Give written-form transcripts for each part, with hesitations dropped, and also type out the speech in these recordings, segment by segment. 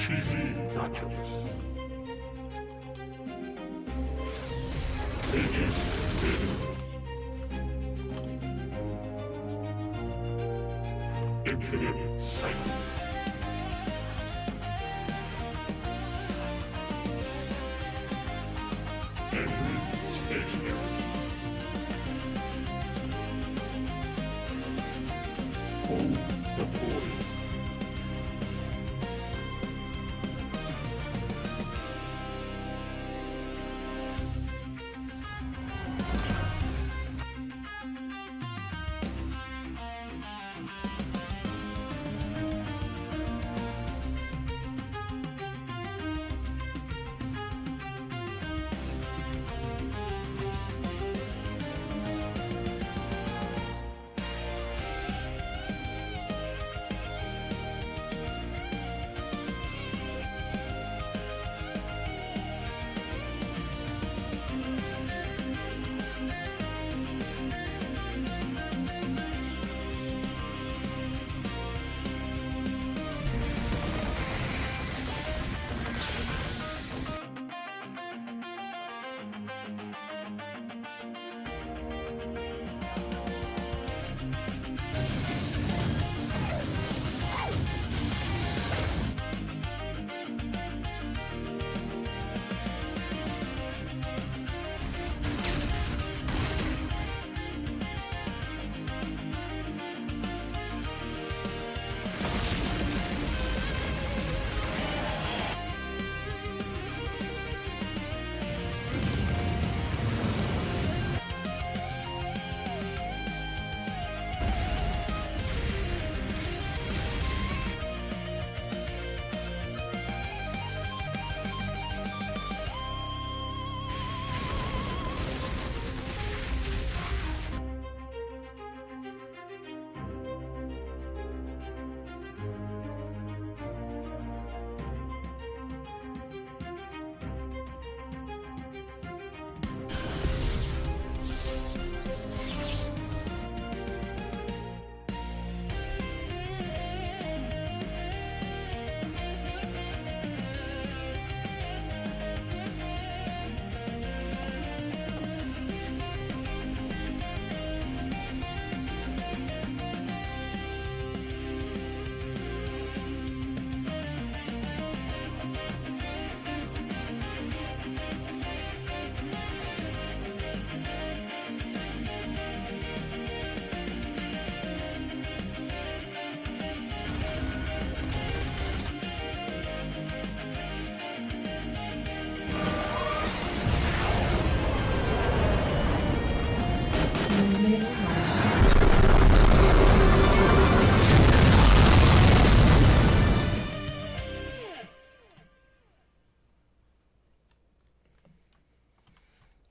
CheesyNachos. Agent Infinite Silence. Angry Space Heroes. Hold the Poise.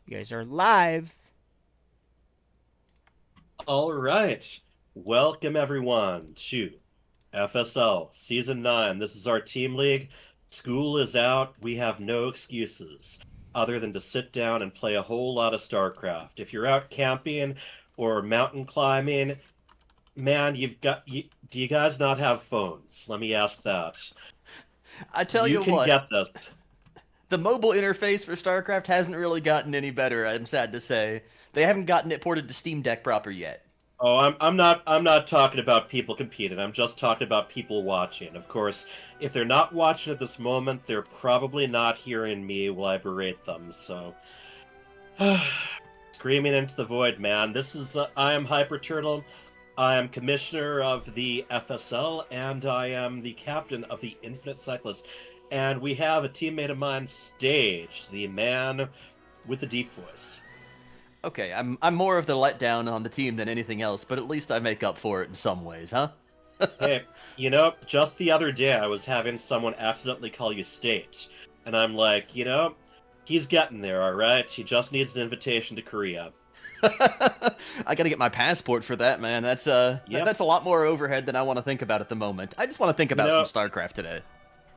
You guys are live. All right. Welcome, everyone, to FSL Season 9. This is our team league. School is out. We have no excuses other than to sit down and play a whole lot of StarCraft. If you're out camping or mountain climbing, man, do you guys not have phones? Let me ask that. I tell You you can what, get this. the mobile interface for StarCraft hasn't really gotten any better, I'm sad to say. They haven't gotten it ported to Steam Deck proper yet. Oh, I'm not talking about people competing. I'm just talking about people watching. Of course, if they're not watching at this moment, they're probably not hearing me while I berate them. So, screaming into the void, man. This is I am Hyper Turtle. I am commissioner of the FSL, and I am the captain of the Infinite Cyclist. And we have a teammate of mine, Stage, the man with the deep voice. Okay, I'm more of the letdown on the team than anything else, but at least I make up for it in some ways, huh? Hey, just the other day I was having someone accidentally call you State, and I'm like, he's getting there, alright? He just needs an invitation to Korea. I gotta get my passport for that, man. That's Yep. that's a lot more overhead than I want to think about at the moment. I just want to think about some StarCraft today.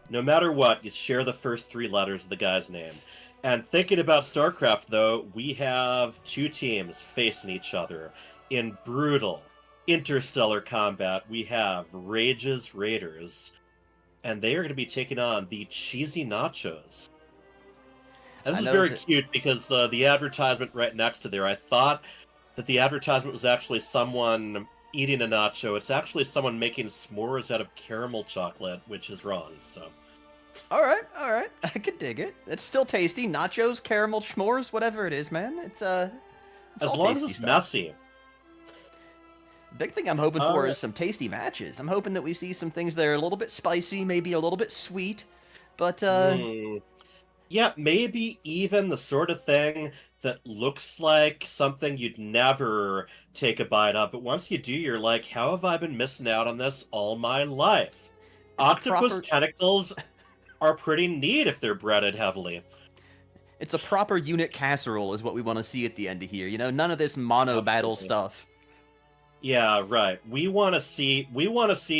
No matter what, you share the first three letters of the guy's name. And thinking about StarCraft, though, we have two teams facing each other in brutal interstellar combat. We have Rage's Raiders and they are going to be taking on the CheesyNachos. And this I is know very that- cute because the advertisement right next to there, I thought that the advertisement was actually someone eating a nacho. It's actually someone making s'mores out of caramel chocolate, which is wrong. So, All right. I can dig it. It's still tasty. Nachos, caramel, s'mores, whatever it is, man. It's as all long as tasty it's stuff. messy. Big thing I'm hoping All for right. is some tasty matches. I'm hoping that we see some things that are a little bit spicy, maybe a little bit sweet, but Yeah, maybe even the sort of thing that looks like something you'd never take a bite of, but once you do, you're like, how have I been missing out on this all my life? it's a Octopus proper tentacles are pretty neat if they're breaded heavily. it's a proper unit casserole is what we want to see at the end of here. You know, none of this mono battle Absolutely. stuff. Yeah, right. We want to see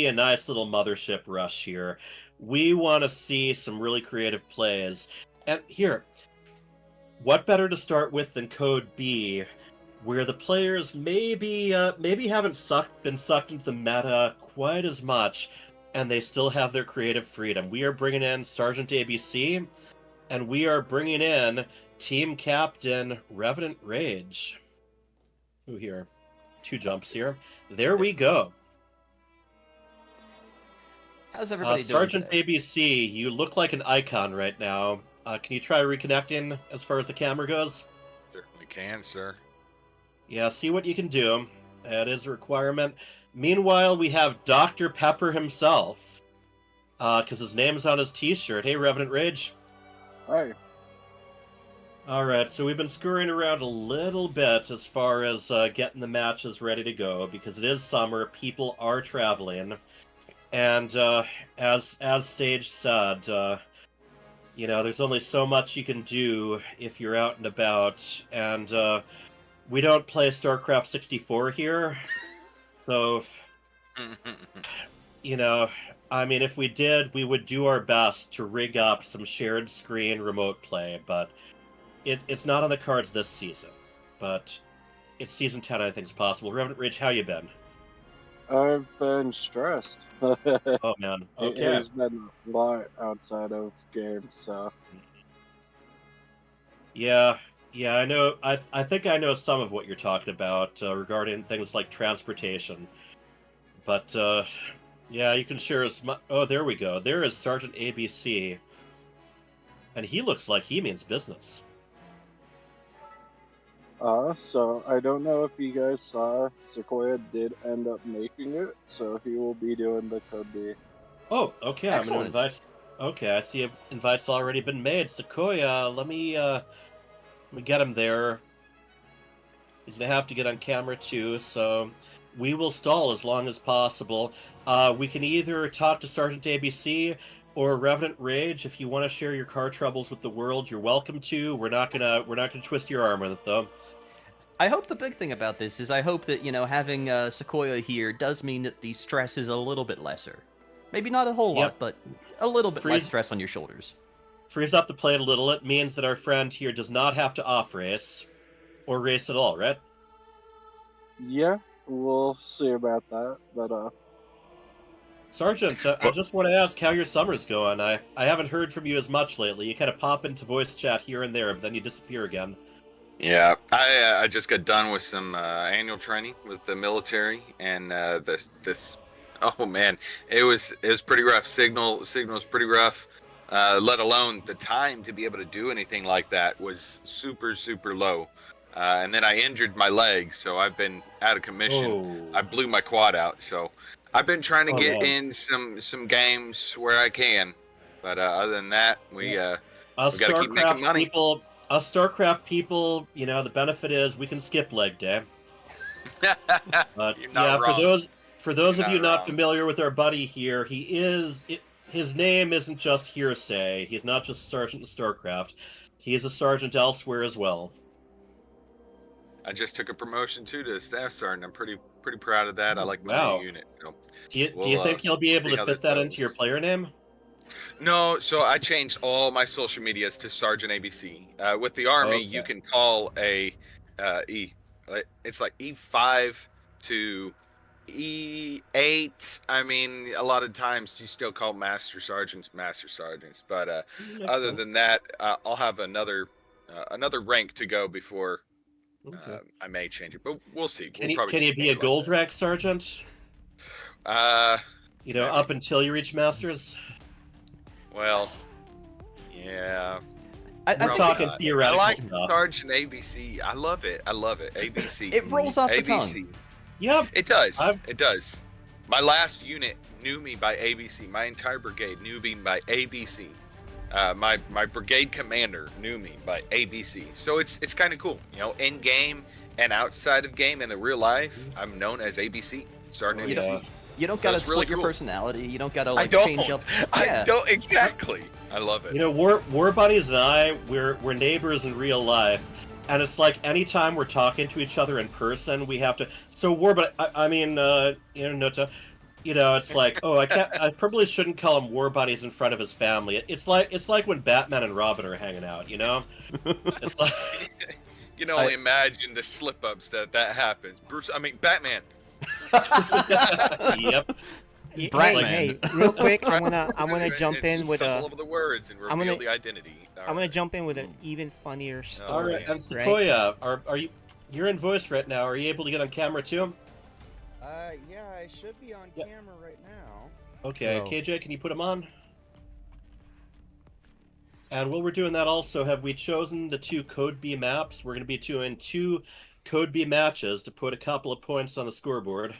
a nice little mothership rush here. We want to see some really creative plays. And here, what better to start with than Code B, where the players maybe haven't been sucked into the meta quite as much, and they still have their creative freedom. We are bringing in Sergeant ABC, and we are bringing in Team Captain Revenant Rage. Ooh, here. 2 jumps here. There we go. How's everybody doing Sergeant today? ABC, you look like an icon right now. Can you try reconnecting as far as the camera goes? Certainly can, sir. Yeah, see what you can do. That is a requirement. Meanwhile, we have Dr. Pepper himself, because his name's on his t-shirt. Hey, Revenant Rage. Hi. Alright, so we've been scurrying around a little bit as far as getting the matches ready to go, because it is summer, people are traveling, and as Sage said, there's only so much you can do if you're out and about, and we don't play StarCraft 64 here, so, if we did, we would do our best to rig up some shared screen remote play, but it's not on the cards this season. But it's season 10, I think is possible. Revenant Ridge, how you been? I've been stressed. Oh, man. It Okay. has been a lot outside of games, so. Yeah, I know. I think I know some of what you're talking about regarding things like transportation. But, yeah, you can share as much. Oh, there we go. There is Sergeant ABC. And he looks like he means business. So I don't know if you guys saw, Sequoia did end up making it, so he will be doing the Code B. Oh, okay. I'm Excellent. going to invite. Okay, I see an invite's already been made. Sequoia, let me get him there. He's gonna have to get on camera too, so we will stall as long as possible. We can either talk to Sergeant ABC or Revenant Rage. If you want to share your car troubles with the world, you're welcome to. We're not gonna twist your arm with it though. I hope the big thing about this is I hope that, having Sequoia here does mean that the stress is a little bit lesser. Maybe not a whole Yep. lot, but a little bit less Freeze- stress on your shoulders. Frees up the plate a little. It means that our friend here does not have to off race or race at all, right? Yeah, we'll see about that, but Sergeant, I just want to ask how your summer's going. I haven't heard from you as much lately. You kind of pop into voice chat here and there, but then you disappear again. Yeah, I just got done with some annual training with the military, and this oh man, it was pretty rough. Signal's pretty rough. Let alone the time to be able to do anything like that was super low. And then I injured my leg, so I've been out of commission. Oh. I blew my quad out, so I've been trying to Oh, get man. in some games where I can. But other than that, we Us gotta keep making StarCraft money. people, the benefit is we can skip leg day. But You're not yeah, wrong. for those You're of you not not wrong. familiar with our buddy here, his name isn't just hearsay. He's not just Sergeant in StarCraft. He is a sergeant elsewhere as well. I just took a promotion too to staff sergeant. I'm pretty proud of that. I like my Wow. new unit. So Do you We'll, think you'll be able see to how fit this that goes. into your player name? no, so I changed all my social medias to Sergeant ABC. With the Army, you Okay. can call a it's like E5 to E8. I mean, a lot of times you still call master sergeants, but other than that, I'll have another rank to go before Okay. I may change it. But we'll see. Can We'll you probably can you just be keep a it like gold rank sergeant? that. You know, maybe. up until you reach masters. Well, yeah. I We're think talking not. I theoretical like stuff. Sergeant ABC. I love it. ABC. it rolls off the ABC. tongue. Yep. It does. I've- It does. My last unit knew me by ABC. My entire brigade knew me by ABC. My brigade commander knew me by ABC. So it's kind of cool, you know, in game and outside of game in the real life, I'm known as ABC. Sergeant Oh, You ABC. don't, you don't So gotta it's split really your cool. personality. You don't gotta I like don't. change up. I Yeah. don't exactly. I love it. You know, War Buddies and I, we're neighbors in real life, and it's like anytime we're talking to each other in person, we have to. So War Buddy, I mean, you know, Nota, you know, it's like, oh, I probably shouldn't call him War Buddies in front of his family. It's like when Batman and Robin are hanging out, you know? It's like, You can only imagine the slip-ups that happens. Batman. yep. Hey, Bratman. hey, real quick, I'm gonna jump It's in with stumble a over the words and I'm reveal gonna- the identity. I'm gonna jump in with an even funnier All story. right, and Sequoia, are you? You're in voice right now. Are you able to get on camera too? Yeah, I should be on Yeah. camera right now. Okay, Whoa. KJ, can you put him on? And while we're doing that, also, have we chosen the 2 Code B maps? We're going to be doing 2 Code B matches to put a couple of points on the scoreboard.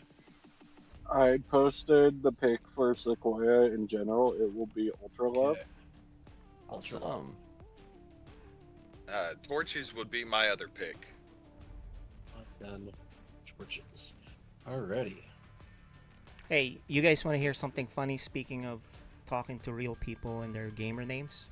I posted the pick for Sequoia in general. It will be Ultra Love. Okay. Awesome. Torches would be my other pick. Then torches. Alrighty. Hey, you guys want to hear something funny? Speaking of talking to real people and their gamer names.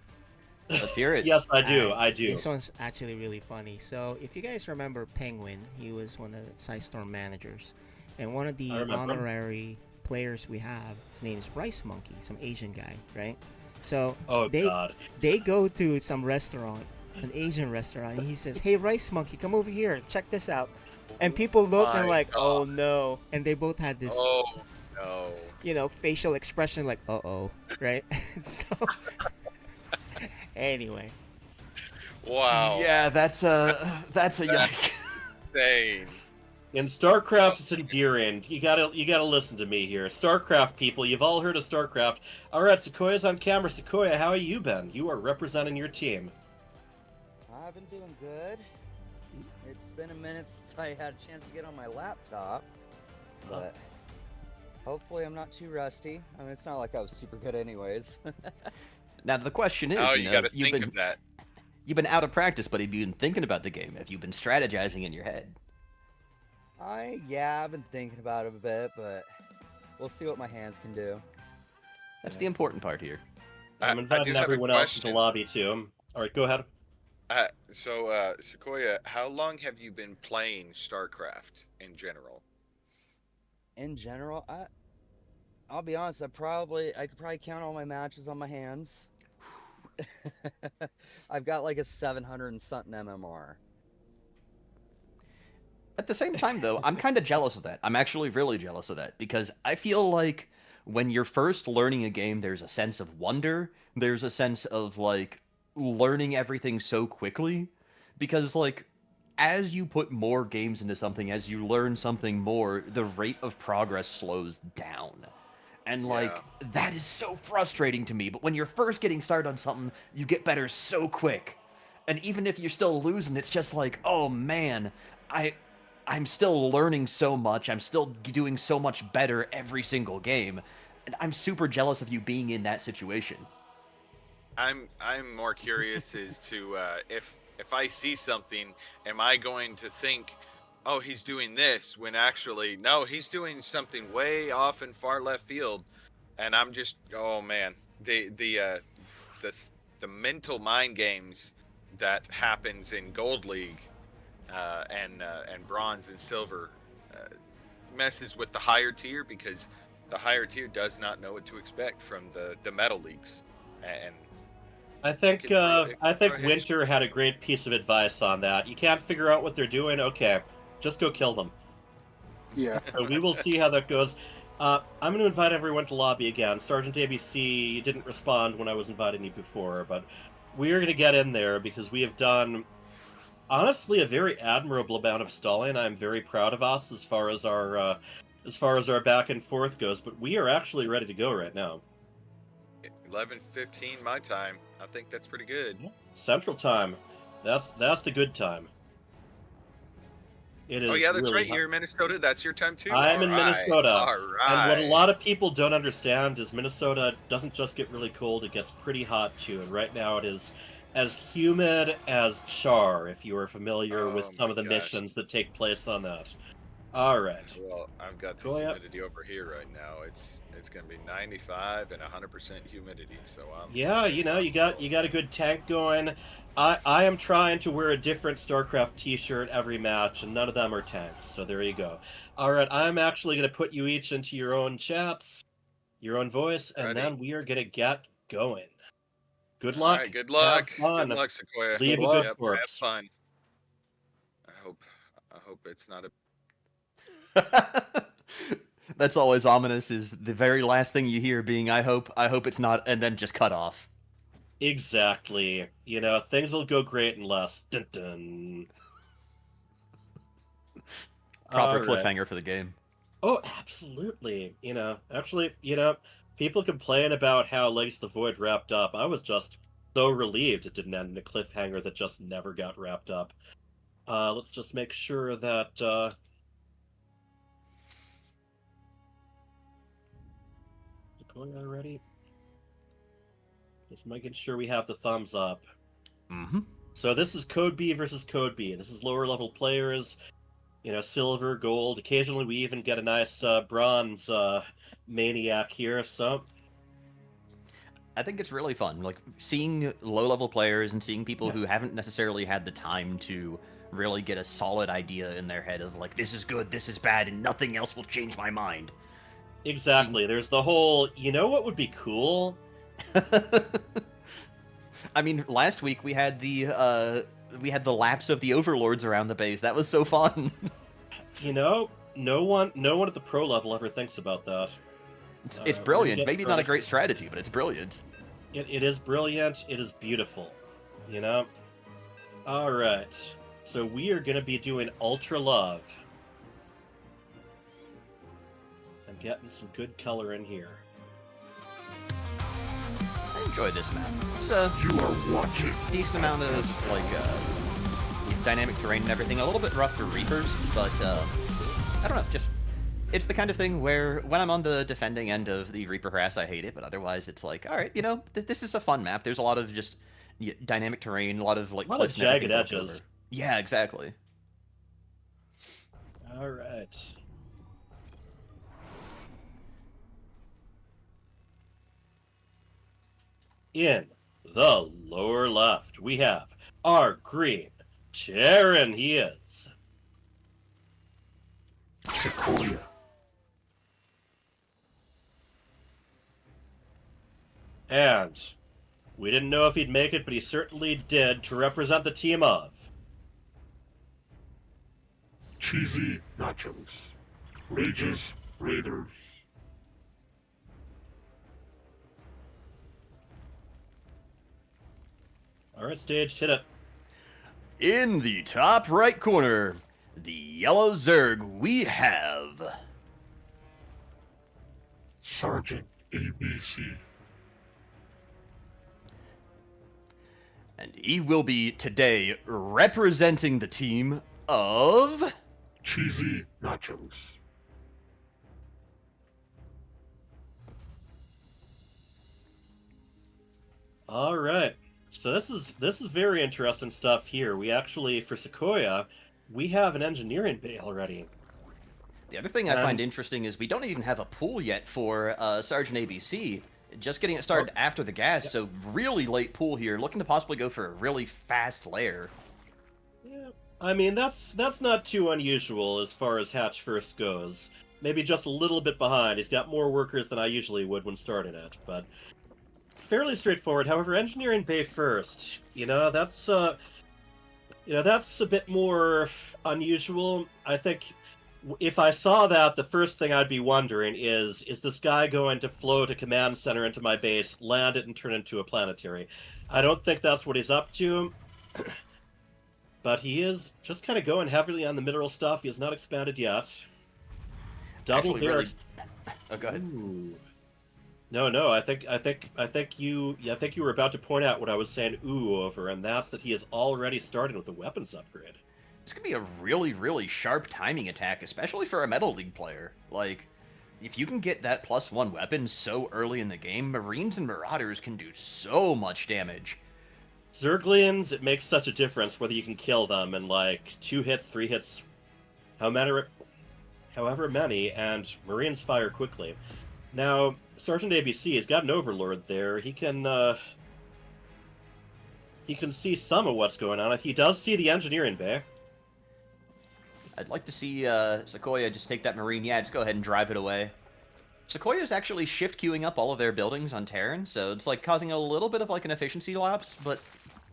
Let's hear it. Yes, I do. Alright, I do. This one's actually really funny. So, if you guys remember Penguin, he was one of the Psystorm managers, and one of the I remember. honorary players we have, his name is Rice Monkey, some Asian guy, right? So Oh, they God. they go to some restaurant, an Asian restaurant, and he says, "Hey, Rice Monkey, come over here, check this out." And people look and My like, "Oh God. no!" And they both had this, Oh no. you know, facial expression like, "Uh-oh," right? So anyway. Wow. Yeah, that's a yuck. Insane. In StarCraft, it's endearing. You gotta listen to me here. StarCraft people, you've all heard of StarCraft. All right, Sequoia's on camera. Sequoia, how have you been? You are representing your team. I've been doing good. It's been a minute since I had a chance to get on my laptop, but hopefully I'm not too rusty. I mean, it's not like I was super good anyways. Now the question is, Oh, you you know, got to you've think been of that. you've been out of practice, but have you been thinking about the game? Have you been strategizing in your head? Yeah, I've been thinking about it a bit, but we'll see what my hands can do. That's the important part here. I'm I do inviting have a everyone else to the question. lobby too. All right, go ahead. So, Sequoia, how long have you been playing StarCraft in general? In general, I'll be honest, I could probably count all my matches on my hands. I've got like a 700 and something MMR. At the same time, though, I'm kind of jealous of that. I'm actually really jealous of that because I feel like when you're first learning a game, there's a sense of wonder. There's a sense of like learning everything so quickly because like as you put more games into something, as you learn something more, the rate of progress slows down. And like that is so frustrating to me. But when you're first getting started on something, you get better so quick. And even if you're still losing, it's just like, oh man, I'm still learning so much. I'm still doing so much better every single game. And I'm super jealous of you being in that situation. I'm more curious as to if I see something, am I going to think, oh, he's doing this, when actually no, he's doing something way off in far left field, and I'm just, oh man, the mental mind games that happens in Gold League and Bronze and Silver messes with the higher tier because the higher tier does not know what to expect from the Metal Leagues, and I think Go Winter had a great piece of advice on that. You can't figure out what they're doing? Okay, just go kill them. Yeah. So we will see how that goes. I'm going to invite everyone to lobby again. Sergeant ABC didn't respond when I was inviting you before, but we are going to get in there because we have done, honestly, a very admirable amount of stalling. I'm very proud of us as far as our back and forth goes. But we are actually ready to go right now. 11:15 my time. I think that's pretty good. Central time. That's the good time. It is. Oh yeah, that's really right. You're in Minnesota. That's your time too. I'm in Minnesota. All right. And what a lot of people don't understand is Minnesota doesn't just get really cold, it gets pretty hot too. And right now it is as humid as char, if you are familiar with some of the missions that take place on that. All right. Well, I've got the humidity over here right now. It's going to be 95 and 100% humidity. So yeah, you got a good tank going. I am trying to wear a different StarCraft t-shirt every match, and none of them are tanks, so there you go. All right, I'm actually going to put you each into your own chats, your own voice, and then we are going to get going. Good luck. All right, good luck. Have fun. Good luck, Sequoia. Leave a good corpse. Have fun. I hope it's not a... That's always ominous, is the very last thing you hear being, I hope it's not, and then just cut off. Exactly. Things will go great unless... Dun, dun. Proper cliffhanger for the game. Oh, absolutely. Actually, people complain about how Legacy of the Void wrapped up. I was just so relieved it didn't end in a cliffhanger that just never got wrapped up. Let's just make sure that... Already? Just making sure we have the thumbs up. Mm-hmm. So this is Code B versus Code B. This is lower level players, silver, gold. Occasionally we even get a nice bronze maniac here, so... I think it's really fun, like, seeing low level players and seeing people who haven't necessarily had the time to really get a solid idea in their head of, like, this is good, this is bad, and nothing else will change my mind. Exactly. There's the whole, what would be cool? I mean, last week we had the laps of the overlords around the base. That was so fun. No one at the pro level ever thinks about that. It's brilliant. Maybe not a great strategy, but it's brilliant. It is brilliant. It is beautiful. All right. So we are going to be doing Ultra Love. I'm getting some good color in here. I enjoy this map. It's You are watching. decent amount of dynamic terrain and everything. A little bit rough for Reapers, but I don't know. Just it's the kind of thing where when I'm on the defending end of the Reaper harass, I hate it. But otherwise, it's like, all right, this is a fun map. There's a lot of just dynamic terrain, a lot of cliffs, jagged edges. Yeah, exactly. All right. In the lower left, we have our green Terran. He is Sequoia. And we didn't know if he'd make it, but he certainly did, to represent the team of CheesyNachos. Rages Raiders. All right, Stage, hit it. In the top right corner, the yellow Zerg, we have Sergeant ABC. And he will be today representing the team of CheesyNachos. All right. So this is very interesting stuff here. We actually, for Sequoia, we have an engineering bay already. The other thing I find interesting is we don't even have a pool yet for Sergeant ABC. Just getting it started after the gas, so really late pool here. Looking to possibly go for a really fast lair. Yeah, I mean that's not too unusual as far as hatch first goes. Maybe just a little bit behind. He's got more workers than I usually would when starting it, but fairly straightforward. However, engineering bay first, that's a bit more unusual. I think if I saw that, the first thing I'd be wondering is this guy going to float a command center into my base, land it, and turn it into a planetary? I don't think that's what he's up to, but he is just kind of going heavily on the mineral stuff. He has not expanded yet. Double Actually, barracks. Oh, go ahead. Ooh. No. I think you were about to point out what I was saying. Ooh, over, and that's that he is already starting with a weapons upgrade. This could be a really, really sharp timing attack, especially for a Metal League player. Like, if you can get that +1 weapon so early in the game, Marines and Marauders can do so much damage. Zerglians, it makes such a difference whether you can kill them in like 2 hits, 3 hits, however many, and Marines fire quickly. Now, Sergeant ABC has got an Overlord there. He can see some of what's going on. He does see the engineering bay. I'd like to see Sequoia just take that Marine. Yeah, just go ahead and drive it away. Sequoia's actually shift queuing up all of their buildings on Terran, so it's like causing a little bit of like an efficiency lapse, but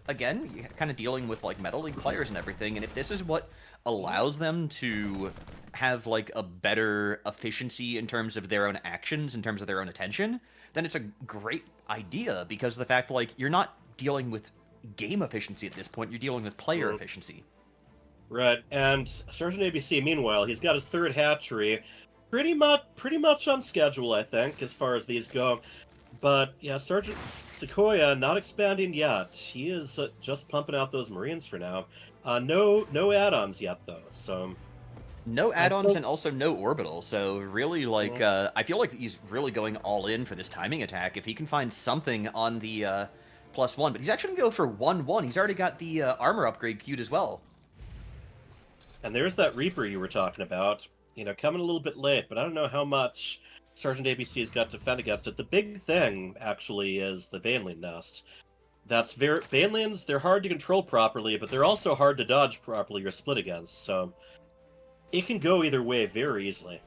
again, you're kind of dealing with like Metal League players and everything, and if this is what allows them to have like a better efficiency in terms of their own actions, in terms of their own attention, then it's a great idea, because the fact like you're not dealing with game efficiency at this point, you're dealing with player efficiency. Right, and Sergeant ABC, meanwhile, he's got his 3rd hatchery, pretty much on schedule, I think, as far as these go. But yeah, Sergeant Sequoia not expanding yet. He is just pumping out those Marines for now. No add-ons yet though. So no add-ons and also no orbital. So really, like, I feel like he's really going all in for this timing attack. If he can find something on the +1, but he's actually gonna go for 1/1. He's already got the armor upgrade queued as well. And there's that Reaper you were talking about. You know, coming a little bit late, but I don't know how much Sergeant ABC has got to defend against it. The big thing, actually, is the Baneling nest. That's Banelings, they're hard to control properly, but they're also hard to dodge properly or split against, so it can go either way very easily.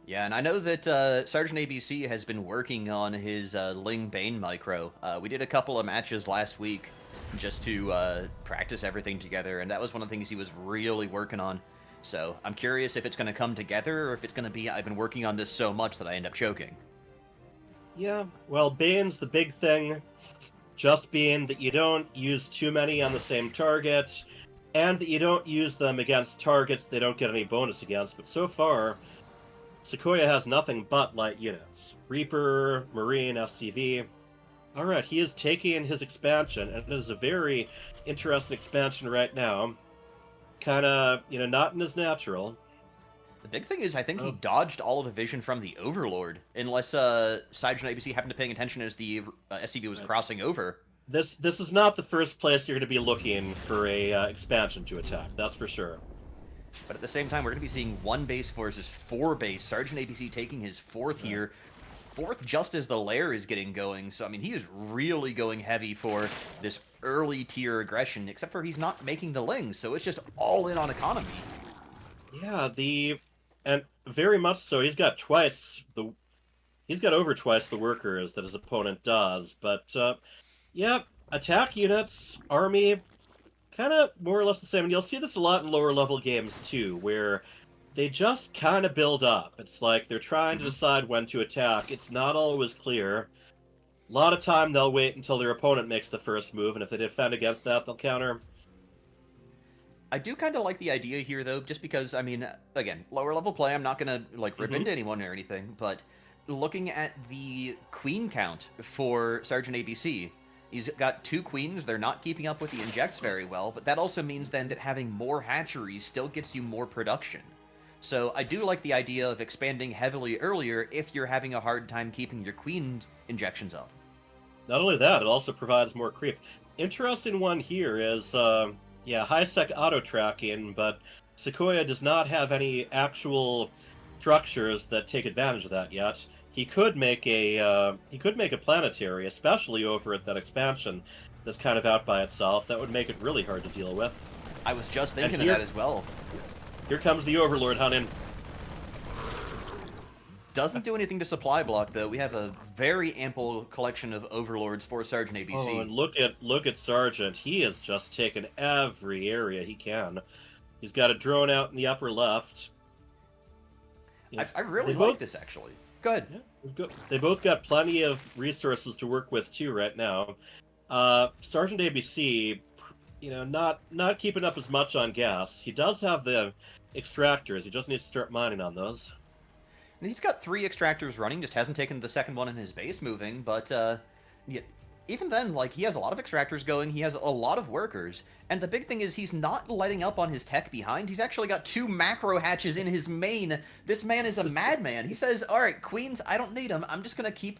Yeah, and I know that Sergeant ABC has been working on his Ling Bane micro. We did a couple of matches last week just to practice everything together, and that was one of the things he was really working on. So I'm curious if it's going to come together, or if it's going to be, I've been working on this so much that I end up choking. Yeah, well, Bane's the big thing, just being that you don't use too many on the same target, and that you don't use them against targets they don't get any bonus against, but so far, Sequoia has nothing but light units. Reaper, Marine, SCV. Alright, he is taking his expansion, and it is a very interesting expansion right now. Kinda, not in his natural. The big thing is, I think he dodged all of the vision from the Overlord, unless Sergeant ABC happened to paying attention as the SCV was crossing over. This is not the first place you're going to be looking for a expansion to attack, that's for sure. But at the same time, we're going to be seeing 1 base versus 4 base. Sergeant ABC taking his 4th here. 4th just as the lair is getting going, so I mean, he is really going heavy for this early tier aggression, except for he's not making the lings, so it's just all in on economy. Yeah, and very much so. He's got over twice the workers that his opponent does, but yeah, attack units, army, kind of more or less the same, and you'll see this a lot in lower level games too, where they just kind of build up. It's like they're trying to decide when to attack. It's not always clear. A lot of time they'll wait until their opponent makes the first move, and if they defend against that, they'll counter. I do kind of like the idea here, though, just because, I mean, again, lower level play, I'm not going to, like, rip into anyone or anything, but looking at the queen count for Sergeant ABC, he's got 2 queens. They're not keeping up with the injects very well, but that also means then that having more hatcheries still gets you more production. So I do like the idea of expanding heavily earlier if you're having a hard time keeping your queen injections up. Not only that, it also provides more creep. Interesting one here is, high-sec auto-tracking, but Sequoia does not have any actual structures that take advantage of that yet. He could make a planetary, especially over at that expansion that's kind of out by itself. That would make it really hard to deal with. I was just thinking of that as well. Here comes the Overlord hunting. Doesn't do anything to supply block, though. We have a very ample collection of Overlords for Sergeant ABC. Oh, and look at Sergeant. He has just taken every area he can. He's got a drone out in the upper left. Yes. I really They like both- this, actually. Go ahead. Yeah, they both got plenty of resources to work with too right now. Sergeant ABC, not keeping up as much on gas. He does have the extractors. He just needs to start mining on those. And he's got 3 extractors running, just hasn't taken the second one in his base moving, but yeah, even then, like, he has a lot of extractors going, he has a lot of workers, and the big thing is he's not letting up on his tech behind, he's actually got 2 macro hatches in his main. This man is a madman. He says, alright, Queens, I don't need them, I'm just gonna keep...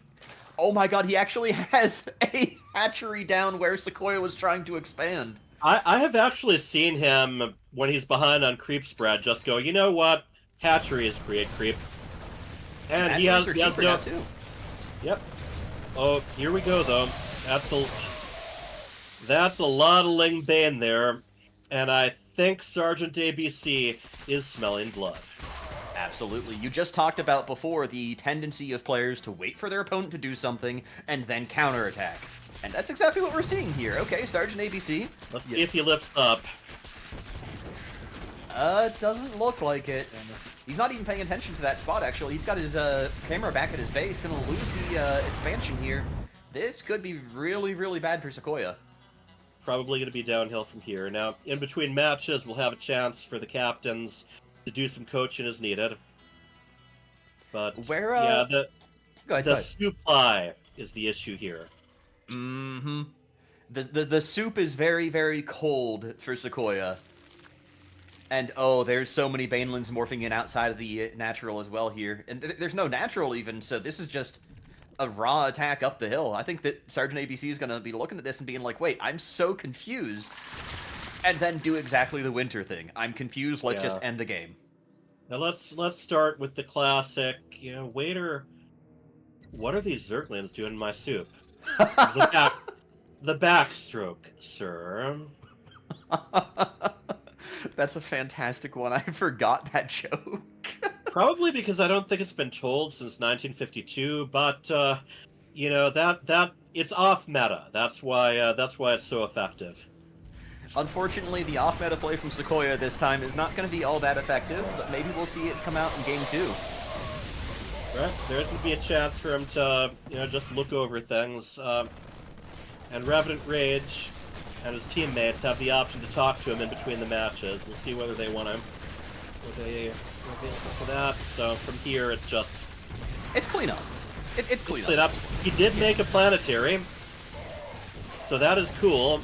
Oh my god, he actually has a hatchery down where Sequoia was trying to expand. I have actually seen him, when he's behind on creep spread, just go, you know what? Hatcheries create creep. And he has Hatcheries are cheaper no... now, too. Yep. Oh, here we go, though. That's a lot of Ling Bane there, and I think Sergeant ABC is smelling blood. Absolutely. You just talked about before the tendency of players to wait for their opponent to do something and then counterattack. And that's exactly what we're seeing here. Okay, Sergeant ABC. Let's see if he lifts up. Doesn't look like it. He's not even paying attention to that spot, actually. He's got his camera back at his base. Gonna lose the expansion here. This could be really, really bad for Sequoia. Probably going to be downhill from here. Now, in between matches, we'll have a chance for the captains to do some coaching as needed. But, Where, yeah, Go ahead, the supply is the issue here. Mm-hmm. The soup is very, very cold for Sequoia. And, oh, there's so many Banelands morphing in outside of the natural as well here. And there's no natural even, so this is just a raw attack up the hill. I think that Sergeant ABC is going to be looking at this and being like, wait, I'm so confused. And then do exactly the winter thing. I'm confused, let's just end the game. Now let's start with the classic, waiter, what are these Zerglings doing in my soup? the backstroke, sir. That's a fantastic one. I forgot that joke. Probably because I don't think it's been told since 1952, but that it's off meta. That's why it's so effective. Unfortunately, the off-meta play from Sequoia this time is not going to be all that effective, but maybe we'll see it come out in Game 2. Right, there's going to be a chance for him to, just look over things. And Revenant Rage and his teammates have the option to talk to him in between the matches. We'll see whether they want to... They for that. So from here, it's just... It's cleanup. It's cleanup. Clean up. He did make a planetary, so that is cool.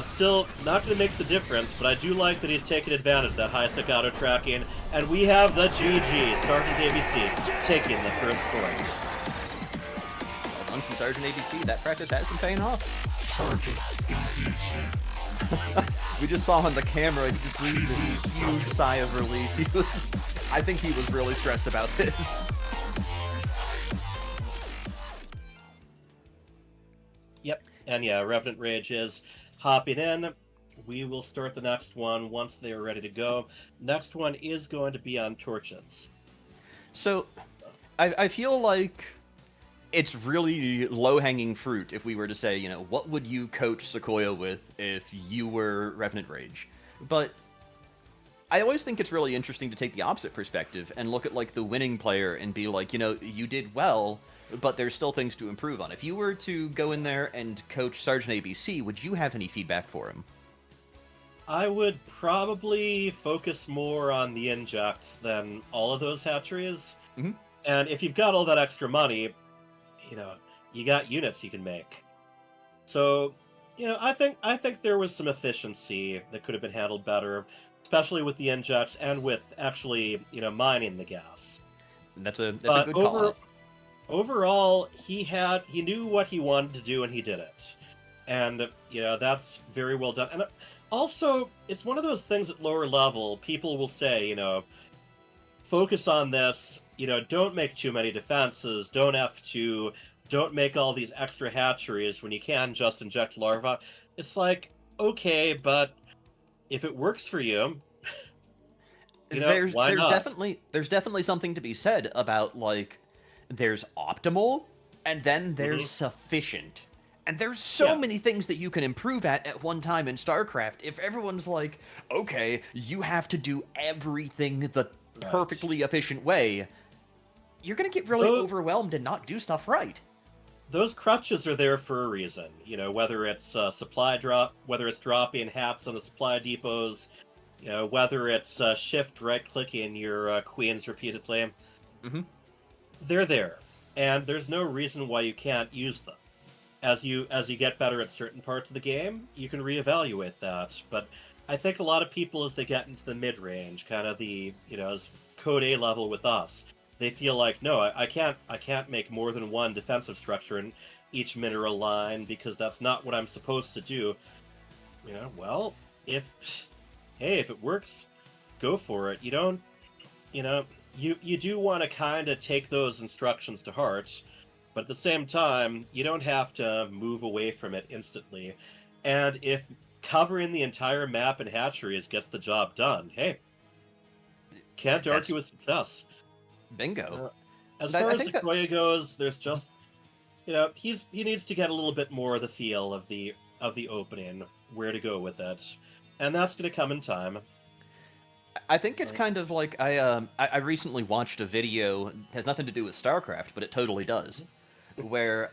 Still not going to make the difference, but I do like that he's taking advantage of that high-sec auto-tracking, and we have the GG, Sergeant ABC, taking the first point. Well done from Sergeant ABC. That practice has been paying off. Sergeant ABC. We just saw on the camera, he just breathed this huge sigh of relief. I think he was really stressed about this. Yep, and yeah, Revenant Rage is hopping in. We will start the next one once they are ready to go. Next one is going to be on torches. So, I feel like it's really low-hanging fruit if we were to say, what would you coach Sequoia with if you were Revenant Rage? But I always think it's really interesting to take the opposite perspective and look at, like, the winning player and be like, you did well, but there's still things to improve on. If you were to go in there and coach Sergeant ABC, would you have any feedback for him? I would probably focus more on the injects than all of those hatcheries. Mhm. And if you've got all that extra money, you got units you can make. So, I think there was some efficiency that could have been handled better, especially with the injects and with actually, mining the gas. That's a good call. Overall, he knew what he wanted to do and he did it. And, that's very well done. And also, it's one of those things at lower level, people will say, focus on this, don't make too many defenses, don't F2, don't make all these extra hatcheries when you can just inject larvae. It's like, okay, but if it works for you, why not? There's definitely something to be said about, like, there's optimal, and then there's sufficient. And there's so Yeah. many things that you can improve at one time in StarCraft. If everyone's like, okay, you have to do everything the perfectly efficient way, you're going to get really Those- overwhelmed and not do stuff right. Those crutches are there for a reason. You know, whether it's supply drop, whether it's dropping hats on the supply depots, you know, whether it's shift right-clicking your queens repeatedly, Mhm. they're there, and there's no reason why you can't use them. As you get better at certain parts of the game, you can reevaluate that. But I think a lot of people, as they get into the mid-range, kind of the, you know, as code A level with us, they feel like, no, I can't make more than one defensive structure in each mineral line because that's not what I'm supposed to do. You know, well, if it works, go for it. You don't, you know, you do want to kind of take those instructions to heart, but at the same time, you don't have to move away from it instantly. And if covering the entire map in hatcheries gets the job done, hey, can't argue with success. Bingo. As And far I as think that- Sequoia goes, there's just, you know, he needs to get a little bit more of the feel of the opening, where to go with it, and that's going to come in time. I think it's kind of like I recently watched a video, it has nothing to do with StarCraft, but it totally does, where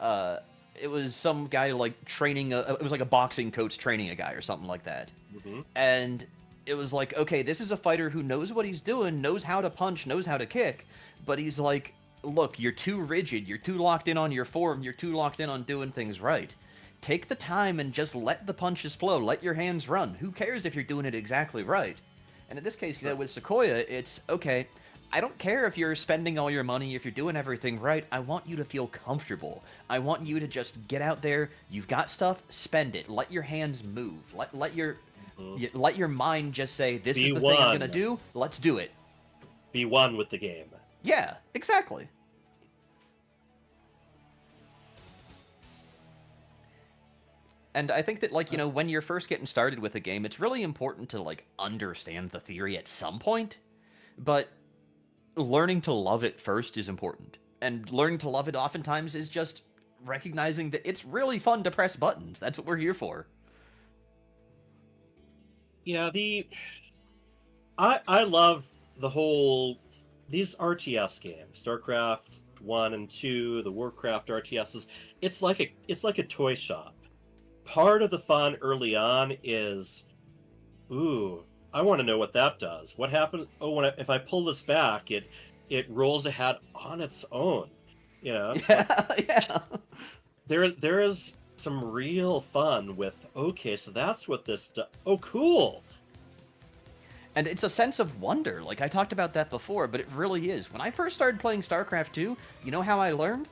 it was some guy like training it was like a boxing coach training a guy or something like that. Mm-hmm. And it was like, okay, this is a fighter who knows what he's doing, knows how to punch, knows how to kick, but he's like, look, you're too rigid, you're too locked in on your form, you're too locked in on doing things right. Take the time and just let the punches flow, let your hands run. Who cares if you're doing it exactly right? And in this case, you know, with Sequoia, it's, okay, I don't care if you're spending all your money, if you're doing everything right, I want you to feel comfortable. I want you to just get out there, you've got stuff, spend it. Let your hands move. Let your mind just say, this Be is the thing I'm one. going to do, let's do it. Be one with the game. Yeah, exactly. And I think that, like, you know, when you're first getting started with a game, it's really important to, like, understand the theory at some point. But learning to love it first is important. And learning to love it oftentimes is just recognizing that it's really fun to press buttons. That's what we're here for. Yeah, I love the whole, these RTS games, StarCraft 1 and 2, the Warcraft RTSs. It's like a toy shop. Part of the fun early on is, ooh, I want to know what that does. What happens? Oh, if I pull this back, it rolls ahead on its own. You know, Yeah. there is some real fun with. Okay, so that's what this does. Oh, cool. And it's a sense of wonder. Like, I talked about that before, but it really is. When I first started playing StarCraft 2, you know how I learned?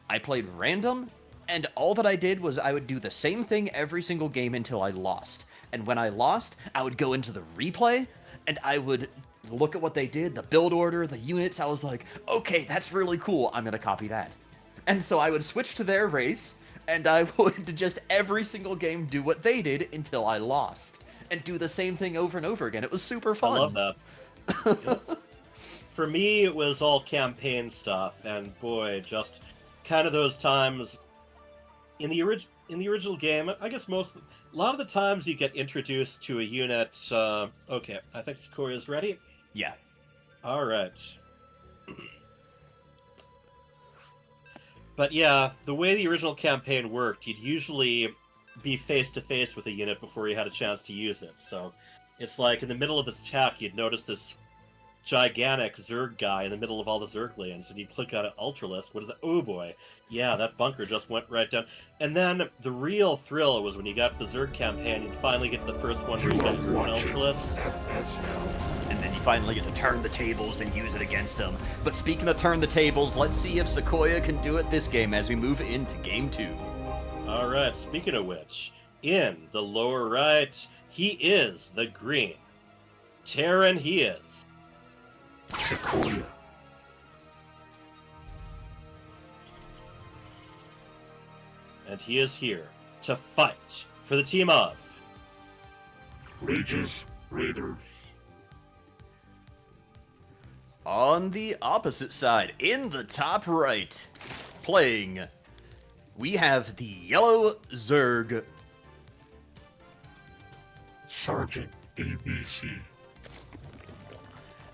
I played random, and all that I did was I would do the same thing every single game until I lost. And when I lost, I would go into the replay, and I would look at what they did, the build order, the units. I was like, okay, that's really cool. I'm going to copy that. And so I would switch to their race, and I would just every single game do what they did until I lost. And do the same thing over and over again. It was super fun. I love that. For me, it was all campaign stuff, and boy, just kind of those times in the original game. I guess a lot of the times you get introduced to a unit. Okay, I think Sequoia's ready. Yeah. All right. But yeah, the way the original campaign worked, you'd usually be face to face with a unit before you had a chance to use it. So it's like in the middle of this attack, you'd notice this gigantic Zerg guy in the middle of all the Zerglians, and you'd click on it, Ultralisk. What is that? Oh boy, yeah, that bunker just went right down. And then the real thrill was when you got to the Zerg campaign, you'd finally get to the first one where you got your own Ultralisk. And then you finally get to turn the tables and use it against them. But speaking of turn the tables, let's see if Sequoia can do it this game as we move into Game 2. All right, speaking of which, in the lower right, he is the green. Terran he is. Sequoia. And he is here to fight for the team of Rages, Raiders. On the opposite side, in the top right, playing we have the Yellow Zerg. Sergeant ABC.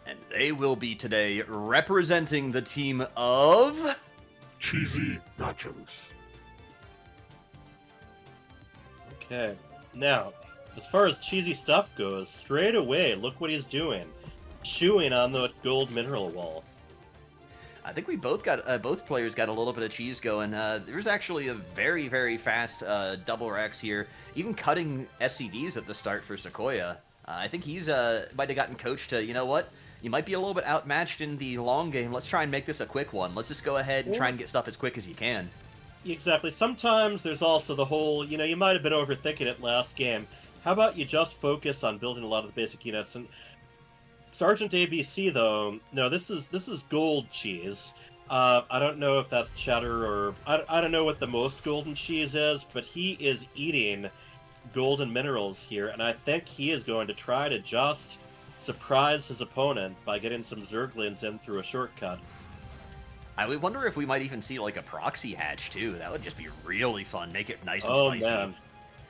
And they will be today representing the team of... CheesyNachos. Okay. Now, as far as cheesy stuff goes, straight away, look what he's doing. Chewing on the gold mineral wall. I think we both players got a little bit of cheese going. There's actually a very, very fast double racks here. Even cutting SCVs at the start for Sequoia. I think he's might have gotten coached to, you know what? You might be a little bit outmatched in the long game. Let's try and make this a quick one. Let's just go ahead and try and get stuff as quick as you can. Exactly. Sometimes there's also the whole, you might have been overthinking it last game. How about you just focus on building a lot of the basic units? And Sergeant ABC, though, no, this is gold cheese. I don't know if that's cheddar or... I don't know what the most golden cheese is, but he is eating golden minerals here, and I think he is going to try to just surprise his opponent by getting some Zerglings in through a shortcut. I would wonder if we might even see like a proxy hatch too. That would just be really fun. Make it nice and Oh, spicy. man.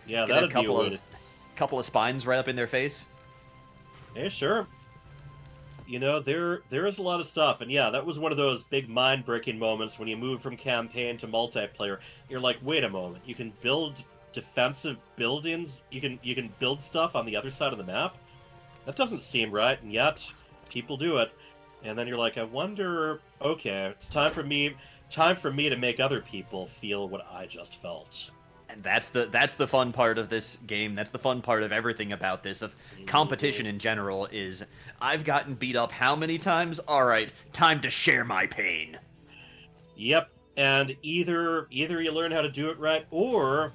Yeah, Get that'd a couple be a couple of spines right up in their face. Hey, sure. There is a lot of stuff, and yeah, that was one of those big mind-breaking moments when you move from campaign to multiplayer. You're like, wait a moment, you can build defensive buildings? You can build stuff on the other side of the map? That doesn't seem right, and yet people do it. And then you're like, I wonder, okay, it's time for me to make other people feel what I just felt. And that's the fun part of this game. That's the fun part of everything about this, of competition in general, is I've gotten beat up how many times? Alright, time to share my pain. Yep, and either you learn how to do it right, or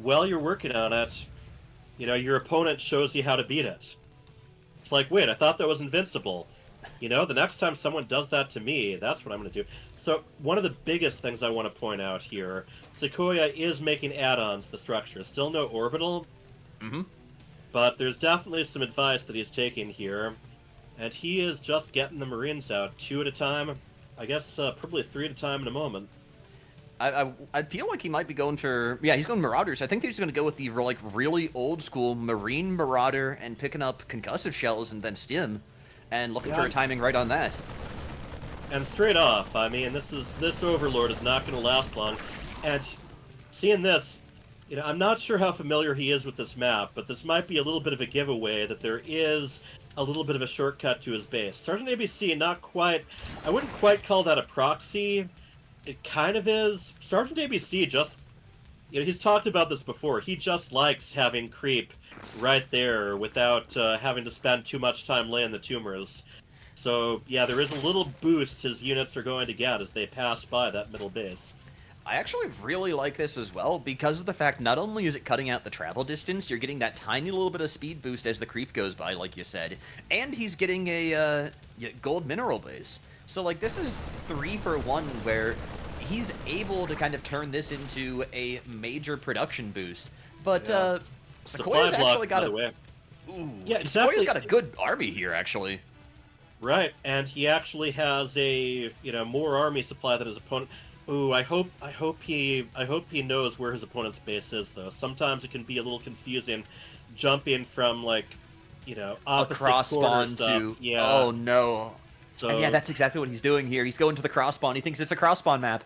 while you're working on it, your opponent shows you how to beat it. It's like, wait, I thought that was invincible. The next time someone does that to me, that's what I'm going to do. So one of the biggest things I want to point out here, Sequoia is making add-ons to the structure. Still no orbital, but there's definitely some advice that he's taking here. And he is just getting the Marines out 2 at a time. I guess probably 3 at a time in a moment. I feel like he might be going for... Yeah, he's going Marauders. I think he's going to go with the really old-school Marine Marauder and picking up concussive shells and then stim. And looking for a timing right on that. And straight off, I mean, this Overlord is not going to last long. And seeing this, I'm not sure how familiar he is with this map, but this might be a little bit of a giveaway that there is a little bit of a shortcut to his base. Sergeant ABC, not quite... I wouldn't quite call that a proxy. It kind of is. Sergeant ABC just... he's talked about this before. He just likes having creep right there without having to spend too much time laying the tumors. So, yeah, there is a little boost his units are going to get as they pass by that middle base. I actually really like this as well, because of the fact not only is it cutting out the travel distance, you're getting that tiny little bit of speed boost as the creep goes by, like you said, and he's getting a gold mineral base. So, this is 3 for 1, where he's able to kind of turn this into a major production boost. But, Yeah. Sequoia's actually got way. Ooh, Yeah, exactly. Sequoia's got a good army here, actually. Right, and he actually has a more army supply than his opponent. Ooh, I hope he knows where his opponent's base is, though. Sometimes it can be a little confusing, jumping from opposite A cross corner spawn stuff. to Yeah. Oh no. So And yeah, that's exactly what he's doing here. He's going to the cross spawn. He thinks it's a cross spawn map.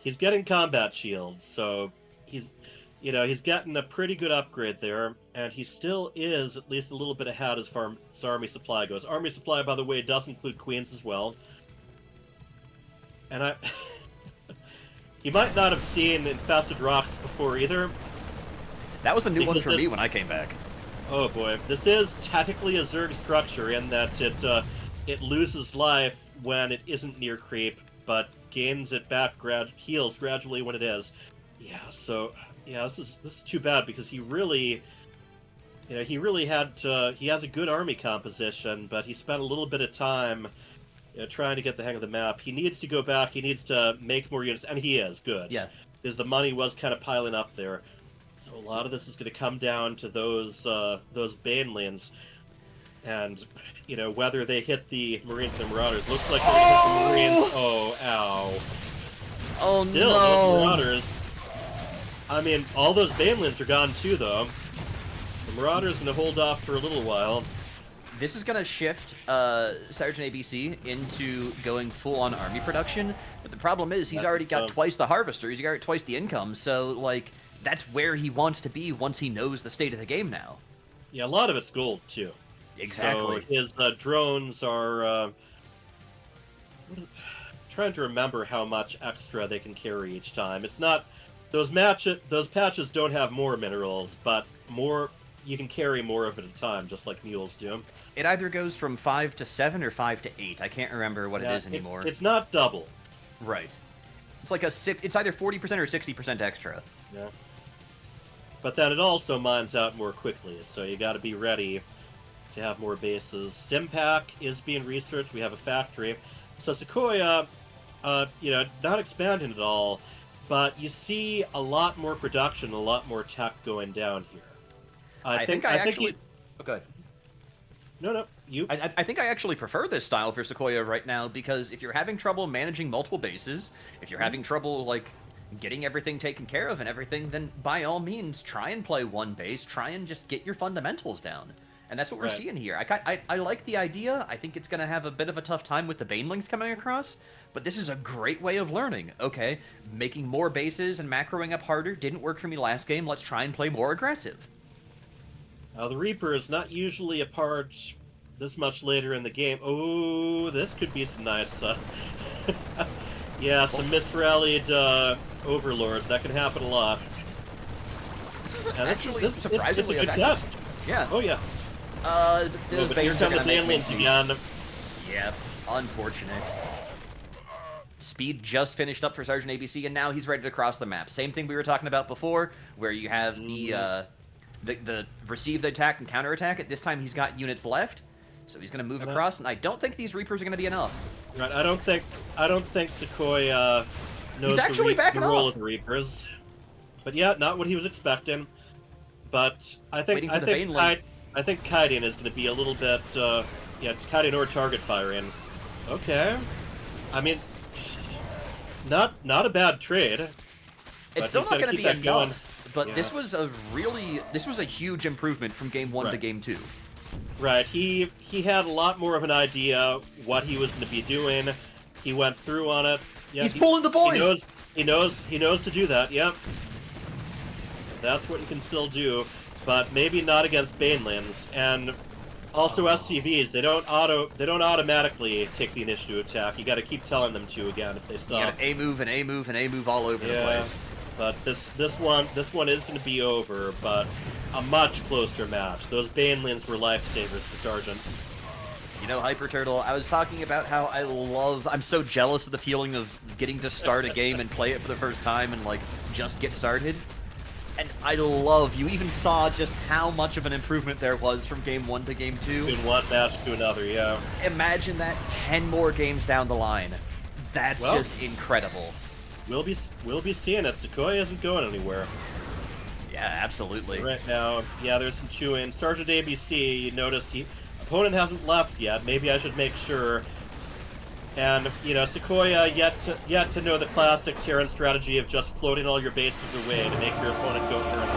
he's getting combat shields, so he's getting a pretty good upgrade there, and he still is at least a little bit ahead as far as army supply goes. Army supply, by the way, does include queens as well. And he might not have seen infested rocks before either. That was a new one Because for this- me when I came back. Oh boy, this is technically a Zerg structure in that it loses life when it isn't near creep, but gains it back, heals gradually when it is. Yeah, so yeah, this is too bad because he really had he has a good army composition, but he spent a little bit of time trying to get the hang of the map. He needs to go back. He needs to make more units, and he is good. Yeah. Because the money was kind of piling up there. So a lot of this is going to come down to those Banelings, and whether they hit the Marines and Marauders. Looks like they hit the Marines. Oh, ow! Oh Still, no! those Marauders I mean, all those Banelins are gone too, though. The Marauder's gonna hold off for a little while. This is going to shift Sergeant ABC into going full-on army production, but the problem is he's already got twice the Harvester, he's got twice the income, so, like, that's where he wants to be once he knows the state of the game now. Yeah, a lot of it's gold, too. Exactly. So his drones are... trying to remember how much extra they can carry each time. It's not... Those patches don't have more minerals, but more... You can carry more of it at a time, just like mules do. It either goes from 5 to 7 or 5 to 8. I can't remember what it is anymore. It's not double. Right. It's like it's either 40% or 60% extra. Yeah. But then it also mines out more quickly, so you got to be ready to have more bases. Stimpack is being researched. We have a factory. So Sequoia, not expanding at all, but you see a lot more production, a lot more tech going down here. I think Oh, go ahead. No, you. I think I actually prefer this style for Sequoia right now, because if you're having trouble managing multiple bases, if you're having trouble, like, getting everything taken care of and everything, then by all means, try and play one base, try and just get your fundamentals down. And that's what we're seeing here. I like the idea. I think it's going to have a bit of a tough time with the Banelings coming across, but this is a great way of learning. Okay, making more bases and macroing up harder didn't work for me last game. Let's try and play more aggressive. The Reaper is not usually a part this much later in the game. Oh, this could be some nice... yeah, some misrallied Overlords. That can happen a lot. This is actually surprisingly it's a good effective. test. Yeah. Oh, yeah. But here come the Banelings again. Yep, unfortunate. Speed just finished up for Sergeant ABC, and now he's ready to cross the map. Same thing we were talking about before, where you have the receive the attack and counterattack. At this time, he's got units left, so he's going to move across. And I don't think these Reapers are going to be enough. Right, I don't think Sequoia knows the role of the Reapers. But yeah, not what he was expecting. But I think kiting is going to be a little bit kiting or target firing. Okay, I mean, not a bad trade. It's still not going to be enough. Going. But this was a huge improvement from game 1 to game 2. Right. He had a lot more of an idea what he was going to be doing. He went through on it. Yeah, he's pulling the boys. He knows to do that. Yep. That's what you can still do, but maybe not against Banelins. And also SCVs, they don't automatically take the initiative attack. You got to keep telling them to again if they stop. You got A move and A move and A move all over the place. But this one is going to be over, but a much closer match. Those Banelins were lifesavers for Sergeant. You know, Hyper Turtle, I was talking about how I'm so jealous of the feeling of getting to start a game and play it for the first time and, like, just get started. And you even saw just how much of an improvement there was from game 1 to game 2. In one match to another, yeah. Imagine that 10 more games down the line. That's just incredible. We'll be seeing it. Sequoia isn't going anywhere. Yeah, absolutely. Right now, yeah, there's some chewing. Sergeant ABC, you noticed opponent hasn't left yet. Maybe I should make sure. And Sequoia yet to know the classic Terran strategy of just floating all your bases away to make your opponent go for it.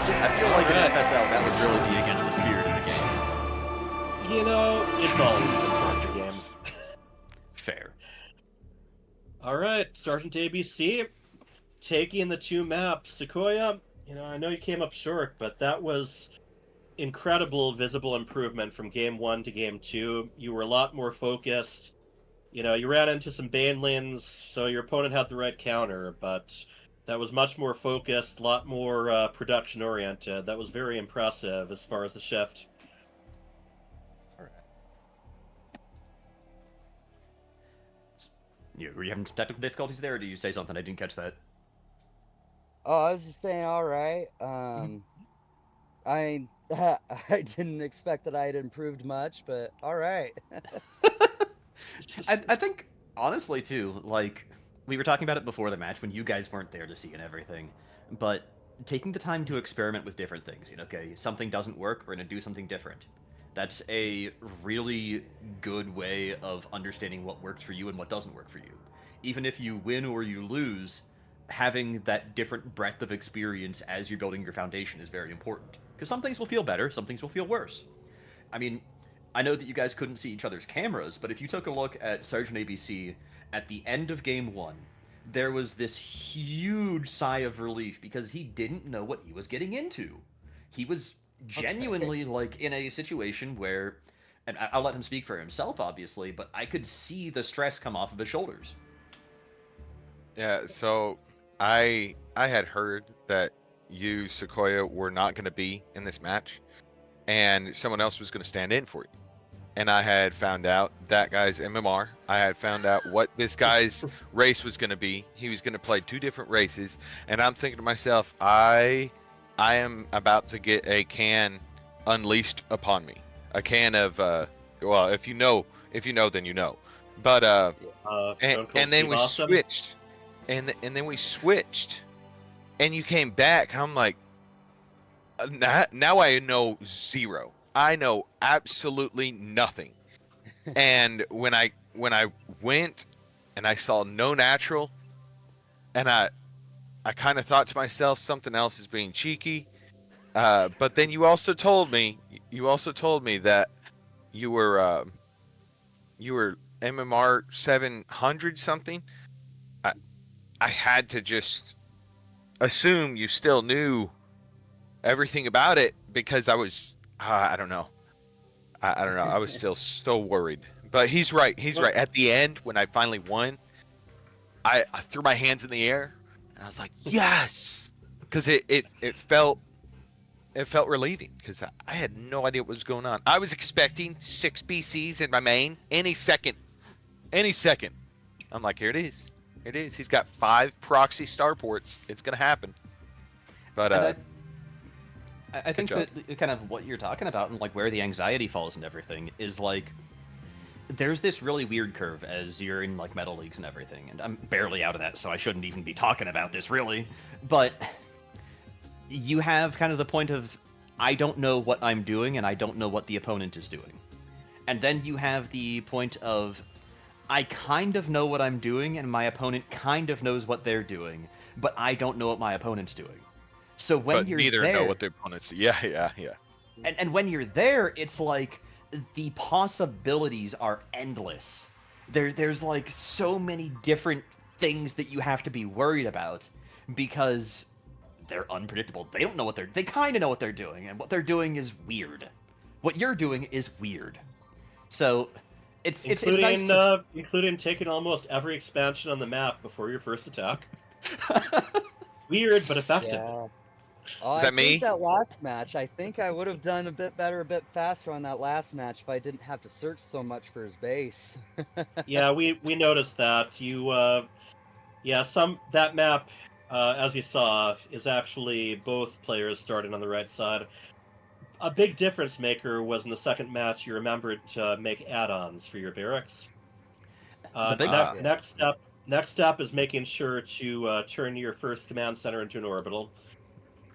I feel like in FSL that would really be against the spirit of the game. It's all in the game. Fair. All right, Sergeant ABC, taking the 2 maps. Sequoia, I know you came up short, but that was incredible visible improvement from game 1 to game 2. You were a lot more focused. You ran into some Banelins, so your opponent had the right counter, but that was much more focused, a lot more production-oriented. That was very impressive as far as the shift. Were you having some technical difficulties there, or did you say something? I didn't catch that. Oh, I was just saying, all right. I didn't expect that I had improved much, but all right. I think, honestly, too, like, we were talking about it before the match when you guys weren't there to see and everything, but taking the time to experiment with different things, okay, something doesn't work, we're going to do something different. That's a really good way of understanding what works for you and what doesn't work for you. Even if you win or you lose, having that different breadth of experience as you're building your foundation is very important. Because some things will feel better, some things will feel worse. I mean, I know that you guys couldn't see each other's cameras, but if you took a look at Sergeant ABC at the end of Game 1, there was this huge sigh of relief because he didn't know what he was getting into. He was genuinely like in a situation where, and I'll let him speak for himself, obviously, but I could see the stress come off of his shoulders. Yeah, so I had heard that you, Sequoia, were not going to be in this match, and someone else was going to stand in for you. And I had found out that guy's MMR. I had found out what this guy's race was going to be. He was going to play 2 different races, and I'm thinking to myself, I am about to get a can unleashed upon me. A can of well, if you know, then you know. But and then we switched. And then we switched, and you came back. I'm like, now I know 0. I know absolutely nothing. And when I went and I saw no natural, and I kind of thought to myself, something else is being cheeky. But then you also told me that you were MMR 700 something. I had to just assume you still knew everything about it because I was, I don't know. I don't know. I was still so worried. But he's right. He's right. At the end, when I finally won, I threw my hands in the air and I was like, yes! Because it felt relieving because I had no idea what was going on. I was expecting 6 BCs in my main any second. I'm like, here it is. It is. He's got 5 proxy starports. It's gonna happen. But I think that kind of what you're talking about and like where the anxiety falls and everything is like there's this really weird curve as you're in like metal leagues and everything, and I'm barely out of that, so I shouldn't even be talking about this really. But you have kind of the point of I don't know what I'm doing and I don't know what the opponent is doing. And then you have the point of I kind of know what I'm doing, and my opponent kind of knows what they're doing, but I don't know what my opponent's doing. So when you're neither there, know what the opponent's. Yeah. And when you're there, it's like the possibilities are endless. There's like so many different things that you have to be worried about because they're unpredictable. They don't know they kind of know what they're doing, and what they're doing is weird. What you're doing is weird. So. It's nice including taking almost every expansion on the map before your first attack. Weird, but effective. Yeah. Is that me? That last match, I think I would have done a bit better, a bit faster on that last match if I didn't have to search so much for his base. Yeah, we noticed that. That map, as you saw, is actually both players starting on the right side. A big difference maker was in the second match. You remembered to make add-ons for your barracks. Next step is making sure to turn your first command center into an orbital.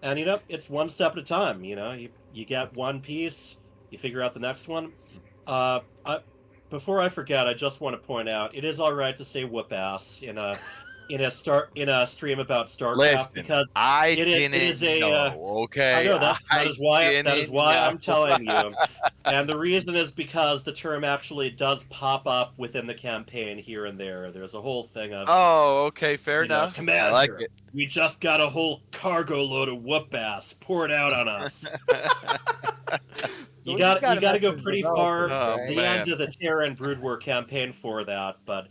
And it's one step at a time. You get one piece, you figure out the next one. Before I forget, I just want to point out it is all right to say whoop ass in a stream about StarCraft because it is a okay. I know that is why I'm telling you, and the reason is because the term actually does pop up within the campaign here and there. There's a whole thing of okay, fair enough. Commander, I like it. We just got a whole cargo load of whoop ass poured out on us. You got to go pretty far the end of the Terra and Brood War campaign for that, but.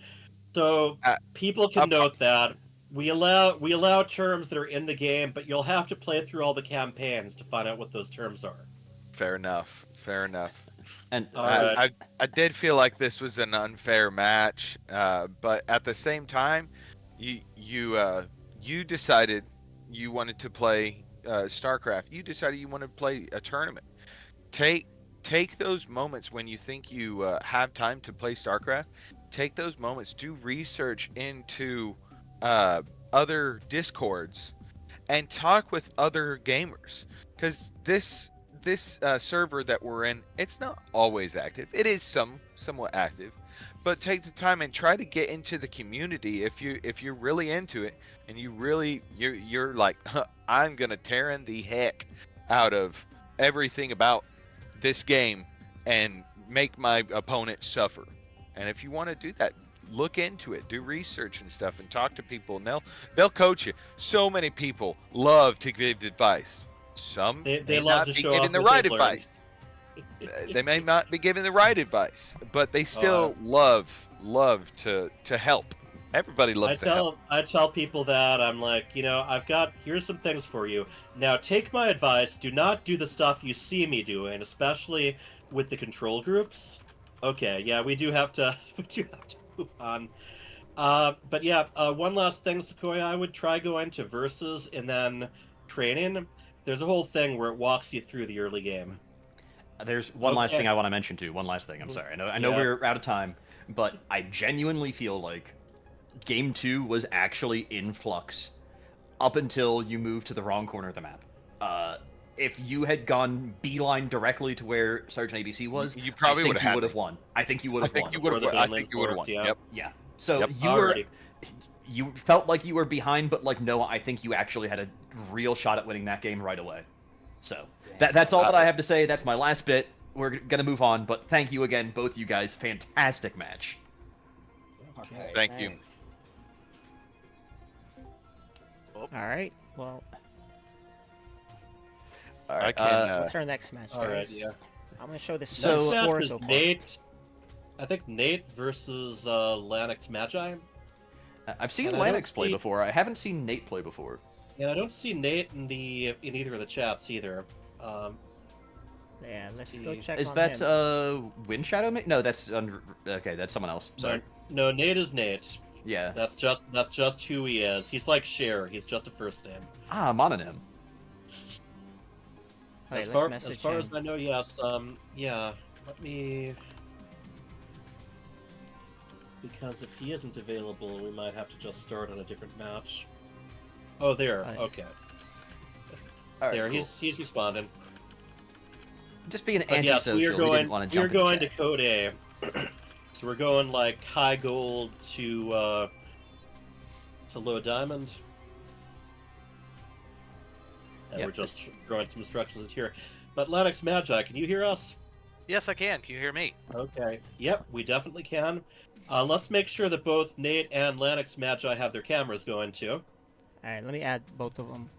So people can note that we allow terms that are in the game, but you'll have to play through all the campaigns to find out what those terms are. Fair enough. And I did feel like this was an unfair match, but at the same time, you decided you wanted to play StarCraft. You decided you wanted to play a tournament. Take those moments when you think you have time to play StarCraft. Take those moments, do research into other Discords, and talk with other gamers. Because this server that we're in, it's not always active. It is somewhat active, but take the time and try to get into the community if you're really into it and you're like, huh, I'm gonna tear in the heck out of everything about this game and make my opponent suffer. And if you want to do that, look into it, do research and stuff, and talk to people, and they'll coach you. So many people love to give advice. Some They may love not to be show giving off the what right they've learned. advice. They may not be giving the right advice, but they still love to help. Everybody loves to help. I tell people that I'm like, here's some things for you. Now take my advice. Do not do the stuff you see me doing, especially with the control groups. Okay, yeah, we do have to move on. But yeah, one last thing, Sequoia, I would try going to versus and then training. There's a whole thing where it walks you through the early game. There's one last thing I want to mention too. One last thing. I'm sorry. I know we're out of time, but I genuinely feel like Game 2 was actually in flux up until you moved to the wrong corner of the map. If you had gone beeline directly to where Sergeant ABC was, you probably would have won. I think you would have won. I think you would have won. Yep. Yeah. So Yep. you felt like you were behind, but like no, I think you actually had a real shot at winning that game right away. So that's all that I have to say. That's my last bit. We're gonna move on, but thank you again, both you guys. Fantastic match. Okay, Thank you. All right. Well, All right. what's our next match, guys? All right, yeah. I'm gonna show the So- Next match score is so far. Nate. I think Nate versus Lanix Magi. I've seen And I don't Lennox play see- before. I haven't seen Nate play before. And I don't see Nate in either of the chats either. Yeah, let's see. go check Is on that him. Wind Shadow? No, that's okay. That's someone else. Sorry. No, Nate is Nate. Yeah. That's just who he is. He's like Cher. He's just a first name. Ah, mononym. Okay, as let's far message as him. I know, yes. Yeah. Let me. Because if he isn't available, we might have to just start on a different match. Oh, there. Right. Okay. All right, There. cool. He's responding. Just being But antisocial. yes, We didn't want to we're jump going into to Code A. So we're going like high gold to low diamond. And Yep. we're just drawing some instructions here. But Lennox Magi, can you hear us? Yes, I can. Can you hear me? Okay. Yep, we definitely can. Let's make sure that both Nate and Lennox Magi have their cameras going too. All right, let me add both of them.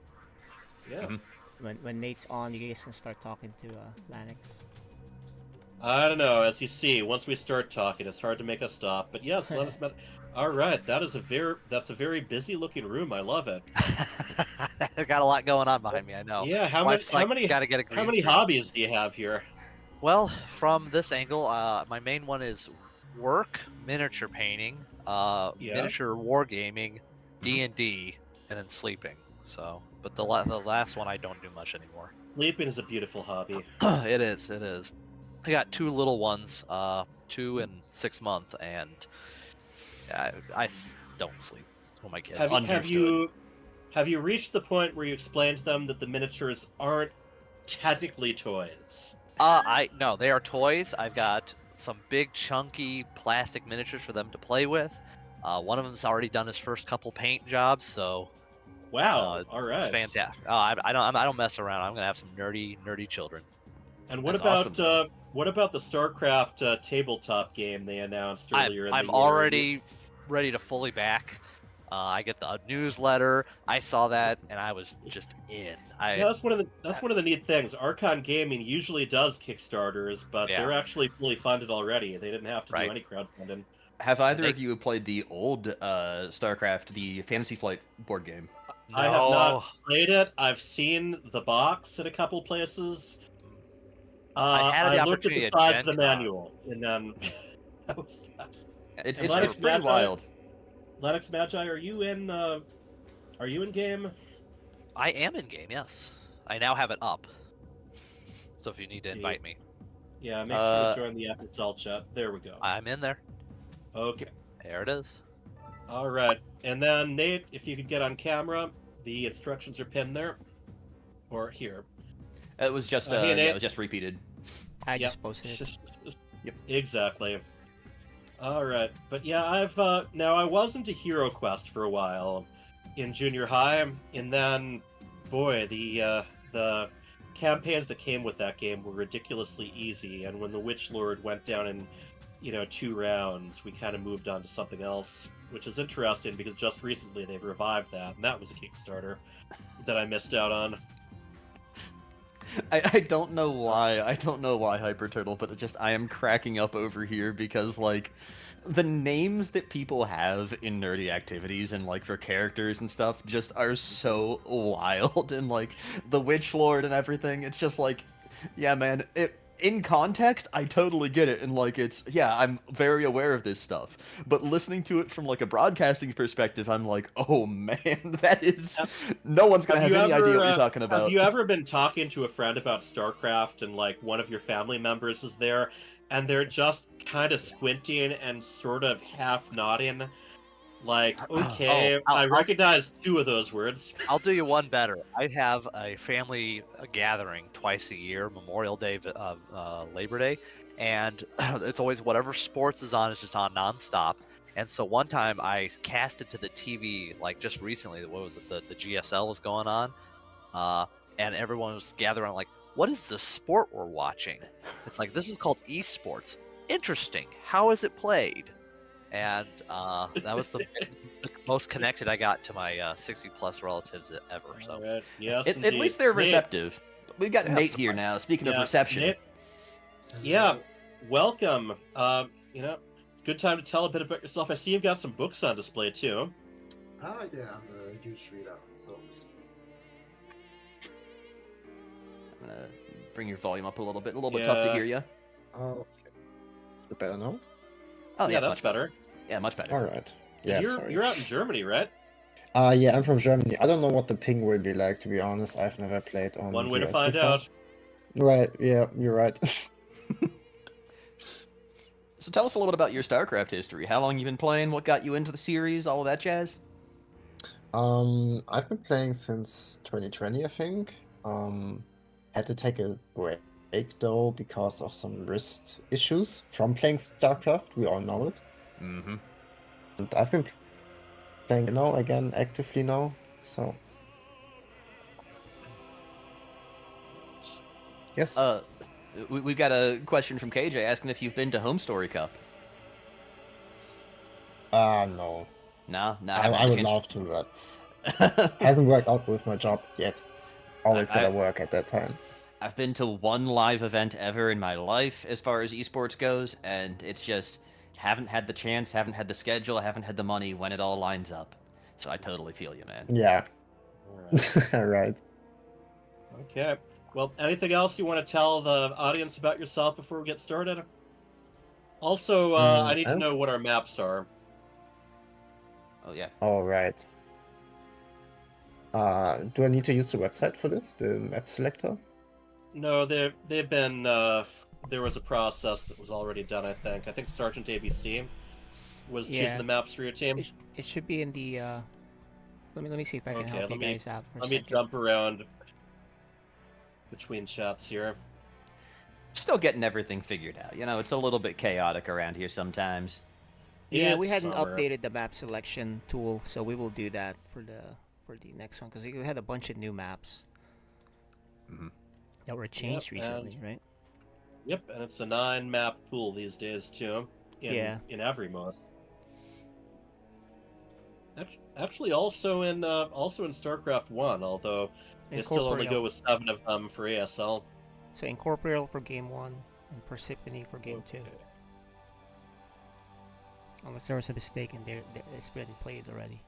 Yeah. Mhm. When Nate's on, you guys can start talking to Lanix. I don't know. As you see, once we start talking, it's hard to make us stop. But yes, Lennox Magi. All right, that's a very busy looking room. I love it. I've got a lot going on behind me. I know. Yeah. Wife's like, gotta get a how green many screen. hobbies do you have here? Well, from this angle, my main one is work, miniature painting, miniature wargaming, D&D, and then sleeping. So, but the last one I don't do much anymore. Sleeping is a beautiful hobby. It is. I got two little ones, 2 and 6 months, and don't sleep. Oh my kid. Have you reached the point where you explained to them that the miniatures aren't technically toys? No, they are toys. I've got some big chunky plastic miniatures for them to play with. One of them's already done his first couple paint jobs, so Wow! All right. it's fantastic. I don't mess around. I'm gonna have some nerdy children. And what That's about awesome. what about the StarCraft tabletop game they announced earlier in the I'm year? already ready to fully back. I get the newsletter. I saw that, and I was just in. Yeah, that's one of the neat things. Archon Gaming usually does Kickstarters, but Yeah. they're actually fully funded already. They didn't have to Right. do any crowdfunding. Have either They- of you played the old StarCraft, the Fantasy Flight board game? I have not played it. I've seen the box in a couple places. I had the I looked at opportunity the at size of the Gen Con. manual, and then that was that. It's And Lennox pretty Magi? wild. Lennox Magi, are you in game? I am in game. Yes, I now have it up. So if you need to See. invite me, Yeah, make sure to join the FSL chat. There we go. I'm in there. Okay. There it is. All right. And then Nate, if you could get on camera, the instructions are pinned there, or here. It was just Hey, Nate. it was just repeated. I Yep. just posted it. Yep. Exactly. All right, but yeah, I've now I was into Hero Quest for a while in junior high, and then, boy, the campaigns that came with that game were ridiculously easy. And when the Witch Lord went down in 2 rounds, we kind of moved on to something else, which is interesting because just recently they've revived that, and that was a Kickstarter that I missed out on. I don't know why. I don't know why Hyper Turtle, but I am cracking up over here because like the names that people have in nerdy activities and like for characters and stuff just are so wild, and like the Witch Lord and everything. It's just like, yeah, man. In context, I totally get it, and like I'm very aware of this stuff. But listening to it from like a broadcasting perspective, I'm like, oh man, that is no one's gonna have any idea what you're talking about. Have you ever been talking to a friend about StarCraft and like one of your family members is there, and they're just kind of squinting and sort of half nodding? Like, okay, I recognize 2 of those words. I'll do you one better. I have a family gathering twice a year, Memorial Day, Labor Day, and it's always whatever sports is on is just on nonstop. And so one time I casted to the TV, like just recently, what was it? The GSL was going on, and everyone was gathering like, what is the sport we're watching? It's like, this is called esports. Interesting. How is it played? And that was the most connected I got to my 60-plus relatives ever. So Right. Yes, At least they're receptive. We've got Nate here now. Speaking of reception, Nate, yeah, welcome. Good time to tell a bit about yourself. I see you've got some books on display too. Yeah, I'm a huge reader, so. I'm gonna bring your volume up a little bit. A little bit tough to hear you. Oh, okay. Is it better now? Oh yeah, that's better. Yeah, much better. All right. Yeah, you're out in Germany, right? Yeah, I'm from Germany. I don't know what the ping will be like, to be honest. I've never played on. One way to PS find before. out. Right. Yeah, you're right. So tell us a little bit about your StarCraft history. How long you been playing? What got you into the series? All of that jazz. I've been playing since 2020, I think. Had to take a break though because of some wrist issues from playing StarCraft. We all know it. Mm-hmm. And I've been playing now again actively now. So yes. We've got a question from KJ asking if you've been to Home Story Cup. No. No, I would love to, but hasn't worked out with my job yet. Always gotta work at that time. I've been to one live event ever in my life as far as esports goes, and it's just haven't had the chance, haven't had the schedule, haven't had the money when it all lines up. So I totally feel you, man. Yeah. All right. Right. Okay. Well, anything else you want to tell the audience about yourself before we get started? Also, I need to know what our maps are. Oh yeah. All right. Do I need to use the website for this, the map selector? No, they've been. There was a process that was already done. I think Sergeant ABC was choosing the maps for your team. It should be in the. Let me see if I can help you guys out for a Let me second. jump around between chats here. Still getting everything figured out. You know, it's a little bit chaotic around here sometimes. Yeah, we It's hadn't summer. updated the map selection tool, so we will do that for the next one because we had a bunch of new maps that were changed recently, right? Yep, and it's a 9-map pool these days too. In every mode. Actually, also in StarCraft 1, although they still only go with 7 of them for ASL. So Incorporeal for game 1 and Persephone for game 2. Unless there was a mistake and it's been played already.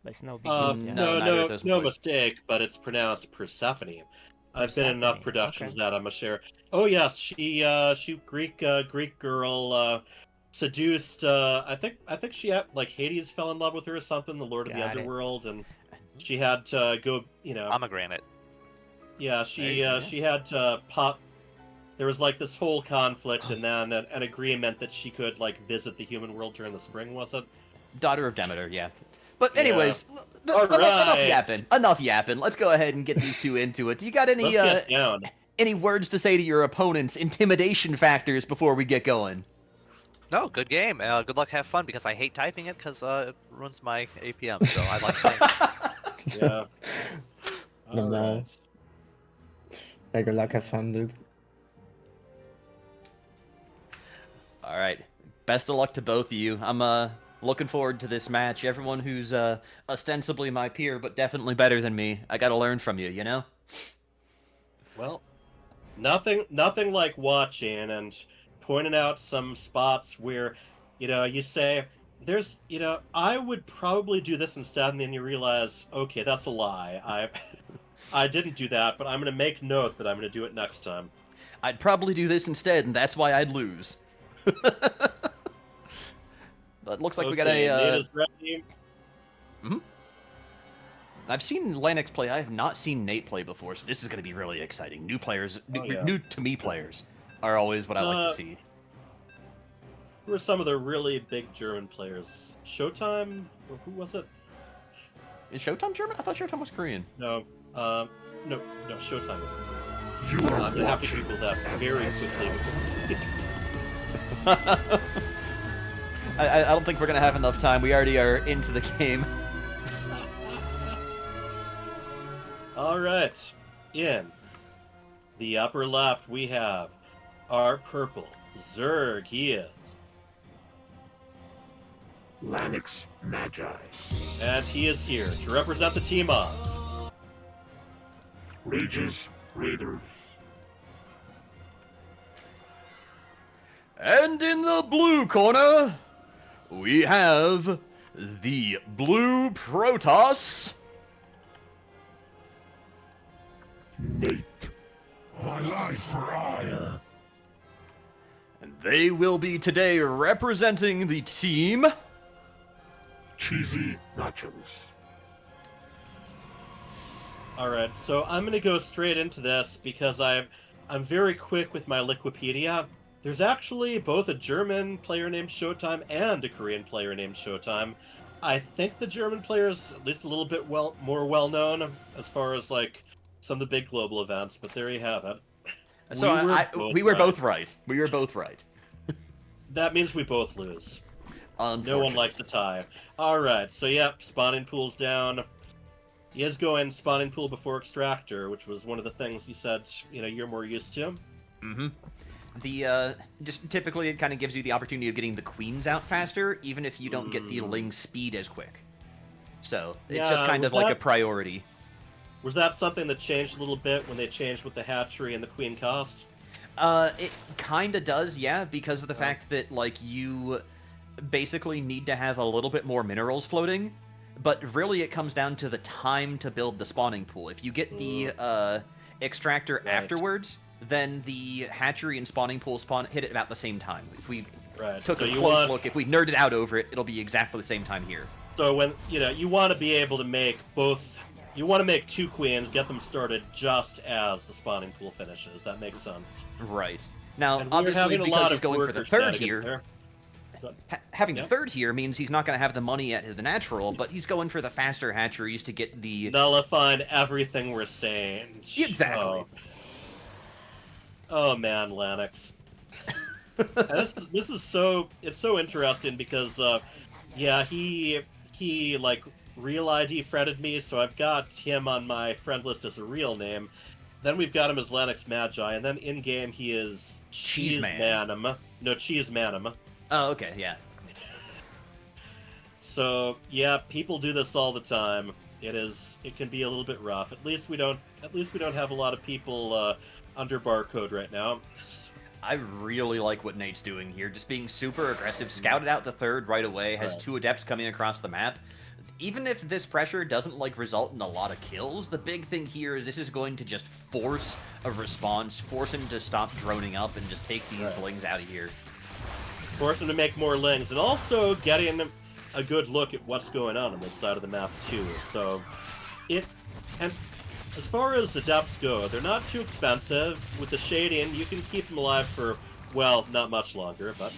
But it's no big deal. No mistake, but it's pronounced Persephone. I've been in enough productions that I'm a share. Oh yes, she Greek girl seduced. I think she had, like, Hades fell in love with her or something, the Lord of the Underworld, and she had to go. Pomegranate. Yeah, she had to pop. There was like this whole conflict, and then an agreement that she could like visit the human world during the spring. Was it? Daughter of Demeter, yeah. But anyways, All right. Enough yapping. Let's go ahead and get these two into it. Do you got any words to say to your opponents, intimidation factors before we get going? No, good game. Good luck, have fun, because I hate typing it because it ruins my APM, so I like playing. Yeah. No, All no. right. Hey, good luck, have fun, dude. All right. Best of luck to both of you. I'm looking forward to this match. Everyone who's ostensibly my peer, but definitely better than me, I gotta learn from you, you know? Well, nothing like watching and pointing out some spots where, you say, there's, I would probably do this instead, and then you realize, okay, that's a lie. I didn't do that, but I'm going to make note that I'm going to do it next time. I'd probably do this instead, and that's why I'd lose. But looks like we got a... Nate is ready. I've seen Lanix play. I have not seen Nate play before, so this is going to be really exciting. New players, new to me players, are always what I like to see. Who are some of the really big German players? Showtime? Or who was it? Is Showtime German? I thought Showtime was Korean. No, Showtime is. You are I'm gonna have to watching Google that very quickly. I don't think we're going to have enough time. We already are into the game. All right, in the upper left we have our purple Zerg. He is, Lanix Magi. and he is here to represent the team of Rages Raiders. And in the blue corner, we have the Blue Protoss. Nate. I lie for ire. And they will be today representing the team CheesyNachos. All right, so I'm gonna go straight into this because I'm very quick with my Wikipedia. There's actually both a German player named Showtime and a Korean player named Showtime. I think the German player is at least a little bit more well known as far as like some of the big global events, but there you have it. So we were both right. We were both right. That means we both lose. No one Unfortunately. likes to tie. All right, so yep, spawning pool's down. He is going spawning pool before extractor, which was one of the things you said you're more used to. Mm-hmm. The just typically it kind of gives you the opportunity of getting the queens out faster, even if you don't get the Ling speed as quick. So it's just kind of like a priority. Was that something that changed a little bit when they changed with the hatchery and the queen cost? It kind of does, yeah, because of the fact that like you basically need to have a little bit more minerals floating, but really it comes down to the time to build the spawning pool. If you get the extractor afterwards, then the hatchery and spawning pool hit at about the same time. If we took a close look, if we nerded out over it, it'll be exactly the same time here. So when you want to be able to make both. You want to make two queens, get them started just as the spawning pool finishes. That makes sense. Right. Now, And we're obviously, having a because lot he's of going for the workers third gotta get here, there. having the third here means he's not going to have the money at the natural, but he's going for the faster hatcheries to get the... Nullifying everything we're saying. Exactly. Oh man, Lanix. This is so interesting because he like real ID friended me, so I've got him on my friend list as a real name. Then we've got him as Lanix Magi, and then in game he is Cheese Manum. No, Cheese Manum. Oh, okay, yeah. So yeah, people do this all the time. It can be a little bit rough. At least we don't have a lot of people under barcode right now. I really like what Nate's doing here, just being super aggressive, scouted out the third right away, has two adepts coming across the map. Even if this pressure doesn't result in a lot of kills, the big thing here is this is going to just force a response, force him to stop droning up and just take these lings out of here. Force him to make more lings, and also getting a good look at what's going on this side of the map too. So, and as far as adepts go, they're not too expensive. With the shading, you can keep them alive for, well, not much longer, but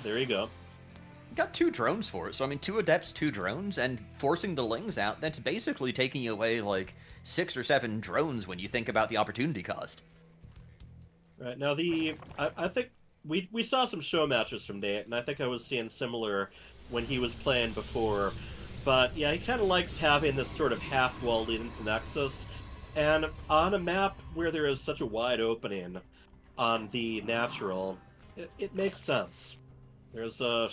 there you go. Got 2 drones for it, so I mean 2 adepts, 2 drones, and forcing the lings out, that's basically taking away like 6 or 7 drones when you think about the opportunity cost. Right, now I think we saw some show matches from Nate, and I think I was seeing similar when he was playing before. But yeah, he kind of likes having this sort of half wall leading to Nexus, and on a map where there is such a wide opening on the natural, it makes sense. There's a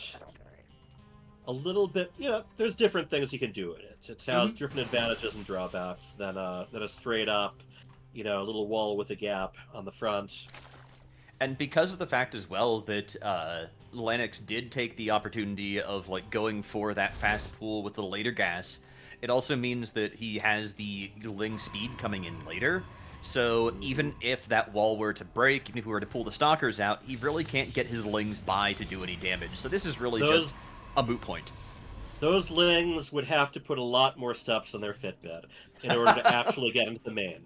little bit, there's different things you can do with it. It has different advantages and drawbacks than a straight up, little wall with a gap on the front. And because of the fact as well that Lennox did take the opportunity of like going for that fast pull with the later gas, it also means that he has the Ling speed coming in later. So even if that wall were to break, even if we were to pull the Stalkers out, he really can't get his Lings by to do any damage. So this is really just a moot point. Those Lings would have to put a lot more steps on their Fitbit in order to actually get into the main.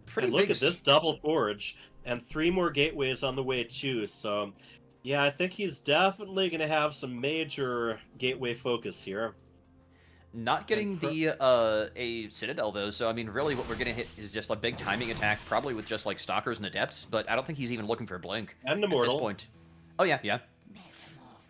Pretty and look big at this double forge, and 3 more gateways on the way too, so yeah, I think he's definitely going to have some major gateway focus here. Not getting the a Citadel though, so I mean really what we're gonna hit is just a big timing attack, probably with just like Stalkers and Adepts, but I don't think he's even looking for Blink and at Immortal. this point. Oh yeah.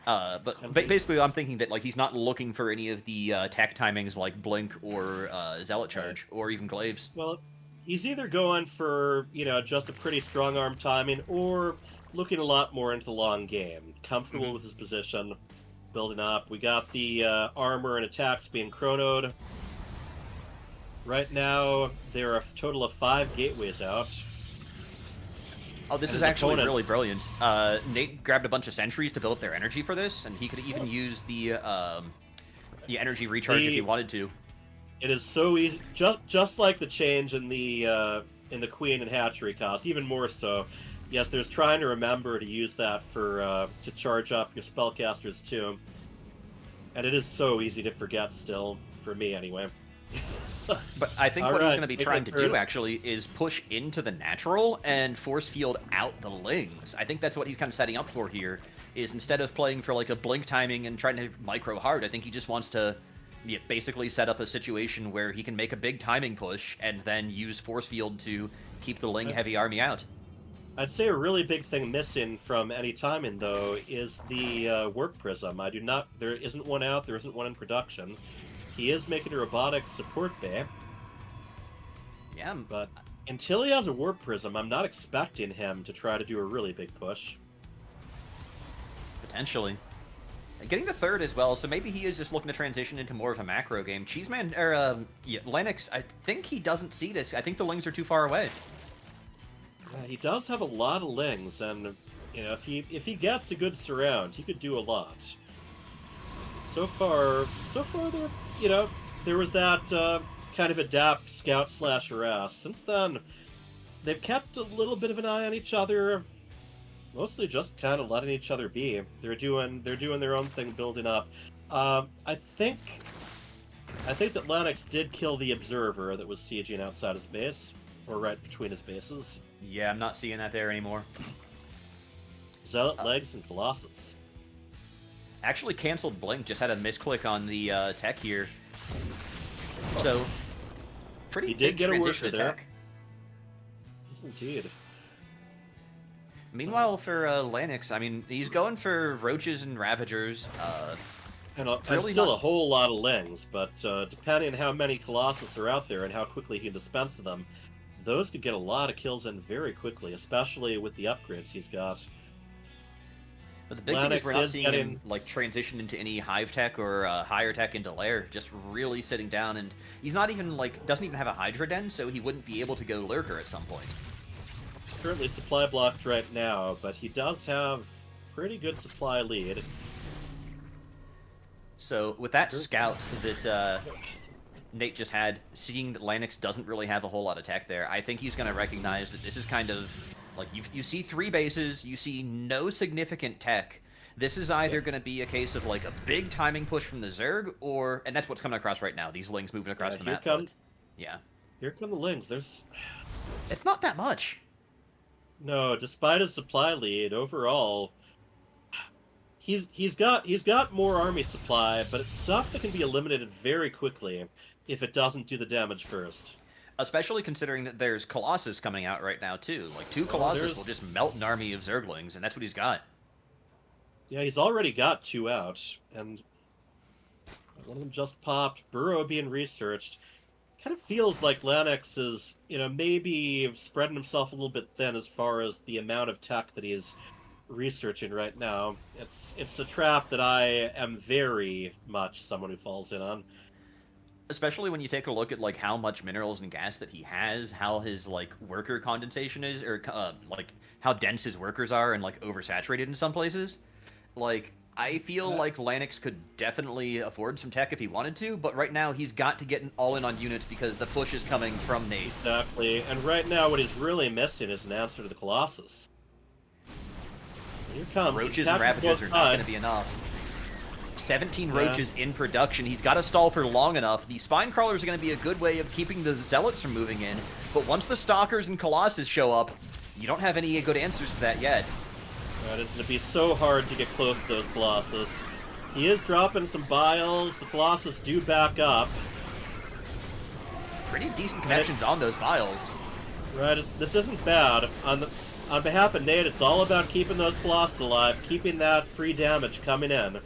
But basically I'm thinking that like he's not looking for any of the tech timings like Blink or Zealot Charge or even Glaives. Well, he's either going for, just a pretty strong arm timing or looking a lot more into the long game, comfortable with his position. Building up. We got the armor and attacks being chronoed. Right now, there are a total of 5 gateways out. Oh, this is actually really brilliant. Nate grabbed a bunch of sentries to build up their energy for this, and he could even use the energy recharge if he wanted to. It is so easy, just like the change in the Queen and Hatchery cost, even more so. Yes, there's trying to remember to use that for to charge up your spellcasters too, and it is so easy to forget still, for me anyway. But I think what he's going to be trying to do actually is push into the natural and force field out the Lings. I think that's what he's kind of setting up for here. Is instead of playing for like a blink timing and trying to micro hard, I think he just wants to basically set up a situation where he can make a big timing push and then use force field to keep the Ling heavy army out. I'd say a really big thing missing from any timing, though, is the Work Prism. There isn't one out, there isn't one in production. He is making a robotic support bay. Yeah. But until he has a Warp Prism, I'm not expecting him to try to do a really big push. Potentially. Getting the 3rd as well, so maybe he is just looking to transition into more of a macro game. Cheeseman, or Lennox, I think he doesn't see this. I think the Lings are too far away. He does have a lot of Lings, and if he gets a good surround, he could do a lot. So far there was that kind of adapt scout / harass. Since then, they've kept a little bit of an eye on each other, mostly just kind of letting each other be. They're doing their own thing, building up. I think that Lennox did kill the observer that was sieging outside his base, or right between his bases. Yeah, I'm not seeing that there anymore. Zealot, Legs, and Colossus. Actually canceled Blink, just had a misclick on the tech here. So, pretty he did big get a transition worker there. attack. Yes, indeed. Meanwhile, for Lennox, I mean, he's going for Roaches and Ravagers. And really still not... a whole lot of Lings, but depending on how many Colossus are out there and how quickly he can dispense them, those could get a lot of kills in very quickly, especially with the upgrades he's got. But the big thing is we're not seeing him like transition into any hive tech or higher tech into lair. Just really sitting down, and he's not even doesn't even have a Hydra Den, so he wouldn't be able to go lurker at some point. Currently supply blocked right now, but he does have pretty good supply lead. So with that scout that Nate just had, seeing that Lennox doesn't really have a whole lot of tech there, I think he's going to recognize that this is kind of like you see 3 bases, you see no significant tech. This is either going to be a case of like a big timing push from the Zerg, and that's what's coming across right now. These Lings moving across the map. Yeah. Here come the Lings. It's not that much. No, despite his supply lead, overall, he's got more army supply, but it's stuff that can be eliminated very quickly if it doesn't do the damage first. Especially considering that there's Colossus coming out right now, too. Like, 2 Colossus will just melt an army of Zerglings, and that's what he's got. Yeah, he's already got 2 out, and one of them just popped. Burrow being researched. Kind of feels like Lennox is, maybe spreading himself a little bit thin as far as the amount of tech that he's researching right now. It's a trap that I am very much someone who falls in on. Especially when you take a look at like how much minerals and gas that he has, how his like worker condensation is, or like how dense his workers are, and like oversaturated in some places. Like I feel like Lanix could definitely afford some tech if he wanted to, but right now he's got to get all in on units because the push is coming from Nate. Exactly, and right now what he's really missing is an answer to the Colossus. Here comes Roaches and Ravages are not going to be enough. 17 roaches in production. He's got to stall for long enough. The spine crawlers are going to be a good way of keeping the zealots from moving in, but once the stalkers and colossus show up, you don't have any good answers to that yet. It's going to be so hard to get close to those colossus. He is dropping some biles. The colossus do back up. Pretty decent connections on those biles. Right, this isn't bad. On behalf of Nate, it's all about keeping those colossus alive, keeping that free damage coming in.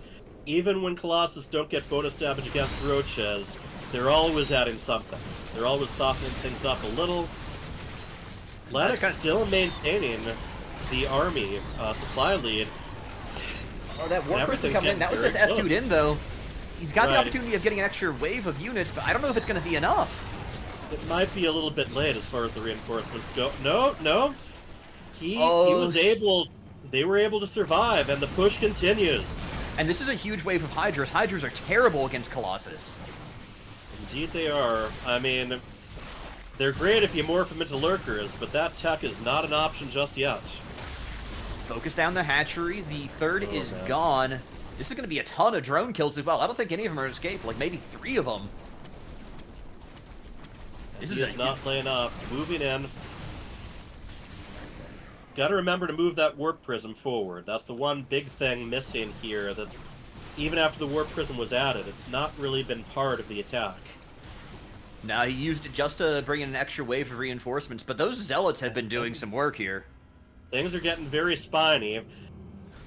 Even when Colossus don't get bonus damage against roaches, they're always adding something. They're always softening things up a little. Lennox still maintaining the army supply lead. Oh, that war person coming in. That was just F2'd in, though. He's got the opportunity of getting an extra wave of units, but I don't know if it's going to be enough. It might be a little bit late as far as the reinforcements go. No. He was able... They were able to survive, and the push continues. And this is a huge wave of Hydras. Hydras are terrible against Colossus. Indeed they are. I mean, they're great if you morph them into lurkers, but that tech is not an option just yet. Focus down the hatchery. The third is gone. This is going to be a ton of drone kills as well. I don't think any of them are escaped. Like, maybe 3 of them. This is not laying up. Moving in. Gotta remember to move that warp prism forward. That's the one big thing missing here, that even after the warp prism was added, it's not really been part of the attack. Now, he used it just to bring in an extra wave of reinforcements, but those zealots have been doing some work here. Things are getting very spiny.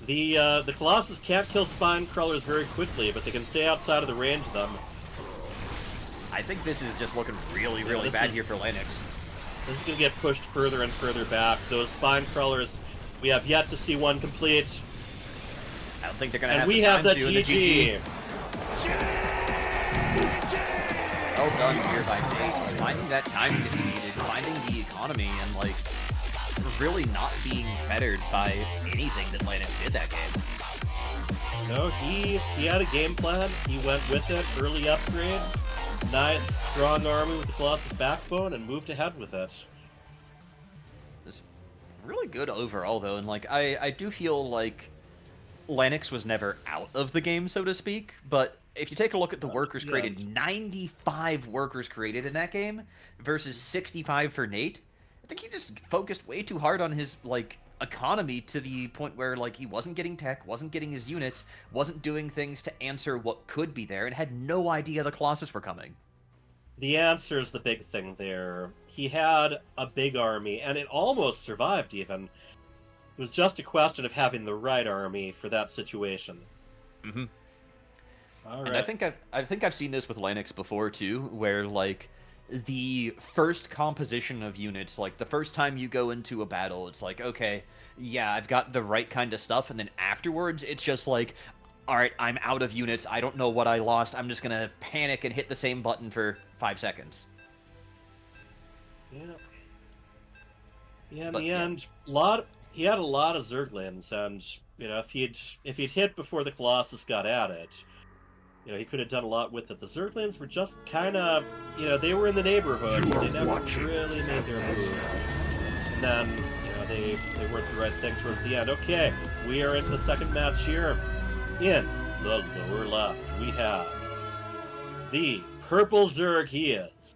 The Colossus can't kill spine crawlers very quickly, but they can stay outside of the range of them. I think this is just looking really, really bad here for Lanix. This is going to get pushed further and further back. Those spine crawlers, we have yet to see one complete. I don't think they're going to have the time the to. GG. Well done here by Nate. Finding that time that he needed, finding the economy, and, like, really not being fettered by anything that Lanix did that game. No, he had a game plan. He went with it. Early upgrades. Nice, strong army with the Colossus backbone, and moved ahead with it. It's really good overall, though, and like I do feel like Lanix was never out of the game, so to speak. But if you take a look at the workers created, 95 workers created in that game versus 65 for Nate. I think he just focused way too hard on his like economy to the point where like he wasn't getting tech, wasn't getting his units, wasn't doing things to answer what could be there, and had no idea the Colossus were coming. The answer is the big thing there. He had a big army, and it almost survived even. It was just a question of having the right army for that situation. Mm-hmm. All right. And I think I've seen this with Lanix before too, where like the first composition of units, like the first time you go into a battle, it's like, okay, yeah, I've got the right kind of stuff, and then afterwards it's just like, all right, I'm out of units, I don't know what I lost, I'm just gonna panic and hit the same button for 5 seconds. Yeah, in the end, he had a lot of Zerglings, and if he'd hit before the Colossus got added, he could have done a lot with it. The Zerglings were just kind of, they were in the neighborhood. They never really made their move. And then, they weren't the right thing towards the end. Okay, we are into the second match here. In the lower left, we have the purple Zerg. He is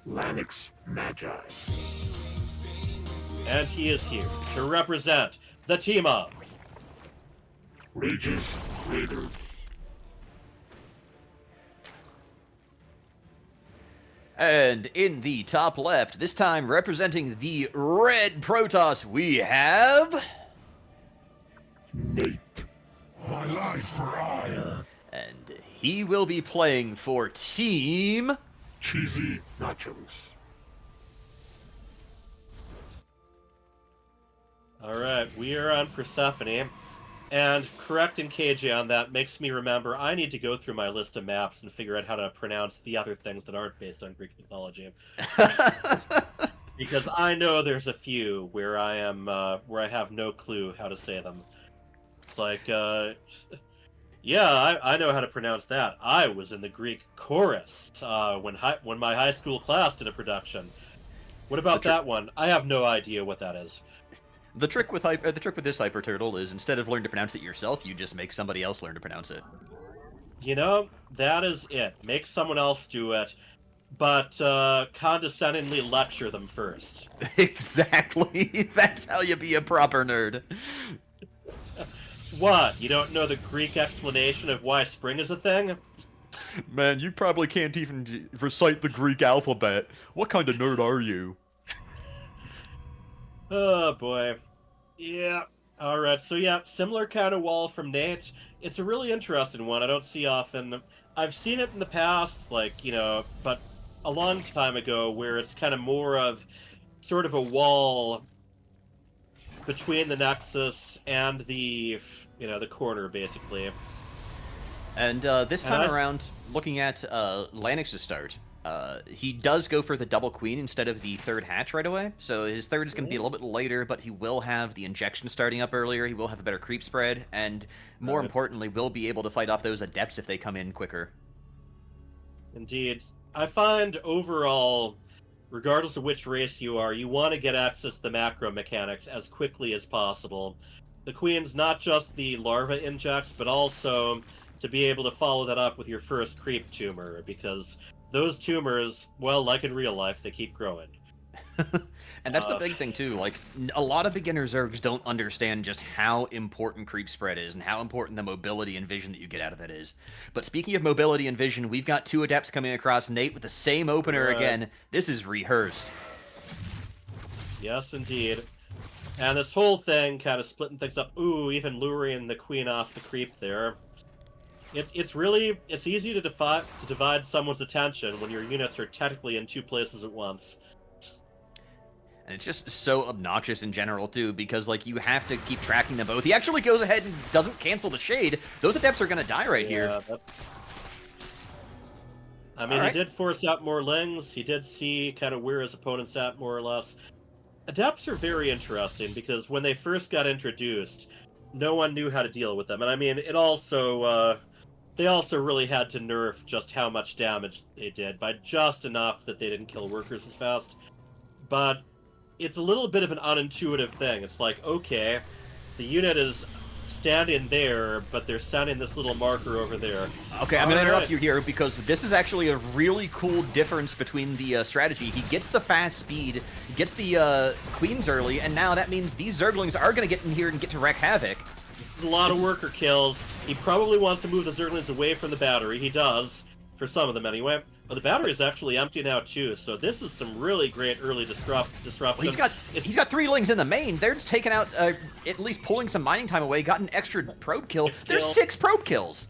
Lanix Magi. And he is here to represent the team of Rages Raiders. And in the top left, this time representing the red Protoss, we have... Nate. My life for ire. And he will be playing for Team... CheesyNachos. Alright, we are on Persephone. And correcting KJ on that makes me remember I need to go through my list of maps and figure out how to pronounce the other things that aren't based on Greek mythology. Because I know there's a few where I have no clue how to say them. It's like, yeah, I know how to pronounce that. I was in the Greek chorus when my high school class did a production. What about that one? I have no idea what that is. The trick with this Hyper Turtle is instead of learn to pronounce it yourself, you just make somebody else learn to pronounce it. You know, that is it. Make someone else do it, but condescendingly lecture them first. Exactly. That's how you be a proper nerd. What? You don't know the Greek explanation of why spring is a thing? Man, you probably can't even recite the Greek alphabet. What kind of nerd are you? Oh boy. Yeah. Alright, so yeah, similar kind of wall from Nate. It's a really interesting one. I don't see often. I've seen it in the past, like, you know, but a long time ago, where it's kind of more of sort of a wall between the Nexus and the, you know, the corner, basically. And this time around, looking at Lanix's start, he does go for the double queen instead of the third hatch right away. So his third is going to be a little bit later, but he will have the injection starting up earlier. He will have a better creep spread, and more importantly, will be able to fight off those adepts if they come in quicker. Indeed. I find overall, regardless of which race you are, you want to get access to the macro mechanics as quickly as possible. The queen's not just the larva injects, but also to be able to follow that up with your first creep tumor, because those tumors, well, like in real life, they keep growing. And that's the big thing, too. Like, a lot of beginner Zergs don't understand just how important creep spread is and how important the mobility and vision that you get out of that is. But speaking of mobility and vision, we've got two adepts coming across Nate with the same opener again. This is rehearsed. Yes, indeed. And this whole thing kind of splitting things up. Ooh, even luring the queen off the creep there. It's easy to divide someone's attention when your units are technically in two places at once. And it's just so obnoxious in general, too, because, like, you have to keep tracking them both. He actually goes ahead and doesn't cancel the shade. Those adepts are going to die here. I mean, he did force out more lings. He did see kind of where his opponent's at, more or less. Adepts are very interesting, because when they first got introduced, no one knew how to deal with them. And I mean, it also... they also really had to nerf just how much damage they did, by just enough that they didn't kill workers as fast. But it's a little bit of an unintuitive thing. It's like, okay, the unit is standing there, but they're sending this little marker over there. Okay, I'm going to interrupt you here, because this is actually a really cool difference between the strategy. He gets the fast speed, gets the queens early, and now that means these Zerglings are going to get in here and get to wreak havoc. A lot of worker kills. He probably wants to move the Zerglings away from the battery. He does, for some of them anyway. But the battery is actually empty now too, so this is some really great early disruption. Well, he's got 3 lings in the main. They're just taking out, at least pulling some mining time away. Got an extra probe kill. There's 6 probe kills.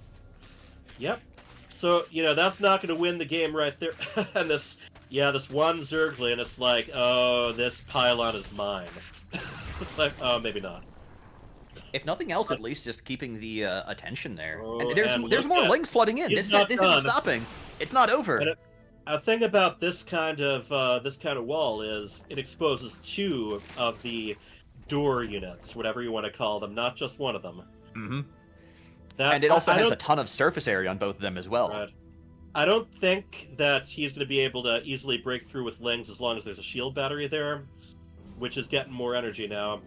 Yep. So you know that's not going to win the game right there. And this one Zergling, it's like, oh, this pylon is mine. It's like, oh, maybe not. If nothing else, at least just keeping the attention there. Oh, and there's more lings flooding in. This isn't stopping. It's not over. And a thing about this kind of wall is it exposes 2 of the door units, whatever you want to call them, not just one of them. Mm-hmm. And it also has a ton of surface area on both of them as well. Right. I don't think that he's going to be able to easily break through with lings as long as there's a shield battery there, which is getting more energy now.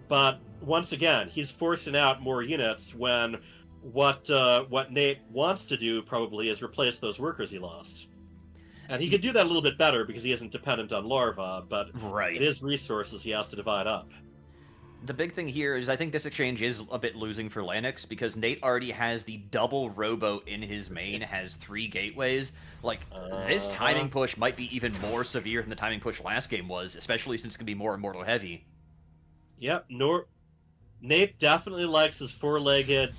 But once again, he's forcing out more units when what Nate wants to do probably is replace those workers he lost. And he could do that a little bit better because he isn't dependent on larva, but it is resources he has to divide up. The big thing here is I think this exchange is a bit losing for Lanix because Nate already has the double robo in his main, has 3 gateways. Like, this timing push might be even more severe than the timing push last game was, especially since it's going to be more Immortal heavy. Yep, Nate definitely likes his four-legged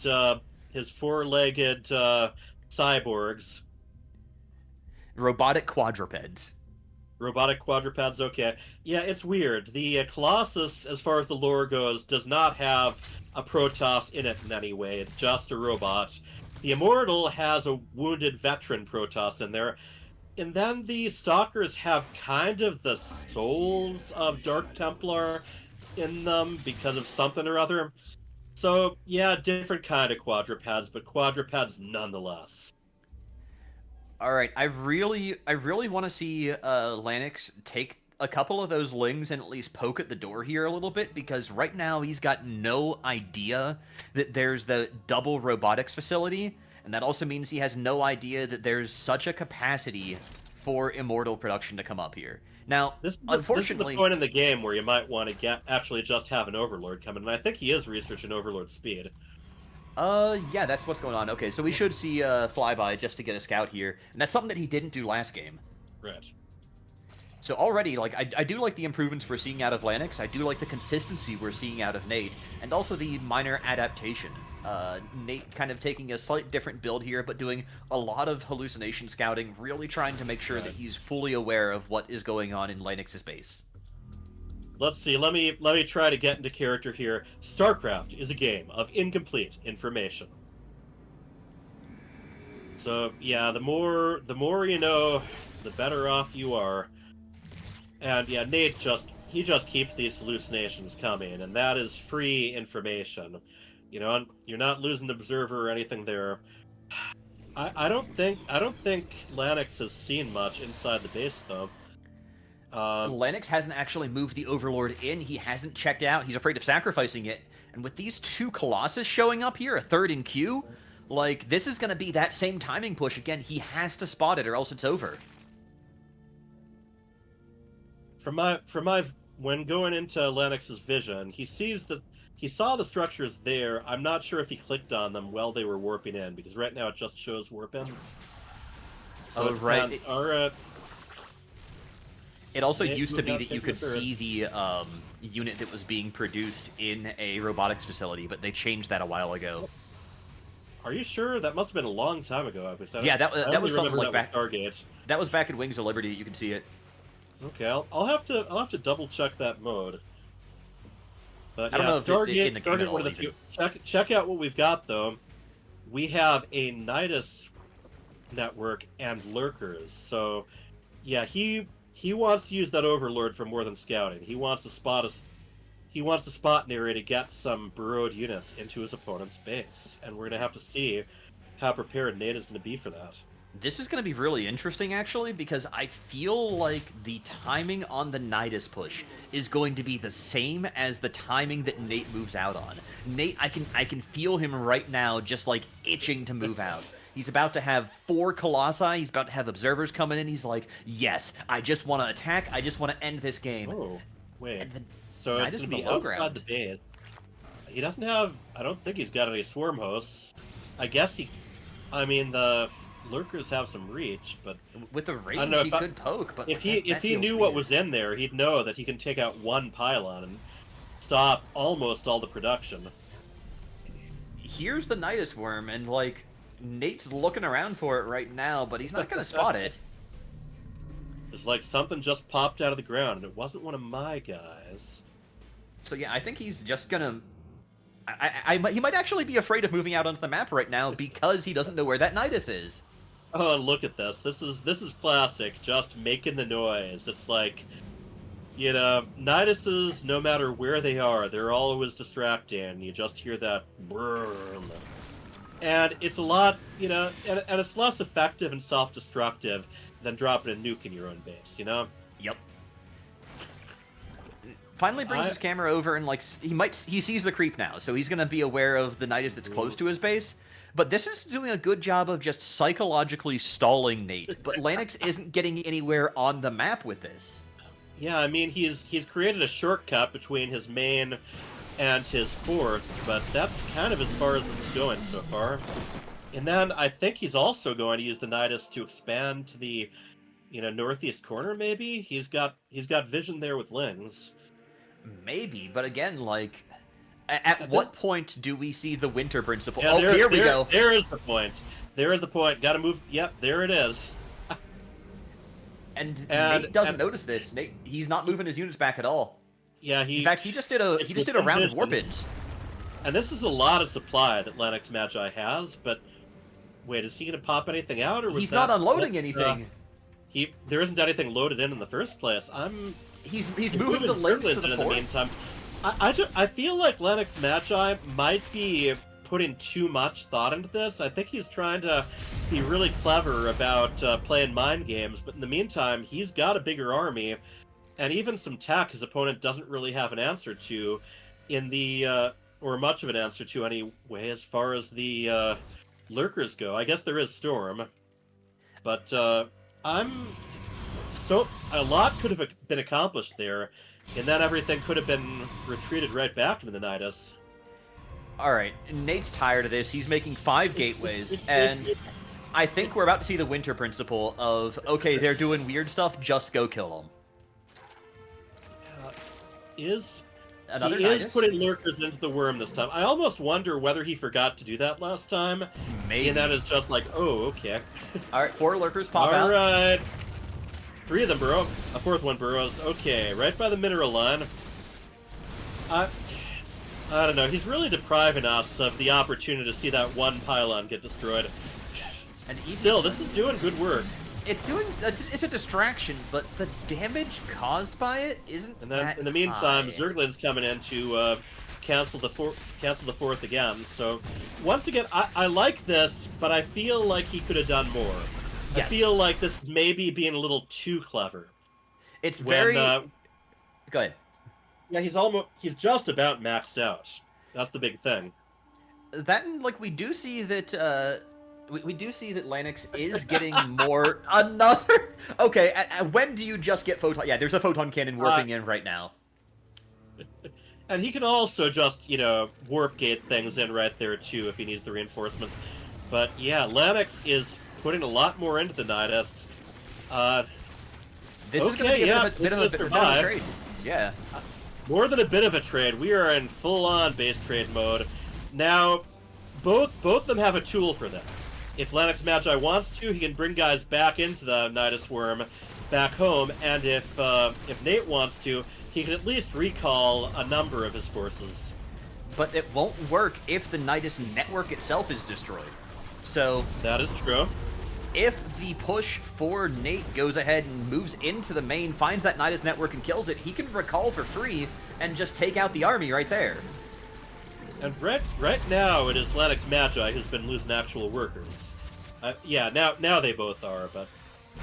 cyborgs. Robotic quadrupeds. Robotic quadrupeds, okay. Yeah, it's weird. The Colossus, as far as the lore goes, does not have a Protoss in it in any way. It's just a robot. The Immortal has a wounded veteran Protoss in there. And then the Stalkers have kind of the souls of Dark Templar in them because of something or other. So, yeah, different kind of quadrupeds, but quadrupeds nonetheless. All right, I really want to see Lanix take a couple of those lings and at least poke at the door here a little bit, because right now he's got no idea that there's the double robotics facility, and that also means he has no idea that there's such a capacity for Immortal production to come up here. Now, unfortunately, this is the point in the game where you might want to actually just have an Overlord come in, and I think he is researching Overlord speed. Yeah, that's what's going on. Okay, so we should see Flyby just to get a scout here, and that's something that he didn't do last game. Right. So already, like, I do like the improvements we're seeing out of Lanix, I do like the consistency we're seeing out of Nate, and also the minor adaptation. Nate kind of taking a slight different build here, but doing a lot of hallucination scouting, really trying to make sure that he's fully aware of what is going on in Lanix's base. Let's see, let me try to get into character here. StarCraft is a game of incomplete information. So, yeah, the more you know, the better off you are. And yeah, Nate just keeps these hallucinations coming, and that is free information. You know, you're not losing observer or anything there. I don't think Lanix has seen much inside the base though. Lanix hasn't actually moved the Overlord in. He hasn't checked out. He's afraid of sacrificing it. And with these 2 Colossus showing up here, a 3rd in queue, like, this is going to be that same timing push again. He has to spot it or else it's over. When going into Lanix's vision, he saw the structures there. I'm not sure if he clicked on them while they were warping in, because right now it just shows warp-ins. So right. It also Nate used to be that you could third. see the unit that was being produced in a robotics facility, but they changed that a while ago. Are you sure? That must have been a long time ago. Yeah, that was something like back. Stargate. That was back in Wings of Liberty. You can see it. Okay, I'll have to double check that mode. But I don't know if it's in the game at Stargate, one all of the few. Check out what we've got though. We have a Nidus network and lurkers. So, yeah, he wants to use that Overlord for more than scouting. He wants to spot an area to get some burrowed units into his opponent's base, and we're gonna have to see how prepared Nate is gonna be for that. This is going to be really interesting, actually, because I feel like the timing on the Nidus push is going to be the same as the timing that Nate moves out on. Nate, I can feel him right now just, like, itching to move out. He's about to have 4 Colossi, he's about to have Observers coming in, he's like, yes, I just want to attack, I just want to end this game. Oh, wait. So Nidus it's in going to the be low outside ground. the base. He doesn't have... I don't think he's got any swarm hosts. I guess the lurkers have some reach, but with the range know, he could poke. But if he knew what was in there, he'd know that he can take out 1 pylon and stop almost all the production. Here's the Nidus worm, and like Nate's looking around for it right now, but he's not gonna spot it. It's like something just popped out of the ground, and it wasn't one of my guys. So yeah, I think he's just gonna. He might actually be afraid of moving out onto the map right now because he doesn't know where that Nidus is. Oh, and look at this. This is classic, just making the noise. It's like, you know, Niduses, no matter where they are, they're always distracting. You just hear that brrrm. And it's a lot, you know, and it's less effective and self-destructive than dropping a nuke in your own base, you know? Yep. Finally brings his camera over and like he sees the creep now, so he's gonna be aware of the Nidus that's close to his base. But this is doing a good job of just psychologically stalling Nate. But Lanix isn't getting anywhere on the map with this. Yeah, I mean he's created a shortcut between his main and his 4th, but that's kind of as far as this is going so far. And then I think he's also going to use the Nidus to expand to the, northeast corner. Maybe he's got vision there with Lings. Maybe, but again, like, at what point do we see the Winter Principle? Yeah, here we go. There is the point. There is the point. Got to move. Yep, there it is. And Nate doesn't notice this. Nate, he's not moving his units back at all. Yeah, in fact, he just did a round of warp-ins. And this is a lot of supply that Lennox Magi has, but wait, is he going to pop anything out, or was he's not unloading anything? There isn't anything loaded in the first place. He's moving the Lings to the port. meantime. I feel like Lennox Magi might be putting too much thought into this. I think he's trying to be really clever about playing mind games, but in the meantime, he's got a bigger army, and even some tech his opponent doesn't really have an answer to, or much of an answer to anyway, as far as the lurkers go. I guess there is Storm, but a lot could have been accomplished there, and then everything could have been retreated right back into the Nidus. Alright, Nate's tired of this. He's making 5 gateways, and I think we're about to see the Winter Principle of, okay, they're doing weird stuff, just go kill them. He is putting lurkers into the worm this time. I almost wonder whether he forgot to do that last time. Maybe. And that is just like, oh, okay. Alright, 4 lurkers pop out. Alright. 3 of them burrow. A 4th one burrows. Okay, right by the mineral line. I don't know. He's really depriving us of the opportunity to see that one pylon get destroyed. And still, this is doing good work. It's a distraction, but the damage caused by it isn't. And then, in the meantime, Zerglin's coming in to cancel the 4th again. So, once again, I like this, but I feel like he could have done more. Yes. I feel like this is maybe being a little too clever. It's very. Go ahead. Yeah, he's just about maxed out. That's the big thing. That, like, we do see that we do see that Lennox is getting more. Another. Okay, when do you just get photon? Yeah, there's a photon cannon warping in right now. And he can also just, warp gate things in right there too if he needs the reinforcements. But yeah, Lennox is putting a lot more into the Nidus. This is going to be a bit of a trade. Yeah. More than a bit of a trade. We are in full-on base trade mode. Now, both of them have a tool for this. If Lennox Magi wants to, he can bring guys back into the Nidus Worm, back home, and if Nate wants to, he can at least recall a number of his forces. But it won't work if the Nidus network itself is destroyed. So that is true. If the push for Nate goes ahead and moves into the main, finds that Nidus network and kills it, he can recall for free and just take out the army right there. And right now, it is Lennox Magi who's been losing actual workers. Yeah, now they both are, but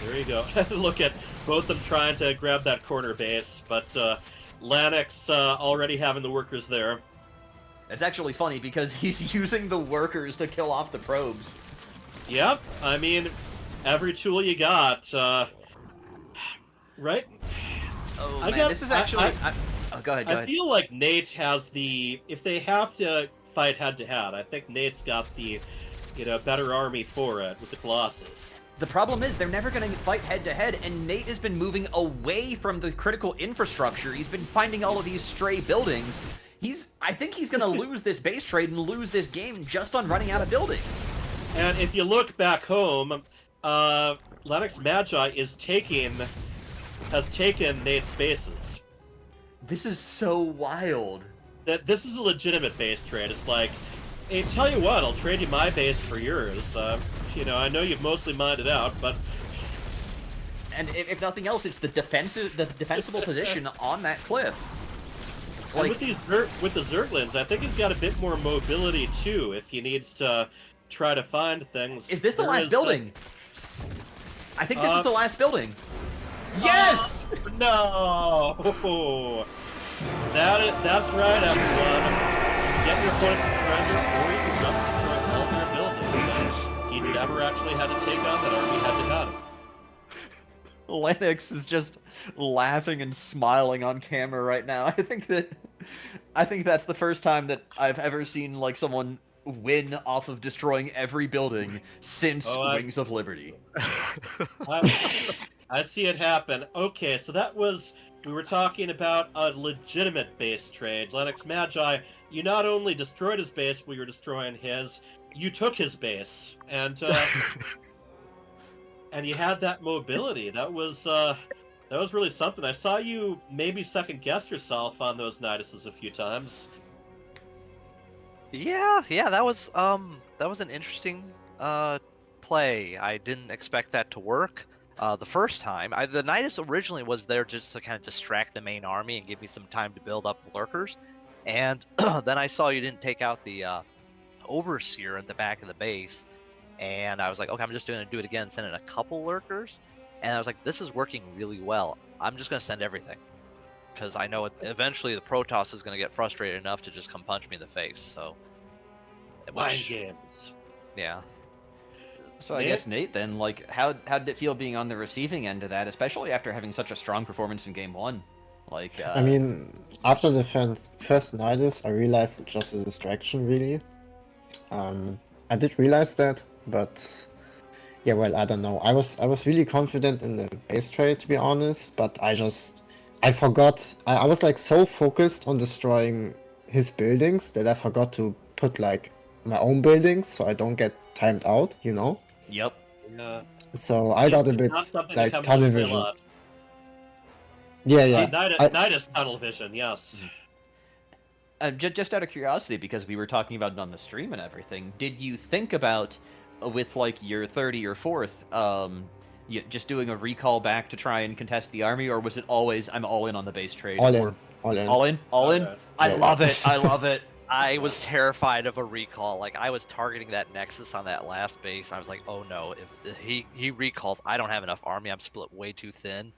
there you go. Look at both of them trying to grab that corner base, but Lennox already having the workers there. It's actually funny because he's using the workers to kill off the probes. Yep, I mean, every tool you got, right? Oh man, this is actually... go ahead, I feel like Nate has the... If they have to fight head-to-head, I think Nate's got the, better army for it with the Colossus. The problem is they're never going to fight head-to-head, and Nate has been moving away from the critical infrastructure. He's been finding all of these stray buildings. I think he's going to lose this base trade and lose this game just on running out of buildings. And if you look back home, Lennox Magi has taken Nate's bases. This is so wild. This is a legitimate base trade. It's like, hey, tell you what, I'll trade you my base for yours. I know you've mostly mined it out, but... And if nothing else, it's the defensible position on that cliff. And with the Zerglings, I think he's got a bit more mobility too, if he needs to try to find things. Is this the last building? I think this is the last building. Yes! No! That's right, everyone. Get your opponent to surrender, or you can just destroy all their buildings. He never actually had to take on that army head-to-head. Lennox is just laughing and smiling on camera right now. I think that I think that's the first time that I've ever seen like someone win off of destroying every building since Wings of Liberty. I see it happen. Okay, so we were talking about a legitimate base trade. Lennox Magi, you not only destroyed his base, but you were destroying his, you took his base, and and you had that mobility. That was really something. I saw you maybe second guess yourself on those Niduses a few times. Yeah, that was an interesting play. I didn't expect that to work. The first time, the Nidus originally was there just to kind of distract the main army and give me some time to build up lurkers, and then I saw you didn't take out the Overseer in the back of the base, and I was like, okay, I'm just going to do it again, send in a couple lurkers, and I was like, this is working really well. I'm just going to send everything, because I know eventually the Protoss is going to get frustrated enough to just come punch me in the face. So, Mind games. Yeah. So I guess Nate, then, like, how did it feel being on the receiving end of that, especially after having such a strong performance in Game 1? Like, I mean, after the first Nidus, I realized it's just a distraction, really. I did realize that, but yeah, well, I don't know. I was really confident in the base trade, to be honest, but I forgot. I was like so focused on destroying his buildings that I forgot to put like my own buildings so I don't get timed out, you know? Yep. So I got a bit like tunnel vision. Yeah. Nidus tunnel vision, yes. Just out of curiosity, because we were talking about it on the stream and everything, did you think about, with like your 30 or 4th, just doing a recall back to try and contest the army, or was it always, I'm all in on the base trade? All in. I love it. I love it. I was terrified of a recall. Like, I was targeting that Nexus on that last base. I was like, oh no, if he recalls, I don't have enough army. I'm split way too thin.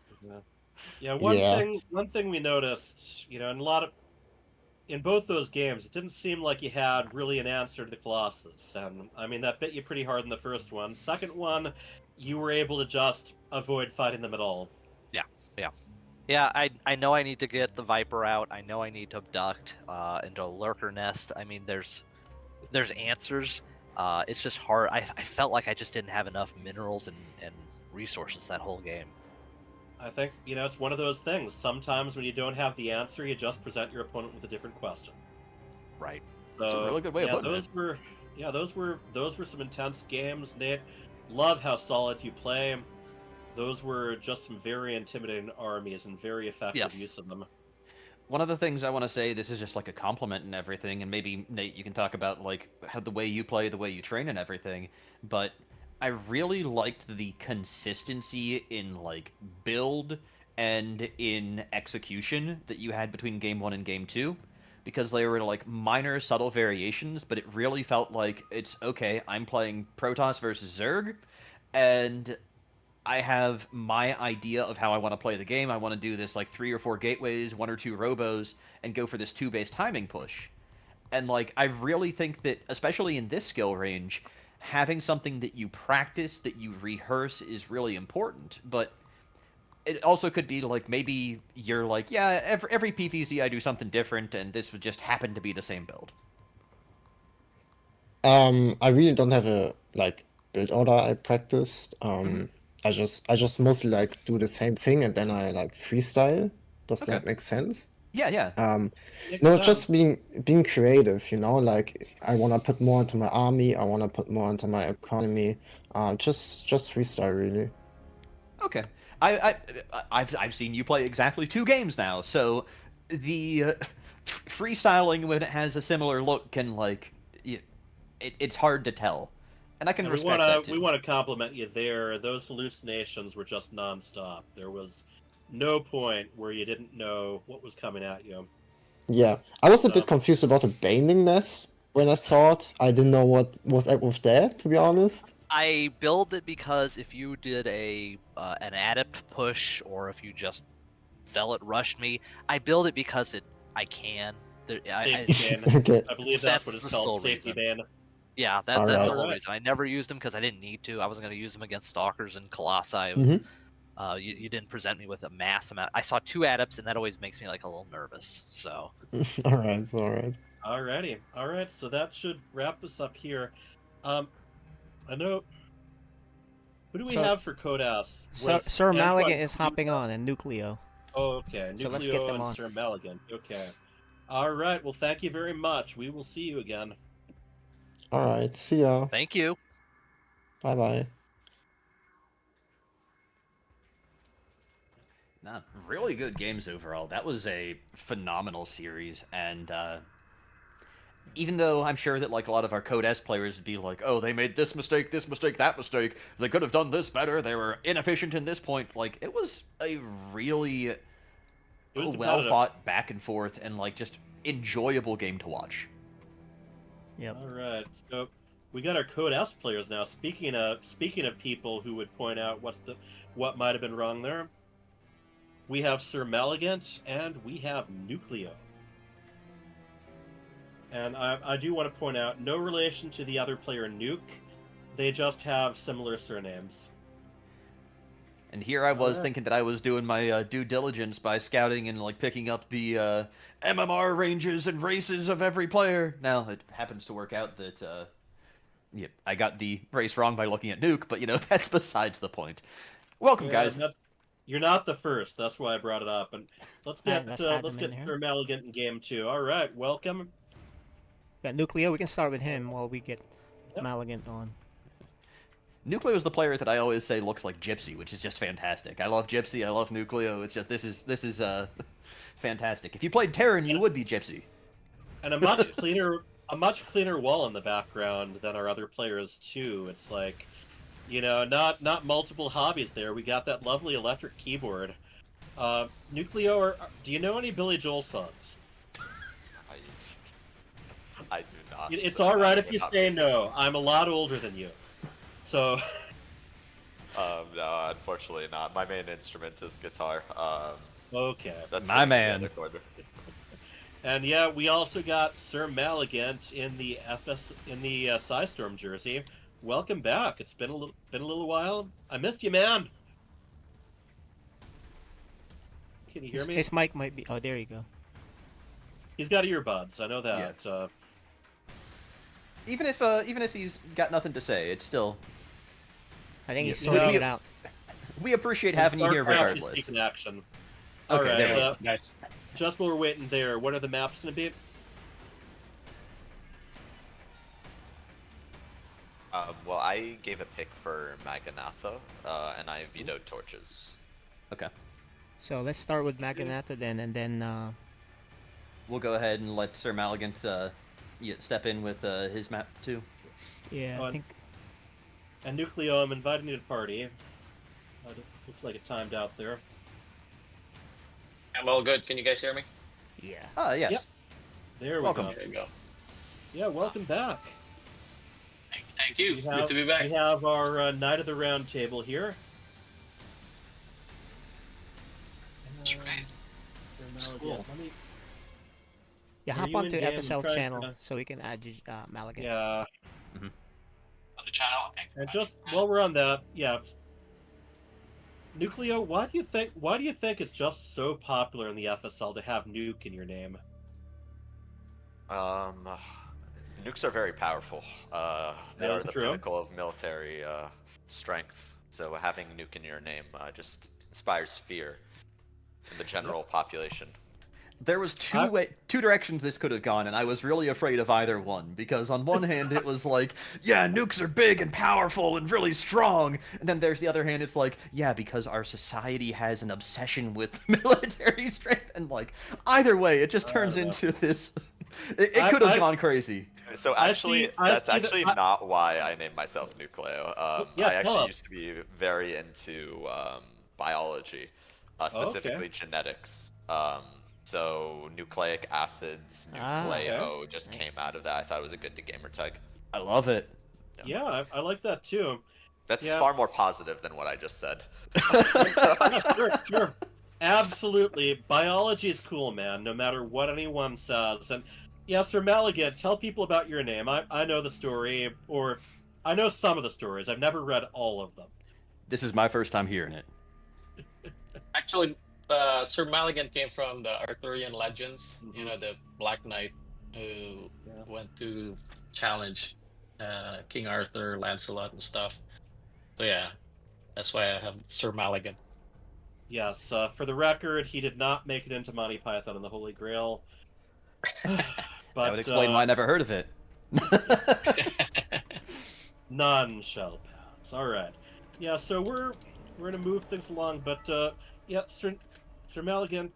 Yeah. One thing we noticed, in both those games, it didn't seem like you had really an answer to the Colossus. And I mean, that bit you pretty hard in the first one. Second one, you were able to just avoid fighting them at all. Yeah, I know I need to get the Viper out. I know I need to abduct into a lurker nest. I mean, there's answers. It's just hard. I felt like I just didn't have enough minerals and resources that whole game. I think, it's one of those things. Sometimes when you don't have the answer, you just present your opponent with a different question. Right. So, that's a really good way of putting it. Those were some intense games, Nate. Love how solid you play. Those were just some very intimidating armies and very effective use of them. One of the things I want to say, this is just like a compliment and everything, and maybe, Nate, you can talk about like how the way you play, the way you train and everything, but I really liked the consistency in like build and in execution that you had between Game 1 and Game 2, because they were like minor subtle variations, but it really felt like it's okay, I'm playing Protoss versus Zerg, and I have my idea of how I want to play the game. I want to do this like 3 or 4 gateways, 1 or 2 robos, and go for this 2-base timing push. And like, I really think that, especially in this skill range, having something that you practice, that you rehearse, is really important. But it also could be like, maybe you're like, yeah, every PvZ I do something different, and this would just happen to be the same build. I really don't have a like build order I practiced. I just mostly like do the same thing and then I like freestyle. Does that make sense? Yeah. No, just being creative, like I want to put more into my army, I want to put more into my economy. Just freestyle, really. Okay. I've seen you play exactly 2 games now, so the freestyling when it has a similar look can like it's hard to tell. And I can respect that too. We want to compliment you there. Those hallucinations were just nonstop. There was no point where you didn't know what was coming at you. Yeah, I was a bit confused about the Baning nest when I saw it. I didn't know what was up with that, to be honest. I build it because if you did an adept push, or if you just zealot rushed me, I build it because I can. Safety ban. Okay. I believe that's what it's called. Safety ban. Yeah, that's the whole reason. I never used them because I didn't need to. I wasn't going to use them against Stalkers and Colossi. It was, You didn't present me with a mass amount. I saw 2 adepts, and that always makes me like a little nervous. So Alright, alright. Alrighty. Alright, so that should wrap this up here. I know. Who do we have for Codas? Sir Maligan is hopping on, and Nucleo. Oh, okay. So let's get Nucleo them and on. Sir Maligan. Okay. Alright, well, thank you very much. We will see you again. Alright, see ya. thank you. Bye bye. Nah, really good games overall. That was a phenomenal series, and even though I'm sure that like a lot of our Code S players would be like, "Oh, they made this mistake, that mistake. They could have done this better. They were inefficient in this point." Like it was a really well thought back and forth and like just enjoyable game to watch. Yep. Alright, so we got our Code S players now. Speaking of people who would point out what might have been wrong there, we have Sir Maligant and we have Nucleo. And I do want to point out, no relation to the other player, Nuke. They just have similar surnames. And here I was thinking that I was doing my due diligence by scouting and like picking up the MMR ranges and races of every player. Now it happens to work out that I got the race wrong by looking at Nuke, but you know that's besides the point. Welcome, guys. You're not the first. That's why I brought it up. And let's get Sir here. Maligant in game 2. All right, welcome. Got Nucleo. We can start with him while we get Maligant on. Nucleo is the player that I always say looks like Gypsy, which is just fantastic. I love Gypsy. I love Nucleo. It's just this is fantastic. If you played Terran, you would be Gypsy. And a much cleaner wall in the background than our other players too. It's like, you know, not multiple hobbies there. We got that lovely electric keyboard. Nucleo, do you know any Billy Joel songs? I do not. It's so all right I if would you not say be- no. I'm a lot older than you, so. No, unfortunately not. My main instrument is guitar. Okay. That's My in the man. other corner. And yeah, we also got Sir Maligant in the Psystorm jersey. Welcome back. It's been a little while. I missed you, man. Can you hear me? His mic might be. Oh, there you go. He's got earbuds. I know that. Yeah. Even if he's got nothing to say, it's still. I think he's You know, sorting it out. We appreciate having you here regardless. Speaking action. Okay, All right. there we go. Nice. Just while we're waiting there, what are the maps going to be? Well, I gave a pick for Maganatha, and I vetoed torches. Okay. So let's start with Maganatha then, and then. We'll go ahead and let Sir Maligant step in with his map too. Yeah, I think. And Nucleo, I'm inviting you to the party. Looks like it timed out there. I'm all good. Can you guys hear me? Yeah. Yes. Yep. There we Welcome. go. There you go. Yeah, welcome back. Thank you. Good to be back. We have our Knight of the Round Table here. That's right. That's cool. Yeah, Are hop you onto in-game FSL trying channel to- so we can add Maligant. Yeah. On the channel. Okay. And just while we're on that, yeah. Nucleo, why do you think it's just so popular in the FSL to have Nuke in your name? Nukes are very powerful. They That are is the true. pinnacle of military strength. So having Nuke in your name just inspires fear in the general population. There was two directions this could have gone, and I was really afraid of either one. Because on one hand, it was like, yeah, nukes are big and powerful and really strong. And then there's the other hand, it's like, yeah, because our society has an obsession with military strength. And like, either way, it just turns into this. It could have gone crazy. So actually, that's actually not why I named myself Nucleo. I actually used to be very into biology, specifically genetics. So nucleic acids, nucleo just came out of that. I thought it was a good gamer tag. I love it. Yeah, I like that too. That's far more positive than what I just said. Yeah, sure. Absolutely. Biology is cool, man, no matter what anyone says. And yeah, Sir Maligant, tell people about your name. I know the story, or I know some of the stories. I've never read all of them. This is my first time hearing it. Actually, Sir Maligan came from the Arthurian legends. You know, the Black Knight who went to challenge King Arthur, Lancelot, and stuff. So yeah, that's why I have Sir Maligan. Yes, for the record, he did not make it into Monty Python and the Holy Grail. But that would explain why I never heard of it. None shall pass. All right. Yeah, so we're gonna move things along, but yeah, Sir Maligan,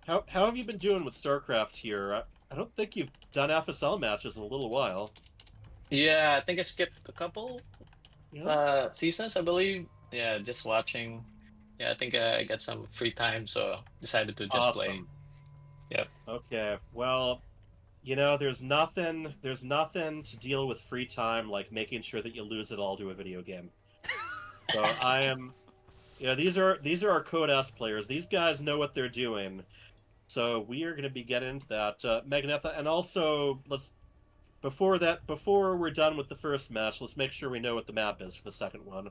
how have you been doing with StarCraft here? I don't think you've done FSL matches in a little while. Yeah, I think I skipped a couple seasons, I believe. Yeah, just watching. Yeah, I think I got some free time, so decided to just play. Yep. Okay. Well, you know, there's nothing to deal with free time like making sure that you lose it all to a video game. So I am, these are our Code S players. These guys know what they're doing. So we are going to be getting into that, Magnetha, and also before we're done with the first match, let's make sure we know what the map is for the second one.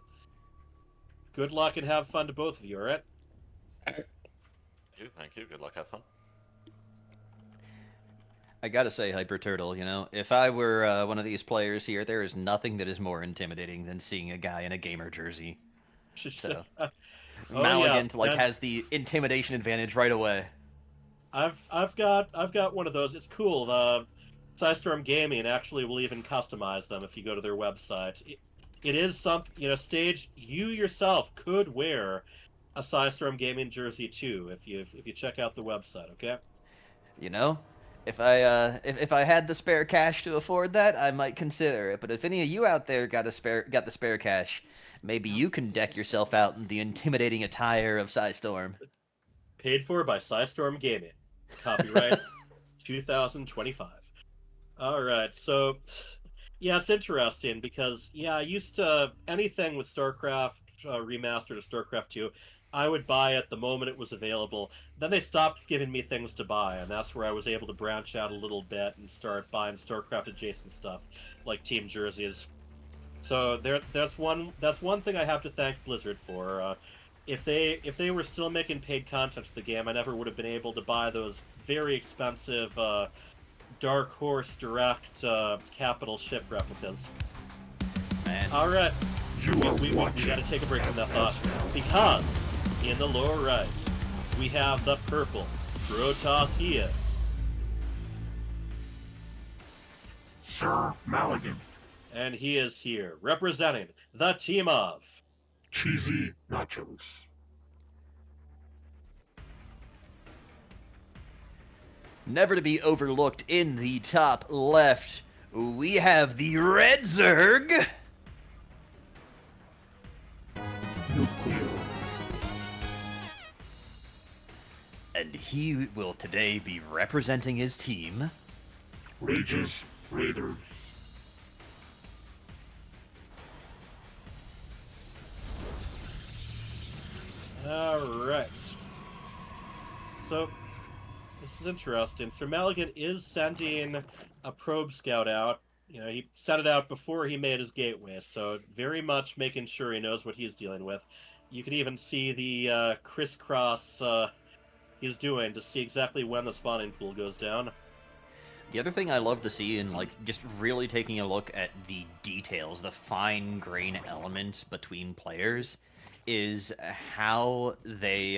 Good luck and have fun to both of you. All right. Thank you. Good luck. Have fun. I gotta say, Hyper Turtle, if I were one of these players here, there is nothing that is more intimidating than seeing a guy in a gamer jersey. So, Maligan has the intimidation advantage right away. I've got one of those. It's cool. The Psystorm Gaming actually will even customize them if you go to their website. It is Stage, you yourself could wear a Psystorm Gaming jersey too if you check out the website. Okay. If I had the spare cash to afford that, I might consider it. But if any of you out there got the spare cash, maybe you can deck yourself out in the intimidating attire of Psystorm. Paid for by Psystorm Gaming. Copyright 2025. All right, so yeah, it's interesting because I used to anything with StarCraft remastered to StarCraft 2. I would buy it the moment it was available. Then they stopped giving me things to buy, and that's where I was able to branch out a little bit and start buying StarCraft adjacent stuff, like team jerseys. So that's one thing I have to thank Blizzard for. If they were still making paid content for the game, I never would have been able to buy those very expensive Dark Horse Direct capital ship replicas. Man. All right, we got to take a break from that thought because. In the lower right, we have the purple Protoss. He is Sir Maligan. And he is here, representing the team of CheesyNachos. Never to be overlooked in the top left, we have the Red Zerg. And he will today be representing his team. Rages Raiders. Alright. So, this is interesting. Sir Maligan is sending a probe scout out. He sent it out before he made his gateway, so very much making sure he knows what he's dealing with. You can even see the crisscross he's doing to see exactly when the spawning pool goes down. The other thing I love to see in just really taking a look at the details, the fine grain elements between players, is how they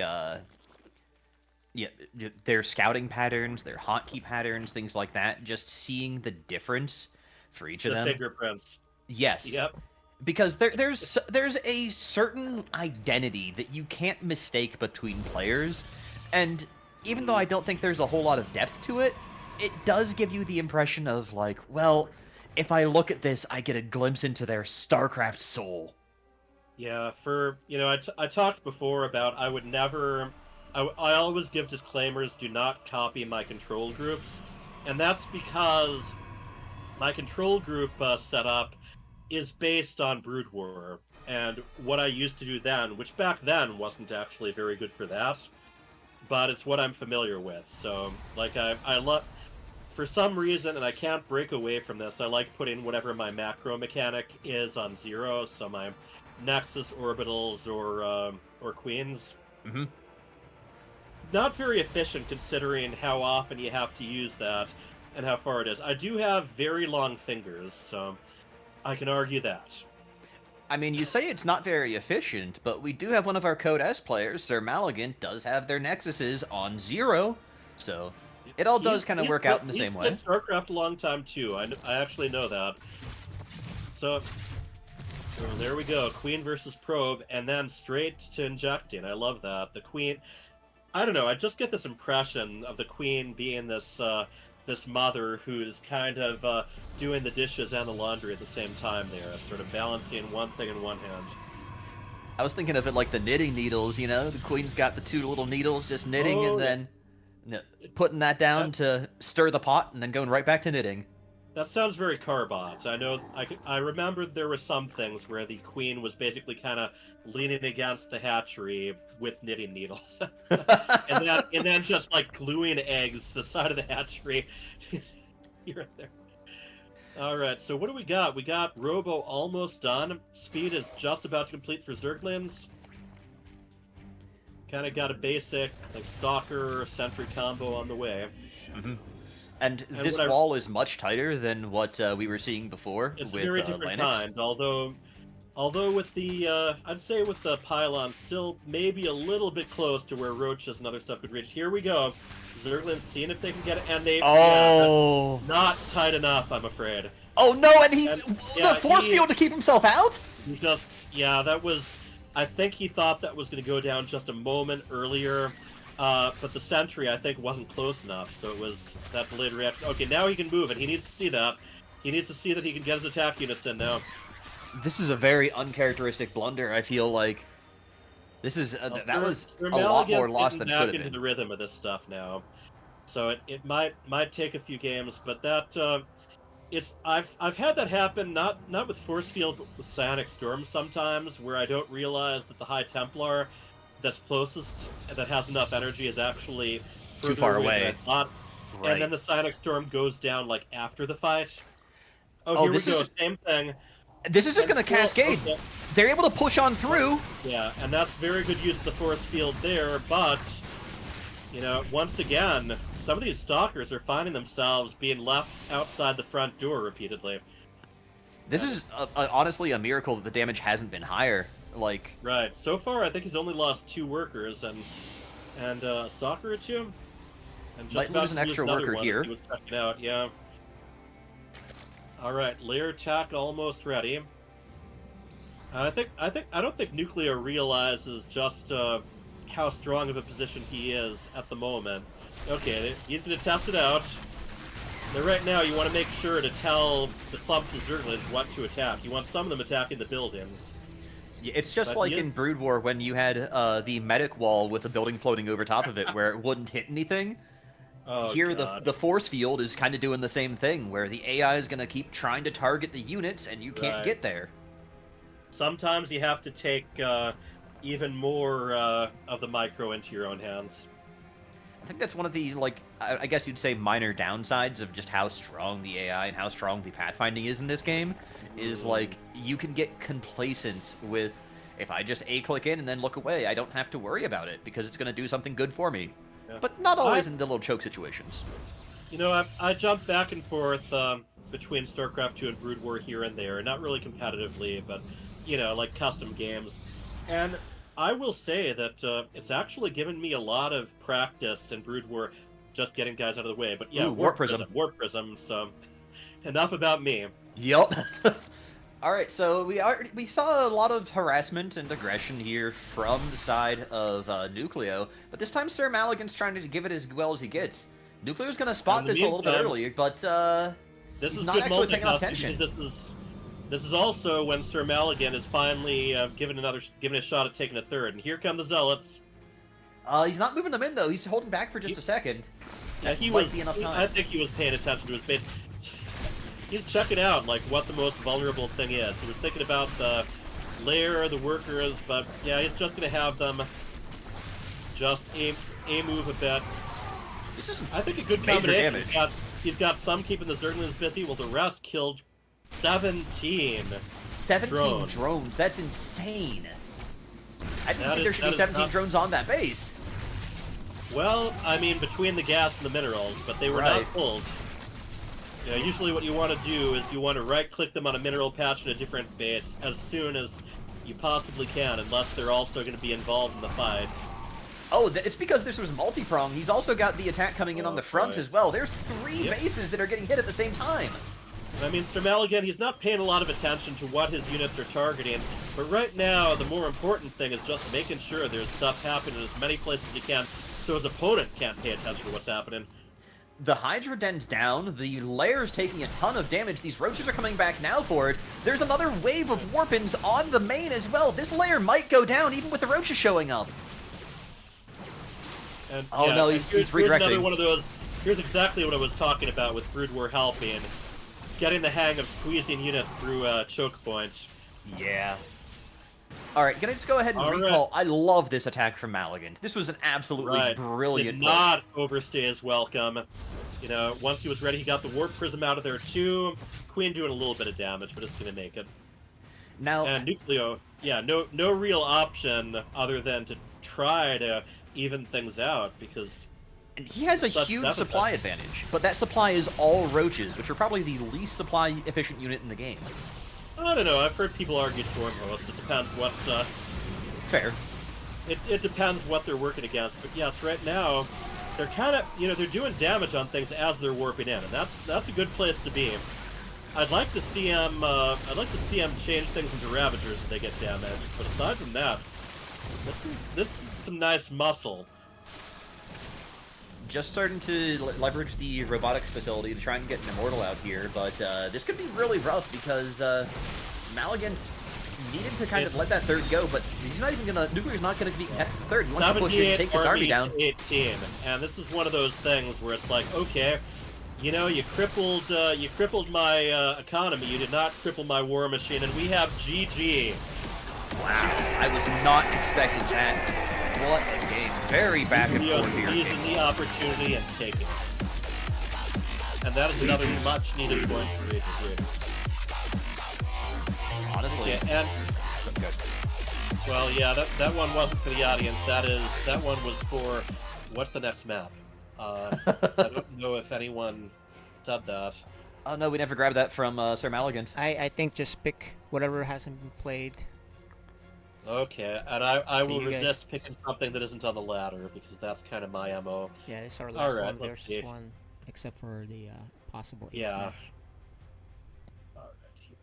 their scouting patterns, their hotkey patterns, things like that, just seeing the difference for each of them. The fingerprints. Yes. Yep. Because there's a certain identity that you can't mistake between players. And even though I don't think there's a whole lot of depth to it, it does give you the impression of well, if I look at this, I get a glimpse into their StarCraft soul. Yeah, I talked before about I would never... I always give disclaimers, do not copy my control groups. And that's because my control group setup is based on Brood War. And what I used to do then, which back then wasn't actually very good for that, but it's what I'm familiar with. So, I love... For some reason, and I can't break away from this, I like putting whatever my macro mechanic is on 0, so my Nexus orbitals or queens. Mm-hmm. not very efficient considering how often you have to use that and how far it is. I do have very long fingers, so I can argue that. I mean, you say it's not very efficient, but we do have one of our Code S players, Sir Maligan, does have their Nexuses on 0, so it all does kind of work out in the same way. He's played StarCraft a long time, too. I actually know that. So there we go. Queen versus Probe, and then straight to injecting. I love that. The Queen... I don't know, I just get this impression of the Queen being this this mother who's kind of doing the dishes and the laundry at the same time there, sort of balancing one thing in one hand. I was thinking of it like the knitting needles, you know? The Queen's got the 2 little needles just knitting and then putting that down to stir the pot and then going right back to knitting. That sounds very Carbot. I know. I remember there were some things where the Queen was basically kind of leaning against the hatchery with knitting needles, and then just like gluing eggs to the side of the hatchery. You're right there. All right. So what do we got? We got Robo almost done. Speed is just about to complete for Zerglings. Kind of got a basic like Stalker Sentry combo on the way. Mm-hmm. And this wall is much tighter than what we were seeing before. It's with, a very different kind, although with the, I'd say with the pylon still maybe a little bit close to where roaches and other stuff could reach. Here we go. Zergling's seeing if they can get it, and they... Oh! Yeah, not tight enough, I'm afraid. Oh no, and the force field to keep himself out? He just, yeah, that was... I think he thought that was going to go down just a moment earlier. But the sentry, I think, wasn't close enough, so it was that delayed reaction. Okay, now he can move, and he needs to see that. He needs to see that he can get his attack units in now. This is a very uncharacteristic blunder, I feel like. This is, that was a lot more loss than it could have been. Into the rhythm of this stuff now. So it might take a few games, but that, I've had that happen, not with Force Field, but with Psionic Storm sometimes, where I don't realize that the High Templar that's closest, that has enough energy, is actually too far away. Than I thought. Right. And then the Psionic Storm goes down like after the fight. Oh, here we go. Same thing. This is just going to cascade. Okay. They're able to push on through. Yeah, and that's very good use of the force field there. But you know, once again, some of these stalkers are finding themselves being left outside the front door repeatedly. This is honestly a miracle that the damage hasn't been higher. Like, right. So far, I think he's only lost 2 workers and a stalker or 2. And just might lose an extra worker here. He was checking out, yeah. All right, layer attack almost ready. I don't think Nucleo realizes just how strong of a position he is at the moment. Okay, he's gonna test it out. Now, right now, you want to make sure to tell the clumps of Zerglings what to attack. You want some of them attacking the buildings. Yeah, it's just like in Brood War when you had the medic wall with a building floating over top of it where it wouldn't hit anything. Oh, here, God. the force field is kind of doing the same thing, where the AI is going to keep trying to target the units, and you can't get there. Sometimes you have to take even more of the micro into your own hands. I think that's one of the, like, I guess you'd say minor downsides of just how strong the AI and how strong the pathfinding is in this game, is, like, you can get complacent with, if I just A-click in and then look away, I don't have to worry about it, because it's going to do something good for me. Yeah. But not always in the little choke situations. You know, I jump back and forth between StarCraft 2 and Brood War here and there, not really competitively, but, you know, like custom games. And I will say that it's actually given me a lot of practice in Brood War just getting guys out of the way. But yeah, Ooh, Warp Prism. Warp Prism, so enough about me. Yup. Alright, so we saw a lot of harassment and aggression here from the side of Nucleo, but this time Sir Maligan's trying to give it as well as he gets. Nucleo's going to spot this a little bit early, but this he's is not good actually paying multitasking, attention. This is also when Sir Maligan is finally given a shot at taking a third, and here come the Zealots. He's not moving them in though. He's holding back for just a second. Yeah, I think he was paying attention to his base. He's checking out like what the most vulnerable thing is. He was thinking about the lair, the workers, but yeah, he's just gonna have them just move a bit. This is I think a good combination. He's got some keeping the Zerglings busy, while the rest killed 17 drones. That's insane. I didn't think there should be 17 drones on that base. Well, I mean, between the gas and the minerals, but they were not pulled. Yeah, usually what you want to do is you want to right-click them on a mineral patch in a different base as soon as you possibly can, unless they're also going to be involved in the fight. Oh, it's because this was multi-pronged. He's also got the attack coming in on the front as well. There's 3 bases that are getting hit at the same time. I mean, Sir Maligan, he's not paying a lot of attention to what his units are targeting, but right now, the more important thing is just making sure there's stuff happening in as many places as you can, so his opponent can't pay attention to what's happening. The Hydra Den's down, the Lair's taking a ton of damage, these Roaches are coming back now for it. There's another wave of Warpins on the main as well. This Lair might go down even with the Roaches showing up. And, oh no, he's here's redirecting. Another one of those. Here's exactly what I was talking about with Brood War helping. Getting the hang of squeezing units through choke points. Yeah. Alright, can I just go ahead and recall? I love this attack from Maligan. This was an absolutely brilliant Did not overstay his welcome. You know, once he was ready, he got the Warp Prism out of there too. Queen doing a little bit of damage, but it's going to make it. Now, and Nucleo, yeah, no real option other than to try to even things out, because he has a huge supply advantage, but that supply is all Roaches, which are probably the least supply efficient unit in the game. I don't know, I've heard people argue Stormhost. It depends what's fair. It depends what they're working against, but yes, right now they're kind of, you know, they're doing damage on things as they're warping in, and that's a good place to be. I'd like to see him change things into Ravagers if they get damaged, but aside from that, this is some nice muscle. Just starting to leverage the robotics facility to try and get an Immortal out here, but this could be really rough because Maligan's needed to kind of let that third go, but he's not even gonna. Nuclear's not gonna be at the third. He wants to push in and take this army down. 18, and this is one of those things where it's like, okay, you know, you crippled my economy. You did not cripple my war machine, and we have GG. Wow, I was not expecting that. What a game. Very back and forth here. Using the opportunity and taking it. And that is another much needed point for Rage of Raiders. Honestly. Okay, and well, yeah, that one wasn't for the audience. That one was for what's the next map? I don't know if anyone said that. Oh no, we never grabbed that from Sir Maligan. I think just pick whatever hasn't been played. Okay, and I will resist picking something that isn't on the ladder, because that's kind of my MO. Yeah, it's our last one. There's one, except for the possible ace match. Alright, here.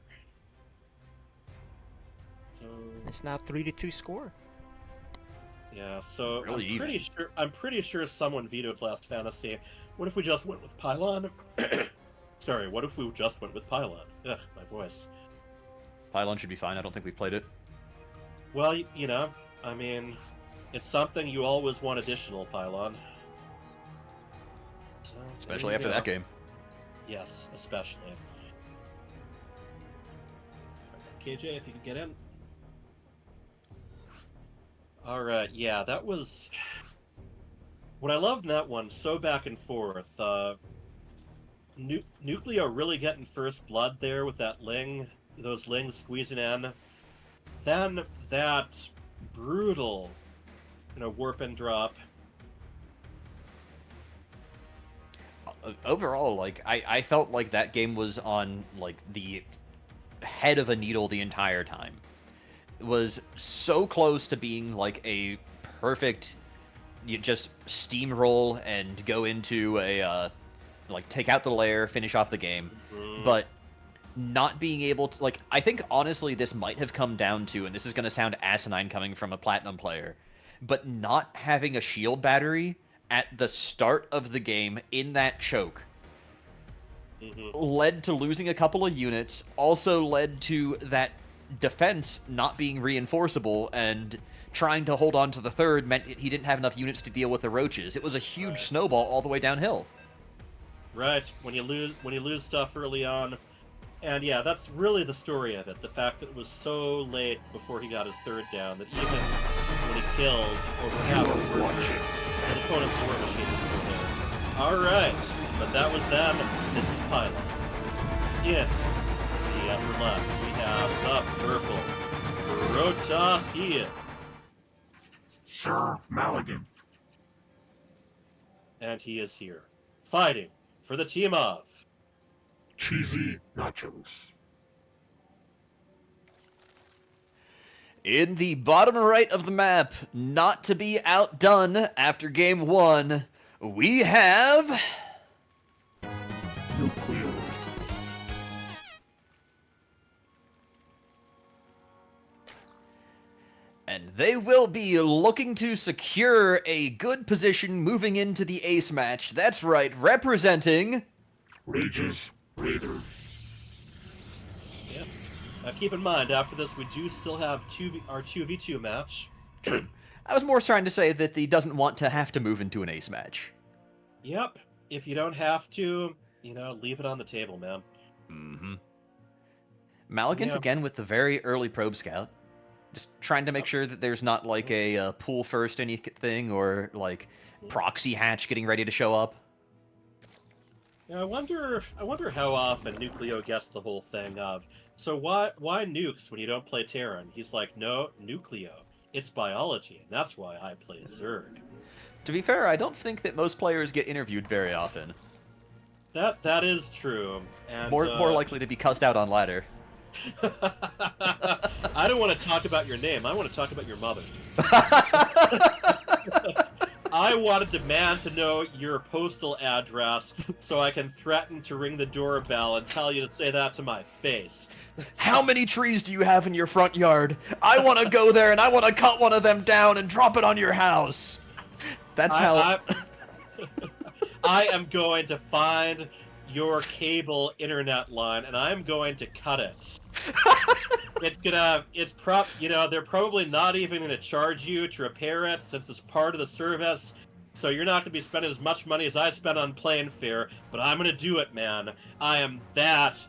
So it's now 3-2 score. Yeah, so really I'm pretty sure someone vetoed Last Fantasy. What if we just went with Pylon? Sorry, what if we just went with Pylon? Ugh, my voice. Pylon should be fine. I don't think we played it. Well, you know, I mean, it's something you always want additional, Pylon. So, especially after that game. Yes, especially. KJ, if you could get in. Alright, yeah, that was... What I loved in that one, so back and forth, Nucleo really getting first blood there with that Ling, those Lings squeezing in. Then that brutal, warp and drop. Overall, like, I felt like that game was on, like, the head of a needle the entire time. It was so close to being, like, a perfect, you just steamroll and go into a, like, take out the lair, finish off the game. Mm-hmm. But not being able to, like, I think, honestly, this might have come down to, and this is going to sound asinine coming from a Platinum player, but not having a shield battery at the start of the game in that choke led to losing a couple of units, also led to that defense not being reinforceable, and trying to hold on to the third meant he didn't have enough units to deal with the Roaches. It was a huge snowball all the way downhill. Right, when you lose stuff early on. And yeah, that's really the story of it. The fact that it was so late before he got his third down that even when he killed over half of the Roaches, his opponent's war machine was still there. Alright, but that was them. This is Pylon. In the upper left, we have the purple Protoss. He is Sir Maligan. And he is here, fighting for the team of CheesyNachos. In the bottom right of the map, not to be outdone after game 1, we have... Nucleo. And they will be looking to secure a good position moving into the ace match. That's right, representing... Rages Raiders. Yep. Now keep in mind, after this, we do still have our 2v2 match. I was more trying to say that he doesn't want to have to move into an ace match. Yep. If you don't have to, leave it on the table, man. Mm-hmm. Maligant Yeah. again with the very early probe scout. Just trying to make sure that there's not like a pool first anything or like proxy hatch getting ready to show up. I wonder how often Nucleo gets the whole thing of, so why nukes when you don't play Terran? He's like, no, Nucleo. It's biology, and that's why I play Zerg. To be fair, I don't think that most players get interviewed very often. That is true. And More likely to be cussed out on ladder. I don't want to talk about your name. I want to talk about your mother. I want to demand to know your postal address so I can threaten to ring the doorbell and tell you to say that to my face. How many trees do you have in your front yard? I want to go there and I want to cut one of them down and drop it on your house. That's how... I am going to find your cable internet line and I'm going to cut it. They're probably not even going to charge you to repair it since it's part of the service. So you're not going to be spending as much money as I spent on plane fare, but I'm going to do it, man. I am that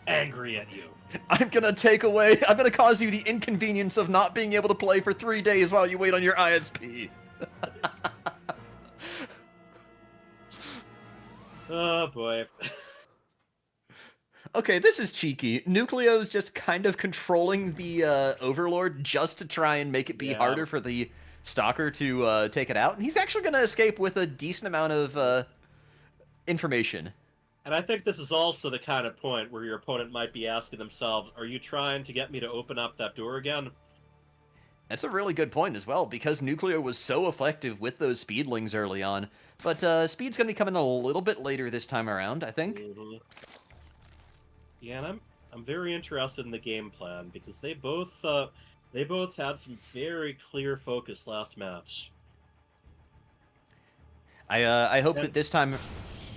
angry at you. I'm going to cause you the inconvenience of not being able to play for 3 days while you wait on your ISP. Oh, boy. Okay, this is cheeky. Nucleo's just kind of controlling the Overlord just to try and make it be harder for the Stalker to take it out. And he's actually going to escape with a decent amount of information. And I think this is also the kind of point where your opponent might be asking themselves, are you trying to get me to open up that door again? That's a really good point as well, because Nucleo was so effective with those speedlings early on. But speed's going to be coming a little bit later this time around, I think. Mm-hmm. Yeah, and I'm very interested in the game plan because they both had some very clear focus last match. I hope that this time.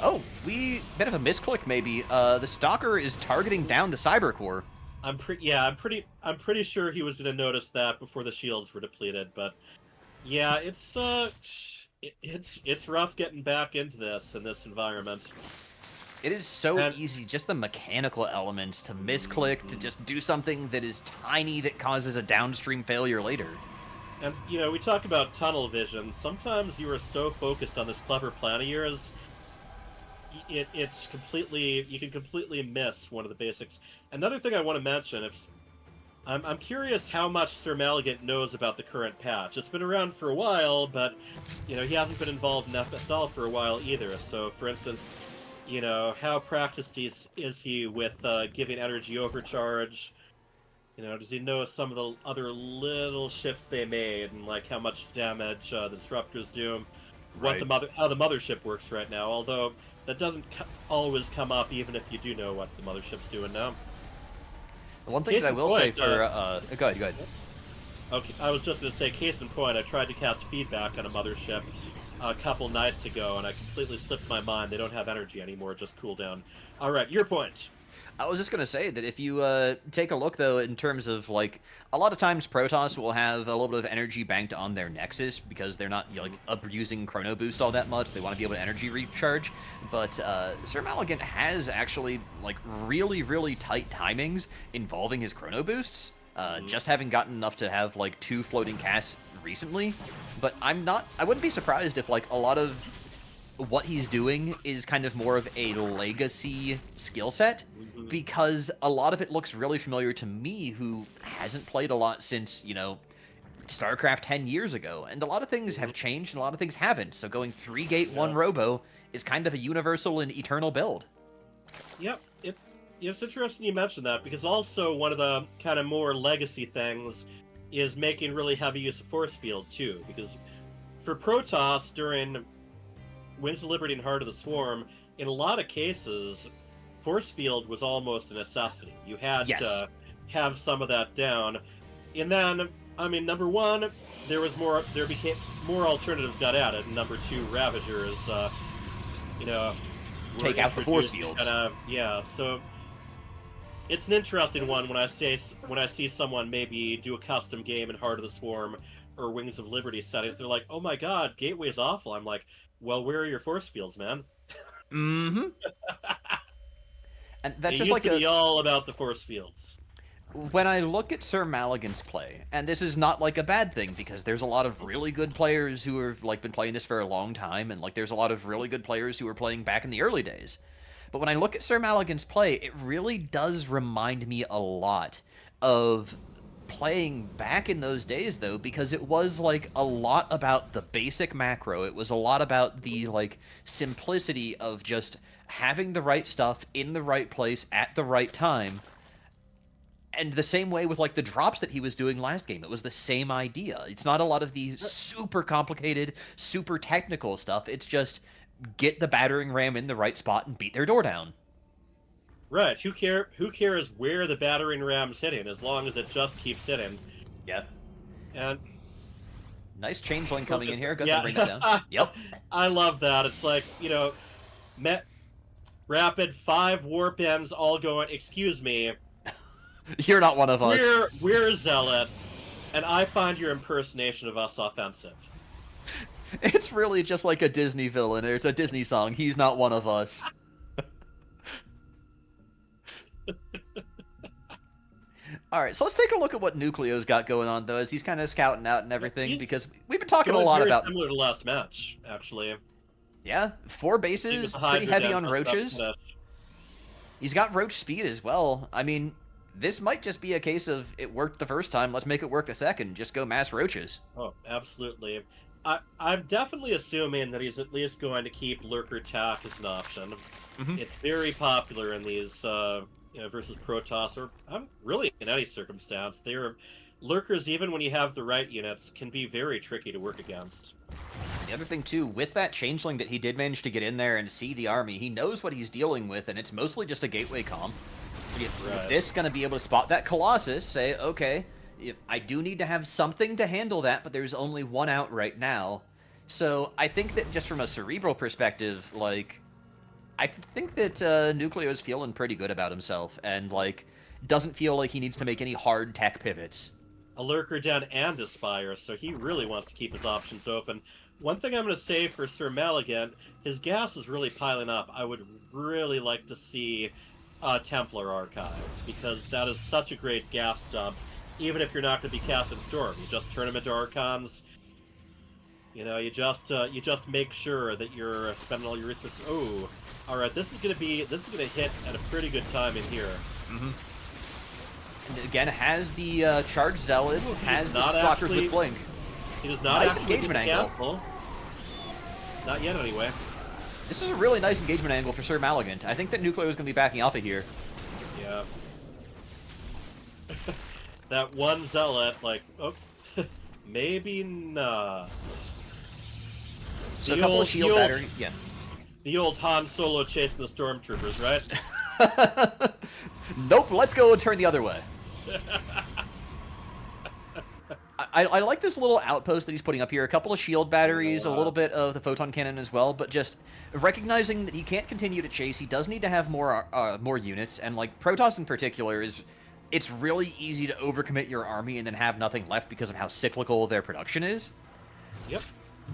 Oh, bit of a misclick maybe. The Stalker is targeting down the Cybercore. I'm pretty sure he was going to notice that before the shields were depleted. But yeah, it's rough getting back into this in this environment. It is so easy, just the mechanical elements, to misclick, to just do something that is tiny that causes a downstream failure later. And, we talk about tunnel vision. Sometimes you are so focused on this clever plan of yours, you can completely miss one of the basics. Another thing I want to mention, I'm curious how much Sir Maligant knows about the current patch. It's been around for a while, but, he hasn't been involved in FSL for a while either. So, for instance, how practiced is he with giving energy overcharge? Does he know some of the other little shifts they made and like how much damage the disruptors do? How the mothership works right now? Although that doesn't always come up, even if you do know what the mothership's doing now. The one thing that I will say for go ahead. Okay, I was just going to say, case in point, I tried to cast feedback on a mothership a couple nights ago, and I completely slipped my mind. They don't have energy anymore, just cooldown. All right, your point. I was just going to say that if you take a look, though, in terms of, like, a lot of times Protoss will have a little bit of energy banked on their Nexus because they're not, using Chrono Boost all that much. They want to be able to energy recharge. But Sir Maligant has actually, really, really tight timings involving his Chrono Boosts. Just having gotten enough to have, 2 floating casts recently. But I wouldn't be surprised if, a lot of what he's doing is kind of more of a legacy skill set, because a lot of it looks really familiar to me, who hasn't played a lot since, StarCraft 10 years ago, and a lot of things have changed and a lot of things haven't, so going 3-gate 1 Robo is kind of a universal and eternal build. Yep, it's interesting you mentioned that, because also one of the kind of more legacy things is making really heavy use of Force Field, too, because for Protoss during Wings of Liberty and Heart of the Swarm, in a lot of cases, Force Field was almost a necessity. You had to have some of that down. And then, I mean, number one, there became more alternatives got added. And number two, Ravagers, take out the Force Fields. So it's an interesting one when I see someone maybe do a custom game in Heart of the Swarm or Wings of Liberty settings. They're like, "Oh my God, Gateway's awful." I'm like, "Well, where are your Force Fields, man?" Mm-hmm. And that's it just used like to be all about the Force Fields. When I look at Sir Maligan's play, and this is not like a bad thing, because there's a lot of really good players who have like been playing this for a long time, and like there's a lot of really good players who were playing back in the early days. But when I look at Sir Maligan's play, it really does remind me a lot of playing back in those days, though, because it was like a lot about the basic macro. It was a lot about the like simplicity of just having the right stuff in the right place at the right time. And the same way with like the drops that he was doing last game, it was the same idea. It's not a lot of the super complicated, super technical stuff. It's just get the battering ram in the right spot and beat their door down. Right. Who cares where the battering ram's hitting, as long as it just keeps hitting. Yeah. And nice changeling coming in here. Go ahead and bring it down. Yep. I love that. It's like, rapid 5 warp ends all going, excuse me. You're not one of us. We're zealots, and I find your impersonation of us offensive. It's really just like a Disney villain. It's a Disney song. He's not one of us. Alright, so let's take a look at what Nucleo's got going on, though, as he's kind of scouting out and everything, because we've been talking a lot about... similar to last match, actually. Yeah, 4 bases, pretty heavy on roaches. He's got roach speed as well. I mean, this might just be a case of it worked the first time, let's make it work the second. Just go mass roaches. Oh, absolutely. I'm definitely assuming that he's at least going to keep Lurker Tack as an option. Mm-hmm. It's very popular in these versus Protoss, or really in any circumstance. Lurkers, even when you have the right units, can be very tricky to work against. The other thing, too, with that changeling that he did manage to get in there and see the army, he knows what he's dealing with, and it's mostly just a gateway comm. With this going to be able to spot that Colossus, say, okay, I do need to have something to handle that, but there's only one out right now. So I think that just from a cerebral perspective, like, I think that Nucleo is feeling pretty good about himself, and, like, doesn't feel like he needs to make any hard tech pivots. A Lurker down and a Spire, so he really wants to keep his options open. One thing I'm going to say for Sir Maligan, his gas is really piling up. I would really like to see Templar Archive, because that is such a great gas dump. Even if you're not going to be casting Storm, you just turn them into Archons. You just make sure that you're spending all your resources. Oh, all right. This is going to hit at a pretty good time in here. Mm-hmm. And again, has the Charged Zealots, has the Stalkers with Blink. He does not nice engagement angle. Castle. Not yet, anyway. This is a really nice engagement angle for Sir Maligan. I think that Nucleo is going to be backing off of here. Yeah. That one Zealot, like, oh, maybe not. So a couple of shield battery, yeah. The old Han Solo chasing the Stormtroopers, right? Nope, let's go and turn the other way. I like this little outpost that he's putting up here. A couple of shield batteries, a little bit of the photon cannon as well, but just recognizing that he can't continue to chase. He does need to have more units, and like Protoss in particular it's really easy to overcommit your army and then have nothing left because of how cyclical their production is. Yep.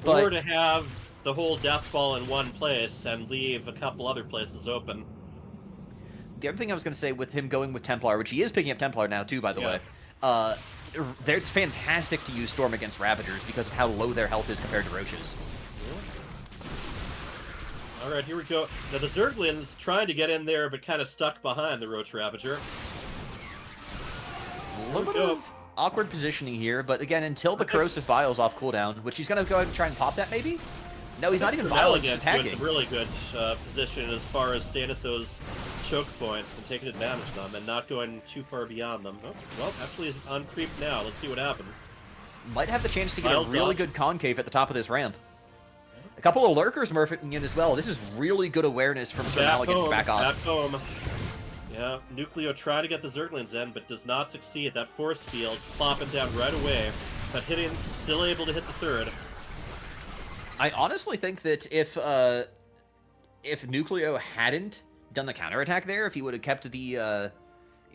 Or to have the whole death ball in one place and leave a couple other places open. The other thing I was going to say with him going with Templar, which he is picking up Templar now too, by the way, it's fantastic to use Storm against Ravagers because of how low their health is compared to Roaches. Alright, here we go. Now the Zergling's trying to get in there, but kind of stuck behind the Roach Ravager. A little bit of awkward positioning here, but again, until the corrosive bile is off cooldown, which he's gonna go ahead and try and pop that maybe. No, he's not even violent, he's attacking. In a really good position as far as staying at those choke points and taking advantage of them and not going too far beyond them. Oh, well, actually, he's on creep now. Let's see what happens. Might have the chance to get a really good concave at the top of this ramp. A couple of lurkers murphing in as well. This is really good awareness from Sir Maligan to back off. Back home. Yeah, Nucleo trying to get the Zerglings in, but does not succeed. That force field plopping down right away, but still able to hit the third. I honestly think that if Nucleo hadn't done the counterattack there, if he would have kept the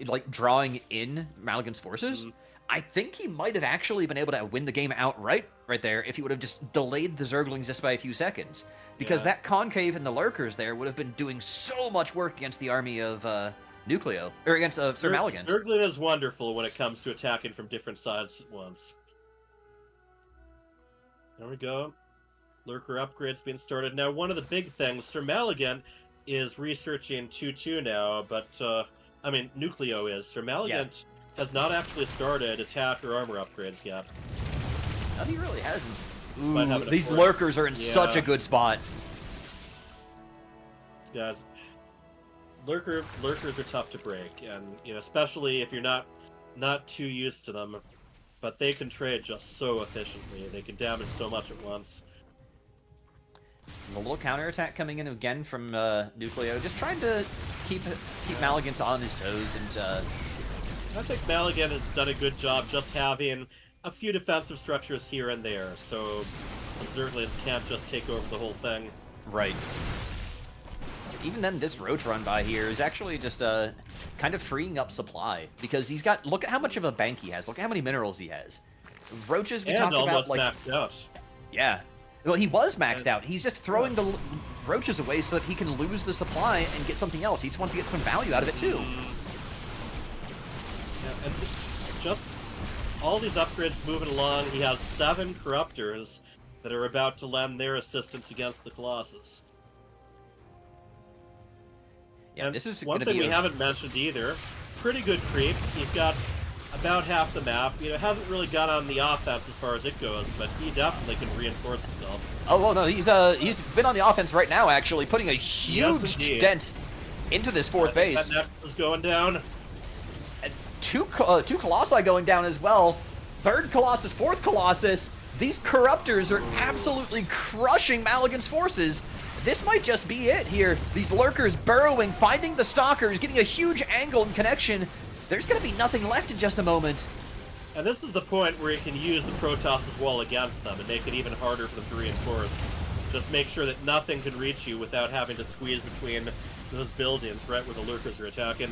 like drawing in Maligan's forces, I think he might have actually been able to win the game outright right there if he would have just delayed the Zerglings just by a few seconds. Because that concave and the lurkers there would have been doing so much work against the army of Nucleo, or against Sir Maligan. Zergling is wonderful when it comes to attacking from different sides at once. There we go. Lurker upgrades being started. Now, one of the big things, Sir Maligan is researching 2-2 now, but, I mean, Nucleo is. Sir Maligan has not actually started attack or armor upgrades yet. No, he really hasn't. Ooh, these lurkers are in such a good spot. Guys, lurkers are tough to break, and especially if you're not too used to them. But they can trade just so efficiently. They can damage so much at once. A little counterattack coming in again from Nucleo, just trying to keep Maligan on his toes. And I think Maligan has done a good job just having a few defensive structures here and there, so the Zerglings can't just take over the whole thing. Right. Even then, this Roach run by here is actually just kind of freeing up supply, because he's got, look at how much of a bank he has, look at how many minerals he has. Roaches, we talked about, like, maxed out. Yeah. Well, he was maxed out. He's just throwing the roaches away so that he can lose the supply and get something else. He just wants to get some value out of it, too. Yeah, and just all these upgrades moving along. He has 7 Corruptors that are about to lend their assistance against the Colossus. Yeah, and this is one thing we haven't mentioned either. Pretty good creep. He's got about half the map. Hasn't really got on the offense as far as it goes, but he definitely can reinforce himself. Oh, well, no, he's been on the offense right now, actually, putting a huge dent into this fourth base. That Nexus is going down. And two Colossi going down as well. Third Colossus, fourth Colossus. These Corruptors are absolutely crushing Maligan's forces. This might just be it here. These lurkers burrowing, finding the stalkers, getting a huge angle and connection. There's going to be nothing left in just a moment. And this is the point where you can use the Protoss' wall against them and make it even harder for them to reinforce. Just make sure that nothing can reach you without having to squeeze between those buildings right where the lurkers are attacking.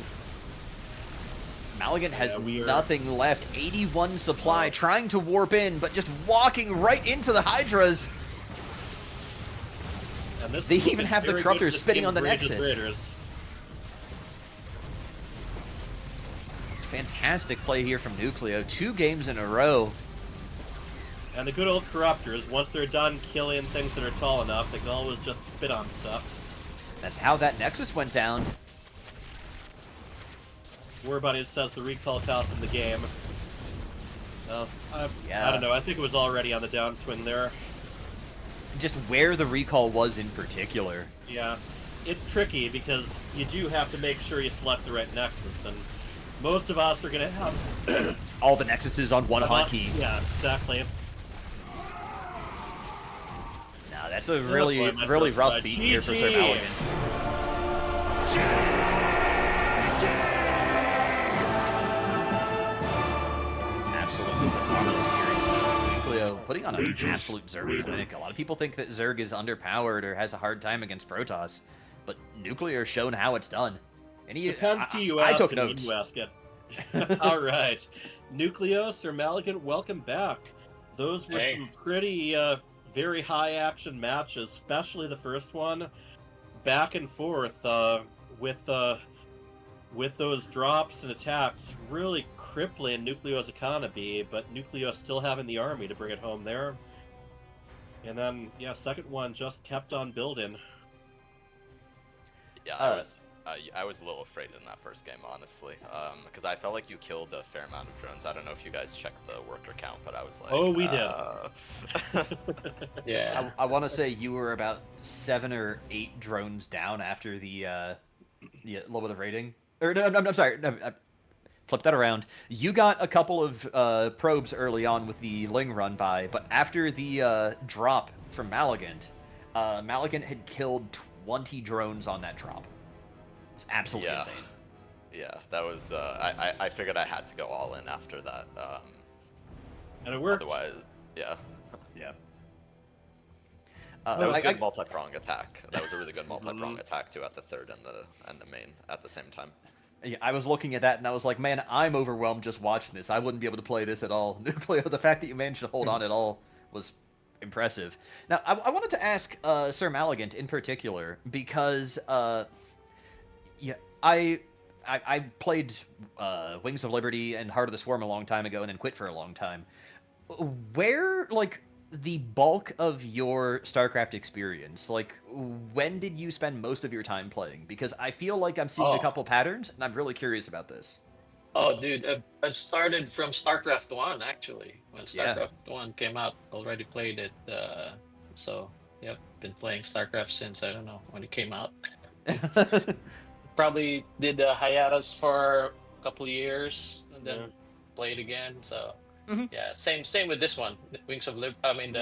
Maligan has nothing left. 81 supply, trying to warp in, but just walking right into the Hydras. They even have the Corruptors spinning on the Nexus. Fantastic play here from Nucleo. 2 games in a row. And the good old Corruptors, once they're done killing things that are tall enough, they can always just spit on stuff. That's how that Nexus went down. Warbuddy says the recall cost in the game. I don't know. I think it was already on the downswing there. Just where the recall was in particular. Yeah. It's tricky because you do have to make sure you select the right Nexus, and most of us are going to have all the Nexuses on one hotkey. Yeah, exactly. Now that's a really rough beat here for Sir Maligan. Absolutely phenomenal series. Nucleo putting on an absolute Zerg clinic. A lot of people think that Zerg is underpowered or has a hard time against Protoss, but Nucleo has shown how it's done. And depends to you I ask took it notes. when you ask it. All right. Nucleo, Sir Maligan, welcome back. Those were some pretty, very high-action matches, especially the first one. Back and forth with those drops and attacks, really crippling Nucleo's economy, but Nucleo still having the army to bring it home there. And then, yeah, second one just kept on building. Yeah, I was a little afraid in that first game, honestly, because I felt like you killed a fair amount of drones. I don't know if you guys checked the worker count, but I was like, oh, we did. Yeah. I want to say you were about 7 or 8 drones down after the little bit of raiding. Or no, I'm sorry. No, flip that around. You got a couple of probes early on with the Ling run by, but after the drop from Malagant, Malagant had killed 20 drones on that drop. It's absolutely insane. Yeah, that was. I figured I had to go all in after that. And it worked. Otherwise, yeah. Yeah. That was a good multi-prong attack. That was a really good multi-prong attack too at the third and the main at the same time. Yeah, I was looking at that and I was like, man, I'm overwhelmed just watching this. I wouldn't be able to play this at all. Nucleo, the fact that you managed to hold on at all was impressive. Now, I wanted to ask Sir Malagant in particular because, I played Wings of Liberty and Heart of the Swarm a long time ago and then quit for a long time. Where, like, the bulk of your StarCraft experience, like, when did you spend most of your time playing? Because I feel like I'm seeing a couple patterns, and I'm really curious about this. Oh, dude, I started from StarCraft 1, actually. When StarCraft 1 came out, already played it. So, yep, been playing StarCraft since, I don't know, when it came out. Probably did hiatus for a couple years, and then played again, so... Yeah, same with this one. Wings of Liberty. I mean,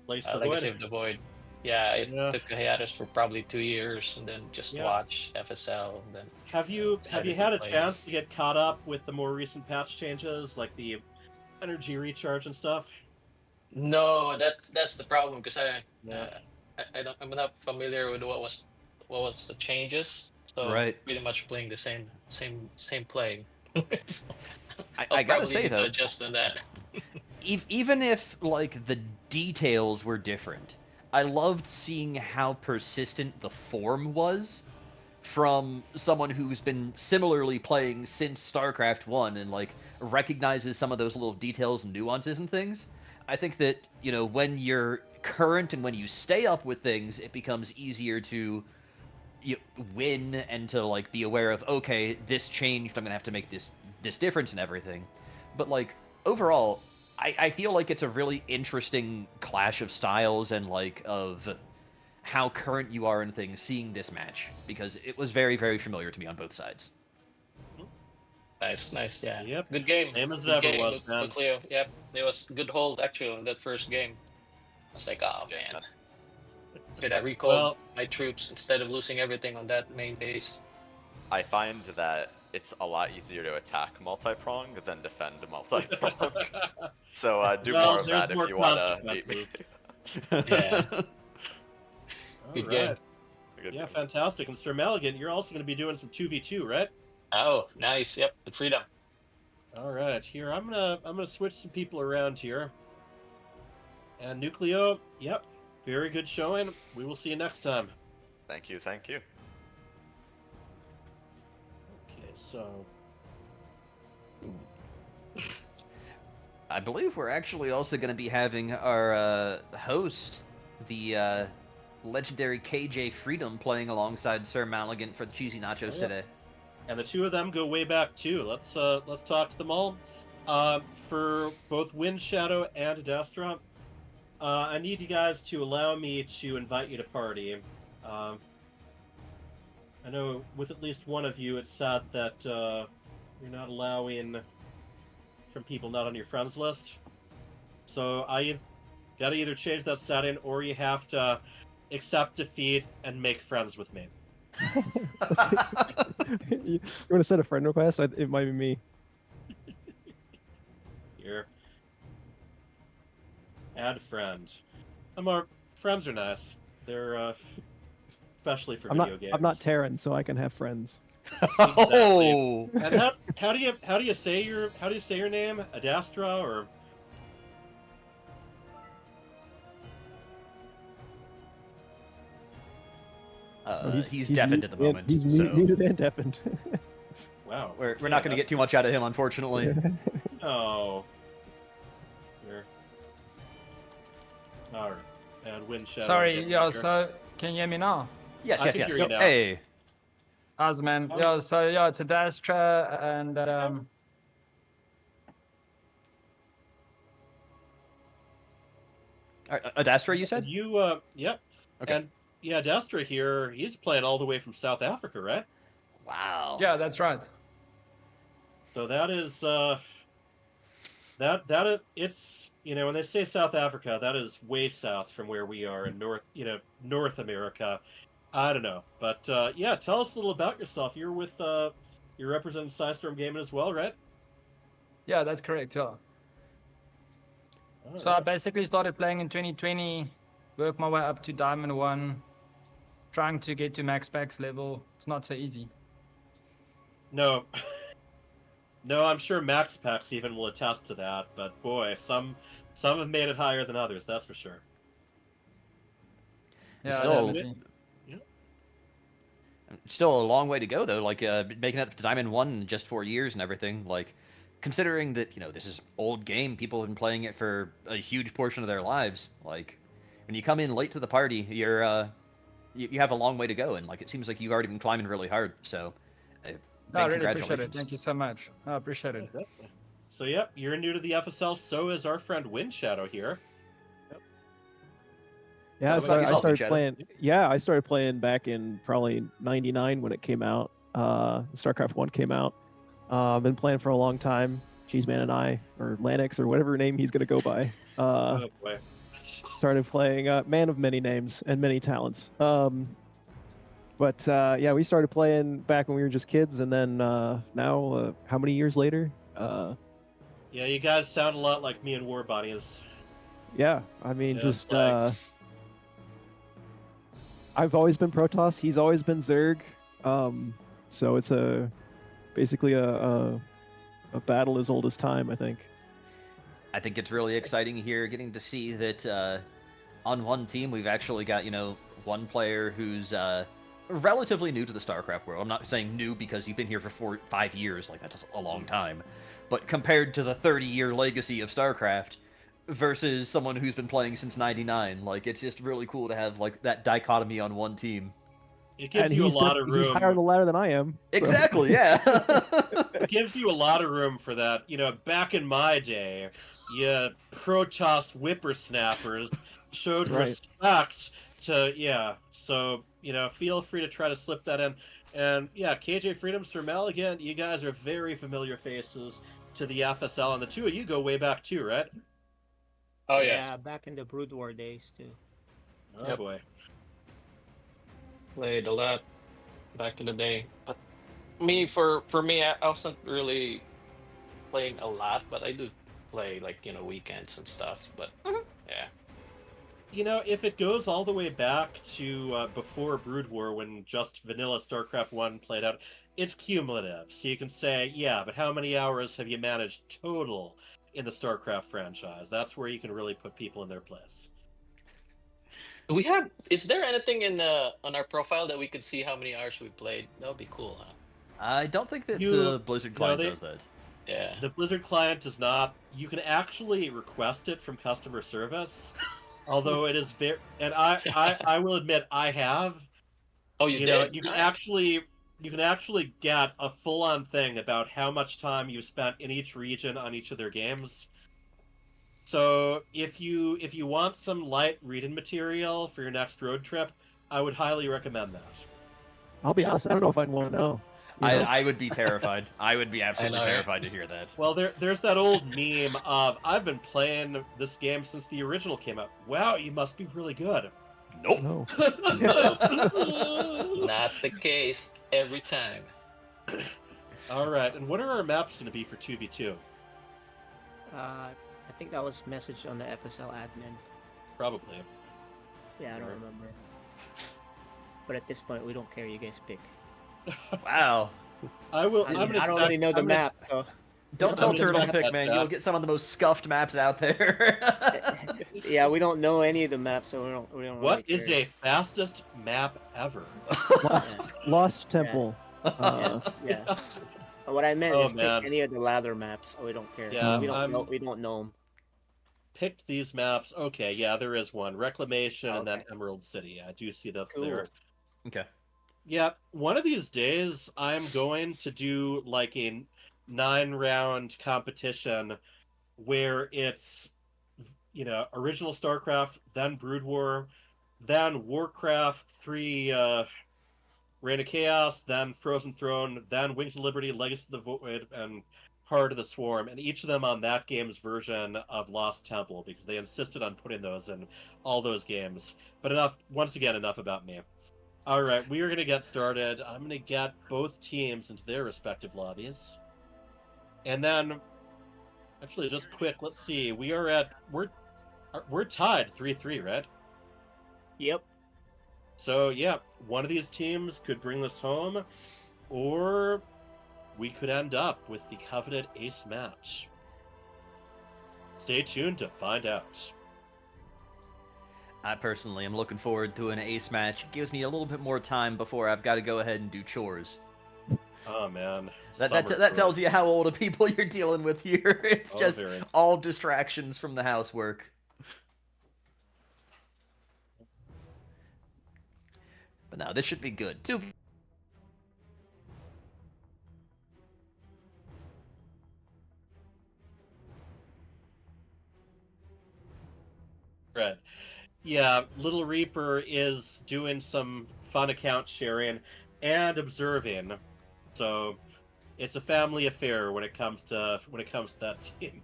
Legacy of the Void. Yeah, it took a hiatus for probably 2 years, and then just watch FSL. And then have you had a chance to get caught up with the more recent patch changes, like the energy recharge and stuff? No, that's the problem because I'm not familiar with what was the changes. So pretty much playing the same play. I gotta say though, adjust on that. even if like the details were different, I loved seeing how persistent the form was from someone who's been similarly playing since StarCraft 1 and like recognizes some of those little details and nuances and things. I think that, you know, when you're current and when you stay up with things, it becomes easier to win and to like be aware of, okay, this changed, I'm gonna have to make this difference and everything. But like overall, I feel like it's a really interesting clash of styles and like of how current you are in things seeing this match, because it was very, very familiar to me on both sides. Nice, yeah. Yep. Good game. Same as good ever game. was, man. Nucleo. Yep. There was good hold actually in that first game. I was like, oh man. Did I recall my troops instead of losing everything on that main base? I find that it's a lot easier to attack multi-prong than defend multi-prong. So do more of that if you want to beat me. Yeah. Good game. Yeah, fantastic. And Sir Malagant, you're also going to be doing some 2v2, right? Oh, nice. Yep, the freedom. All right, here I'm gonna switch some people around here. And Nucleo, yep, very good showing. We will see you next time. Thank you. Okay, so I believe we're actually also going to be having our host, the legendary KJ Freedom, playing alongside Sir Malagant for the CheesyNachos today. And the two of them go way back too. Let's talk to them all. For both Wind Shadow and Destra, I need you guys to allow me to invite you to party. I know with at least one of you, it's sad that you're not allowing from people not on your friends list. So I got to either change that setting, or you have to accept defeat and make friends with me. You want to set a friend request? It might be me. Here. Add friend. Our friends are nice. They're especially for video games. I'm not Terran, so I can have friends. Exactly. And how do you say your name? Adastra or? He's deafened at the moment. He's muted and deafened. Wow. We're not going to get too much out of him, unfortunately. Oh. Here. All right. And Wind Shadow. Sorry, yeah. So can you hear me now? Yes. Hey. Awesome, man. Yeah, so yeah, it's a Dastra and Adastra, you said? You, yep. Okay. And yeah, Dastra here, he's playing all the way from South Africa, right? Wow. yeah, that's right. So that is, it's, when they say South Africa, that is way south from where we are in North America. I don't know. But, yeah, tell us a little about yourself. You're representing Psystorm Gaming as well, right? Yeah, that's correct. Yeah. So I basically started playing in 2020, worked my way up to Diamond 1, trying to get to max packs level. It's not so easy. No. No, I'm sure Max Packs even will attest to that, but boy, some have made it higher than others, that's for sure. Yeah, still a long way to go, though. Like, making it to Diamond 1 in just 4 years and everything. Like, considering that, this is old game, people have been playing it for a huge portion of their lives. Like, when you come in late to the party, you're, you have a long way to go, and, like, it seems like you've already been climbing really hard, so... No, I really appreciate it. Thank you so much. I appreciate it. So, yep, you're new to the FSL, so is our friend Windshadow here. Yeah, I started playing. Yeah, I started playing back in probably '99 when it came out. StarCraft 1 came out. Been playing for a long time. Cheeseman and I, or Lanix, or whatever name he's gonna go by. Oh boy. Started playing man of many names and many talents. But yeah, we started playing back when we were just kids, and then now, how many years later? Yeah, you guys sound a lot like me and War Bunnies. Yeah, I mean, Yeah, just it's I've always been Protoss. He's always been Zerg. So it's basically a battle as old as time, I think. I think it's really exciting here, getting to see that on one team we've actually got one player who's relatively new to the StarCraft world. I'm not saying new because you've been here for 5 years, like that's a long time, but compared to the 30-year legacy of StarCraft versus someone who's been playing since '99, like it's just really cool to have like that dichotomy on one team. It gives you a lot of room. He's higher on the ladder than I am. So. Exactly, yeah. It gives you a lot of room for that. Back in my day, Protoss whippersnappers showed respect to, so, feel free to try to slip that in. And, yeah, KJ Freedom, Sir Maligan, you guys are very familiar faces to the FSL, and the two of you go way back too, right? Oh, yes. Yeah, back in the Brood War days, too. Oh, boy. Played a lot back in the day. But for me, I wasn't really playing a lot, but I do play, like, weekends and stuff. But, yeah. If it goes all the way back to before Brood War, when just vanilla StarCraft 1 played out, it's cumulative. So you can say, yeah, but how many hours have you managed total in the StarCraft franchise? That's where you can really put people in their place. Is there anything on our profile that we could see how many hours we played? That would be cool, huh? I don't think that the Blizzard client does that. Yeah. The Blizzard client does not. You can actually request it from customer service. Although it is very, and I will admit I have. Oh, you did? You can actually get a full-on thing about how much time you spent in each region on each of their games. So if you want some light reading material for your next road trip, I would highly recommend that. I'll be honest, I don't know if I'd want to know. I would be terrified. I would be absolutely terrified to hear that. Well, there's that old meme of, I've been playing this game since the original came out. Wow, you must be really good. Nope. No. Not the case every time. All right, and what are our maps going to be for 2v2? I think that was messaged on the FSL admin. Probably. Yeah, I don't remember. But at this point, we don't care. You guys pick. Wow. I don't really know the map, so... Don't tell Turtle pick, man. You'll get some of the most scuffed maps out there. Yeah, we don't know any of the maps, so we don't What really is care. a fastest map ever? Lost Temple. Yeah. What I meant is pick man. any of the lather maps, so we don't care. Yeah, we don't know them. Picked these maps. Okay, yeah, there is one. Reclamation and then Emerald City. I do see that's there. Okay. Yeah, one of these days I'm going to do like a 9-round competition where it's, original StarCraft, then Brood War, then Warcraft 3, Reign of Chaos, then Frozen Throne, then Wings of Liberty, Legacy of the Void, and Heart of the Swarm, and each of them on that game's version of Lost Temple, because they insisted on putting those in all those games. But once again, enough about me. Alright, we are going to get started. I'm going to get both teams into their respective lobbies. And then, actually, just quick, let's see. We're tied 3-3, right? Yep. So, yeah, one of these teams could bring this home, or we could end up with the coveted ace match. Stay tuned to find out. I personally am looking forward to an ace match. It gives me a little bit more time before I've got to go ahead and do chores. Oh, man. That tells you how old of people you're dealing with here. It's just all distractions from the housework. But now this should be good. Right. Yeah, Little Reaper is doing some fun account sharing and observing. So it's a family affair when it comes to that team.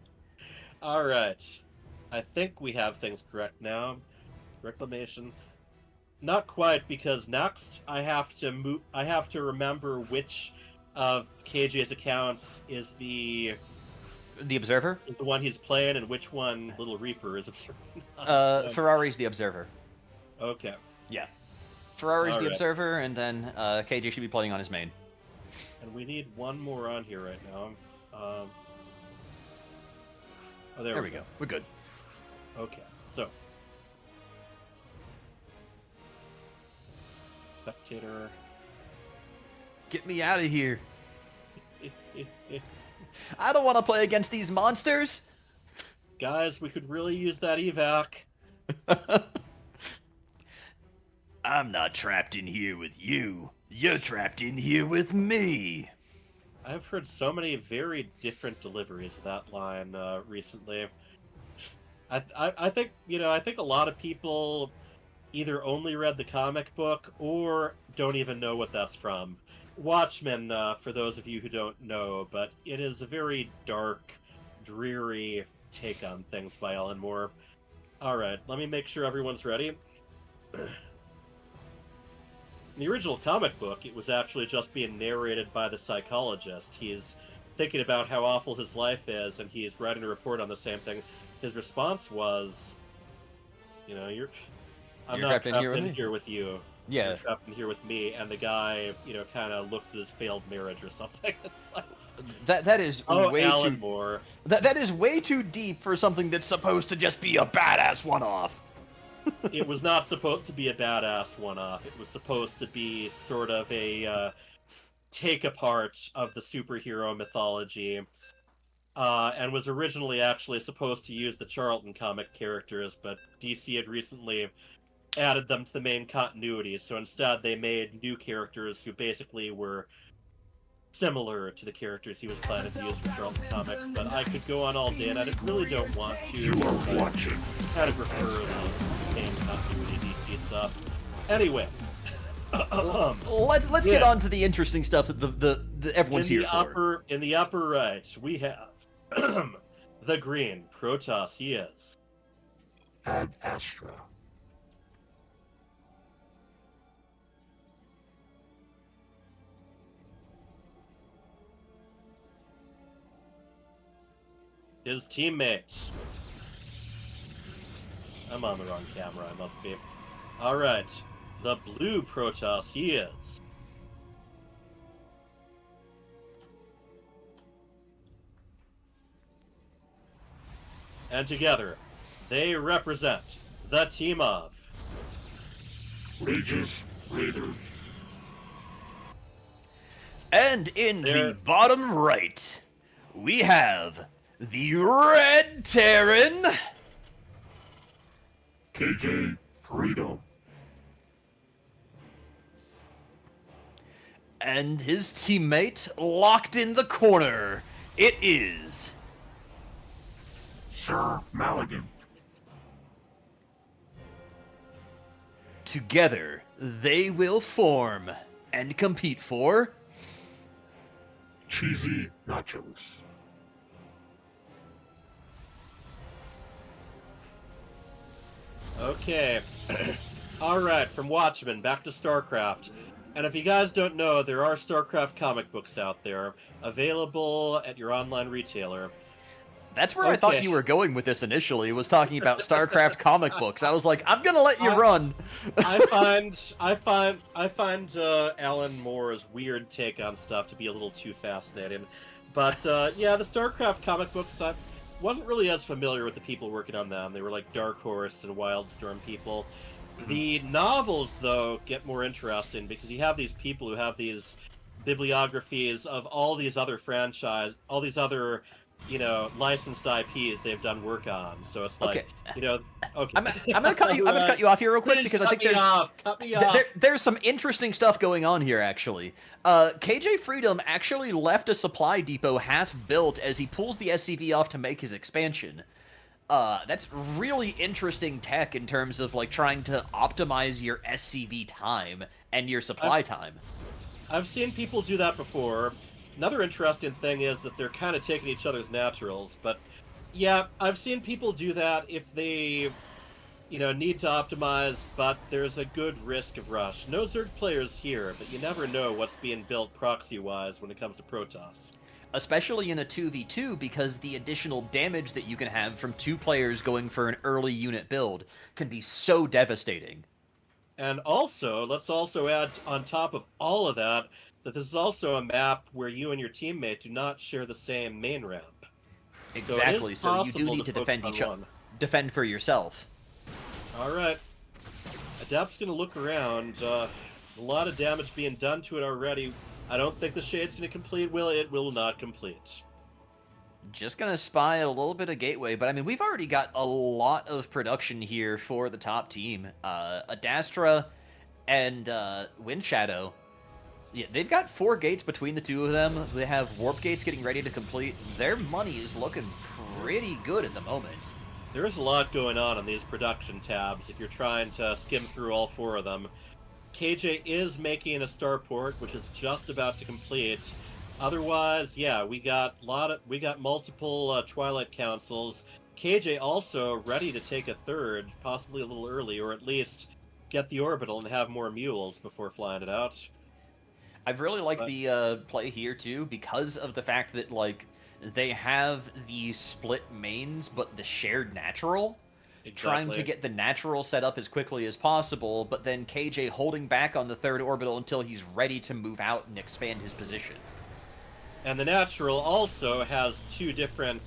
All right. I think we have things correct now. Reclamation. Not quite, because next I have to remember which of KJ's accounts is the Observer? Is the one he's playing, and which one Little Reaper is observing. Ferrari's the Observer. Okay. Yeah. Ferrari's the Observer, and then KJ should be playing on his main. And we need one more on here right now. There we go. We're good. Okay, so. Spectator. Get me out of here. I don't want to play against these monsters. Guys, we could really use that evac. I'm not trapped in here with you. You're trapped in here with me. I've heard so many very different deliveries of that line recently. I think a lot of people either only read the comic book or don't even know what that's from. Watchmen, for those of you who don't know, but it is a very dark, dreary take on things by Alan Moore. Alright, let me make sure everyone's ready. In the original comic book, it was actually just being narrated by the psychologist. He's thinking about how awful his life is, and he's writing a report on the same thing. His response was, I'm not trapped in here with you. Yeah. You're trapped in here with me, and the guy, kind of looks at his failed marriage or something. It's like, that is way Alan too Moore. That is way too deep for something that's supposed to just be a badass one-off. It was not supposed to be a badass one-off. It was supposed to be sort of a take apart of the superhero mythology, and was originally actually supposed to use the Charlton comic characters, but DC had recently added them to the main continuity, so instead they made new characters who basically were similar to the characters he was planning to use for Charlton Comics, but I could go on all day, and I really don't want to. You are watching. Kind of prefer the main continuity DC stuff. Anyway, let's get on to the interesting stuff that the everyone's here for. In the upper right, we have the green Protoss. He is Ad Astra. His teammates. I'm on the wrong camera, I must be. Alright. The blue Protoss, he is. And together, they represent the team of Rages, Raiders. And in the bottom right, we have the Red Terran, KJ Freedom. And his teammate locked in the corner. It is Sir Maligan. Together, they will form and compete for CheesyNachos. Okay. Alright, from Watchmen, back to StarCraft. And if you guys don't know, there are StarCraft comic books out there, available at your online retailer. That's where I thought you were going with this initially, was talking about StarCraft comic books. I was like, I'm gonna let you run. I find Alan Moore's weird take on stuff to be a little too fascinating. But yeah, the StarCraft comic books, I wasn't really as familiar with the people working on them. They were like Dark Horse and Wildstorm people. The novels, though, get more interesting because you have these people who have these bibliographies of all these other all these other, licensed IPs they've done work on. So it's like, okay. I'm gonna cut you off here real quick because I think cut me off. There's some interesting stuff going on here, actually. KJ Freedom actually left a supply depot half built as he pulls the SCV off to make his expansion. That's really interesting tech in terms of like trying to optimize your SCV time and your supply time. I've seen people do that before. Another interesting thing is that they're kind of taking each other's naturals, but yeah, I've seen people do that if they, need to optimize, but there's a good risk of rush. No Zerg players here, but you never know what's being built proxy-wise when it comes to Protoss. Especially in a 2v2, because the additional damage that you can have from two players going for an early unit build can be so devastating. And also, let's also add on top of all of that, that this is also a map where you and your teammate do not share the same main ramp. Exactly, so you do need to defend for yourself. Alright. Adept's gonna look around. There's a lot of damage being done to it already. I don't think the Shade's gonna complete, it will not complete. Just gonna spy a little bit of Gateway, but I mean, we've already got a lot of production here for the top team. Adastra and Wind Shadow. Yeah, they've got 4 gates between the two of them. They have warp gates getting ready to complete. Their money is looking pretty good at the moment. There is a lot going on these production tabs if you're trying to skim through all 4 of them. KJ is making a starport, which is just about to complete. Otherwise, yeah, we got multiple Twilight Councils. KJ also ready to take a 3rd, possibly a little early, or at least get the orbital and have more mules before flying it out. I really like the play here too, because of the fact that like they have the split mains but the shared natural. Exactly. Trying to get the natural set up as quickly as possible, but then KJ holding back on the 3rd orbital until he's ready to move out and expand his position. And the natural also has 2 different